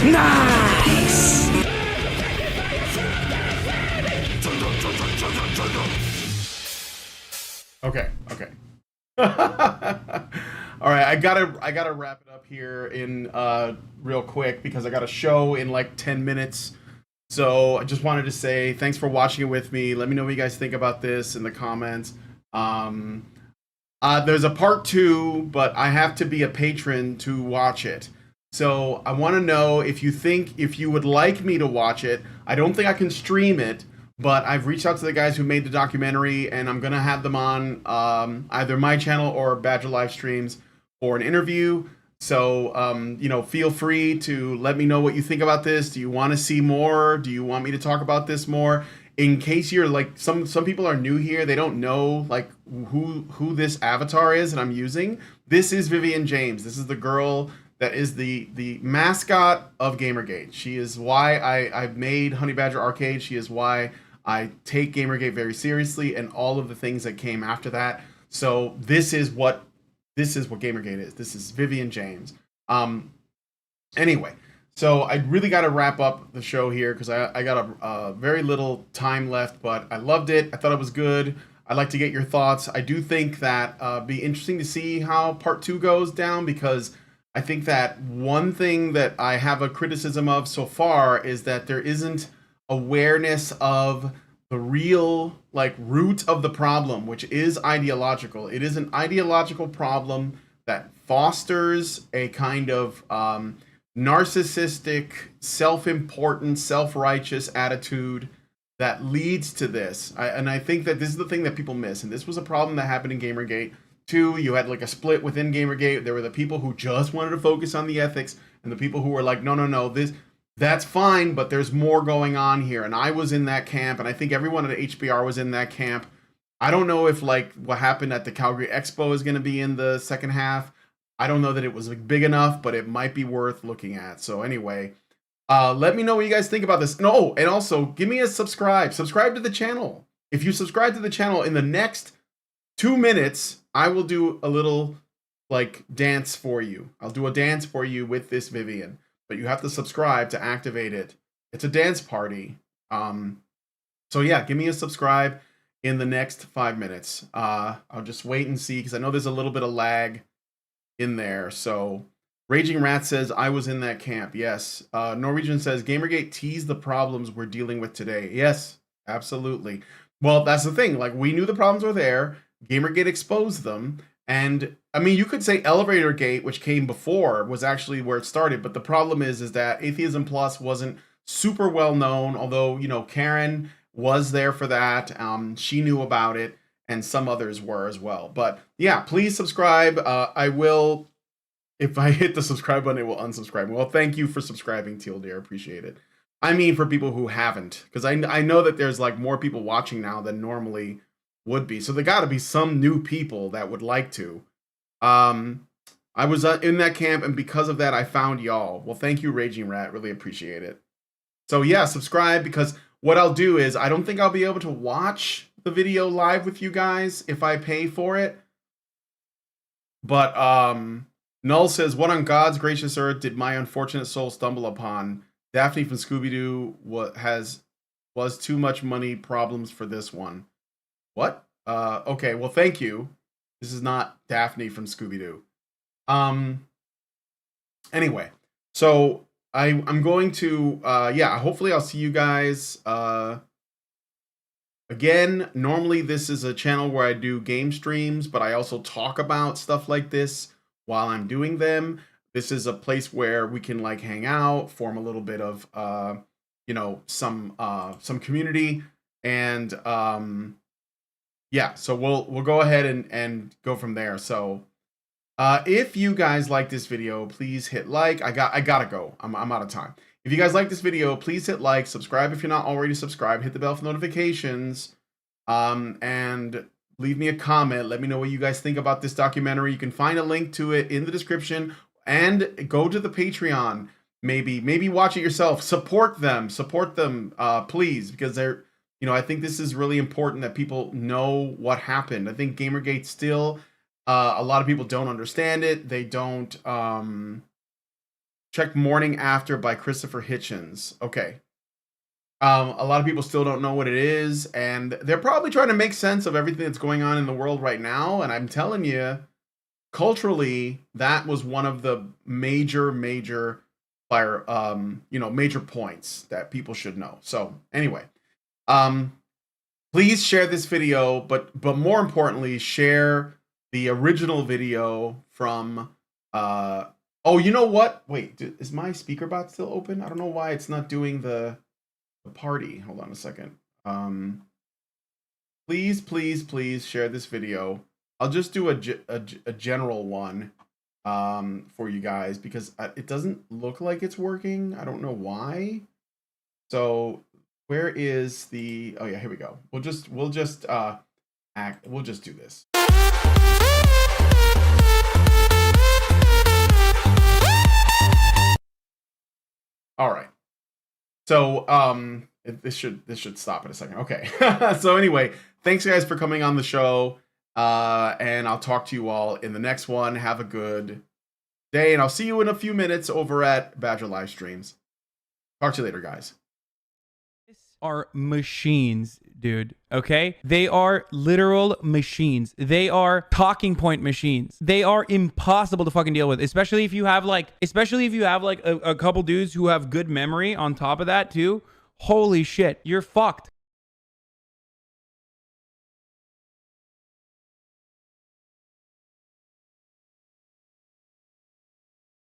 S6: Nice!
S3: Okay. All right, I gotta wrap it up here in real quick because I got a show in like 10 minutes. So I just wanted to say thanks for watching it with me. Let me know what you guys think about this in the comments. There's a part 2, but I have to be a patron to watch it. So I want to know if you would like me to watch it. I don't think I can stream it, but I've reached out to the guys who made the documentary, and I'm going to have them on either my channel or Badger Live Streams for an interview. So, feel free to let me know what you think about this. Do you want to see more? Do you want me to talk about this more? In case you're like, some people are new here, they don't know like who this avatar is that I'm using. This is Vivian James. This is the girl that is the mascot of GamerGate. She is why I've made Honey Badger Arcade. She is why I take GamerGate very seriously and all of the things that came after that. So this is what GamerGate is. This is Vivian James. Anyway, so I really got to wrap up the show here because I got a very little time left, but I loved it. I thought it was good. I'd like to get your thoughts. I do think that be interesting to see how part 2 goes down, because I think that one thing that I have a criticism of so far is that there isn't awareness of the real root of the problem, which is ideological. It is an ideological problem that fosters a kind of narcissistic, self-important, self-righteous attitude that leads to this. And I think that this is the thing that people miss. And this was a problem that happened in GamerGate. 2, you had like a split within GamerGate. There were the people who just wanted to focus on the ethics, and the people who were like, no, that's fine, but there's more going on here. And I was in that camp, and I think everyone at HBR was in that camp. I don't know if like what happened at the Calgary Expo is going to be in the second half. I don't know that it was big enough, but it might be worth looking at. So anyway, let me know what you guys think about this. And also give me a subscribe to the channel. If you subscribe to the channel in the next 2 minutes, I will do a little dance for you. I'll do a dance for you with this Vivian, but you have to subscribe to activate it. It's a dance party. So yeah, give me a subscribe in the next 5 minutes. I'll just wait and see, because I know there's a little bit of lag in there. So Raging Rat says, I was in that camp. Yes. Norwegian says, GamerGate teased the problems we're dealing with today. Yes, absolutely. Well, that's the thing. We knew the problems were there. GamerGate exposed them. And I mean, you could say Elevator Gate, which came before, was actually where it started. But the problem is that Atheism Plus wasn't super well known, although, Karen was there for that. She knew about it, and some others were as well. But yeah, please subscribe. I will, if I hit the subscribe button, it will unsubscribe. Well, thank you for subscribing, Teal Deer. I appreciate it. I mean, for people who haven't, because I know that there's more people watching now than normally would be. So there got to be some new people that would like to. I was in that camp, and because of that, I found y'all. Well, thank you, Raging Rat. Really appreciate it. So yeah, subscribe, because what I'll do is I don't think I'll be able to watch the video live with you guys if I pay for it. But Null says, what on God's gracious earth did my unfortunate soul stumble upon? Daphne from Scooby-Doo has Was too much money problems for this one. What? Okay, well, thank you. This is not Daphne from Scooby-Doo. Anyway, so I'm going to, yeah, hopefully I'll see you guys, again. Normally this is a channel where I do game streams, but I also talk about stuff like this while I'm doing them. This is a place where we can like hang out, form a little bit of, you know, some community, and yeah, so we'll go ahead and go from there. So if you guys like this video, please hit like. I gotta go. I'm out of time. If you guys like this video, please hit like, subscribe if you're not already subscribed, hit the bell for notifications, and leave me a comment. Let me know what you guys think about this documentary. You can find a link to it in the description, and go to the Patreon. Maybe watch it yourself. Support them, please, because they're, you know, I think this is really important that people know what happened. I think GamerGate still, a lot of people don't understand it. They don't, check Morning After by Christopher Hitchens. Okay. A lot of people still don't know what it is, and they're probably trying to make sense of everything that's going on in the world right now. And I'm telling you, culturally, that was one of the major major points that people should know. So anyway, please share this video, but more importantly, share the original video from, oh, you know what? Wait, is my speaker bot still open? I don't know why it's not doing the party. Hold on a second. Please share this video. I'll just do a general one for you guys, because it doesn't look like it's working. I don't know why. So where is the, oh yeah, here we go. We'll just do this. All right. So this should stop in a second. Okay. So anyway, thanks guys for coming on the show. And I'll talk to you all in the next one. Have a good day, and I'll see you in a few minutes over at Badger Live Streams. Talk to you later, guys.
S7: Are machines, dude. Okay, they are literal machines. They are talking point machines. They are impossible to fucking deal with, especially if you have like a couple dudes who have good memory on top of that too. Holy shit, you're fucked.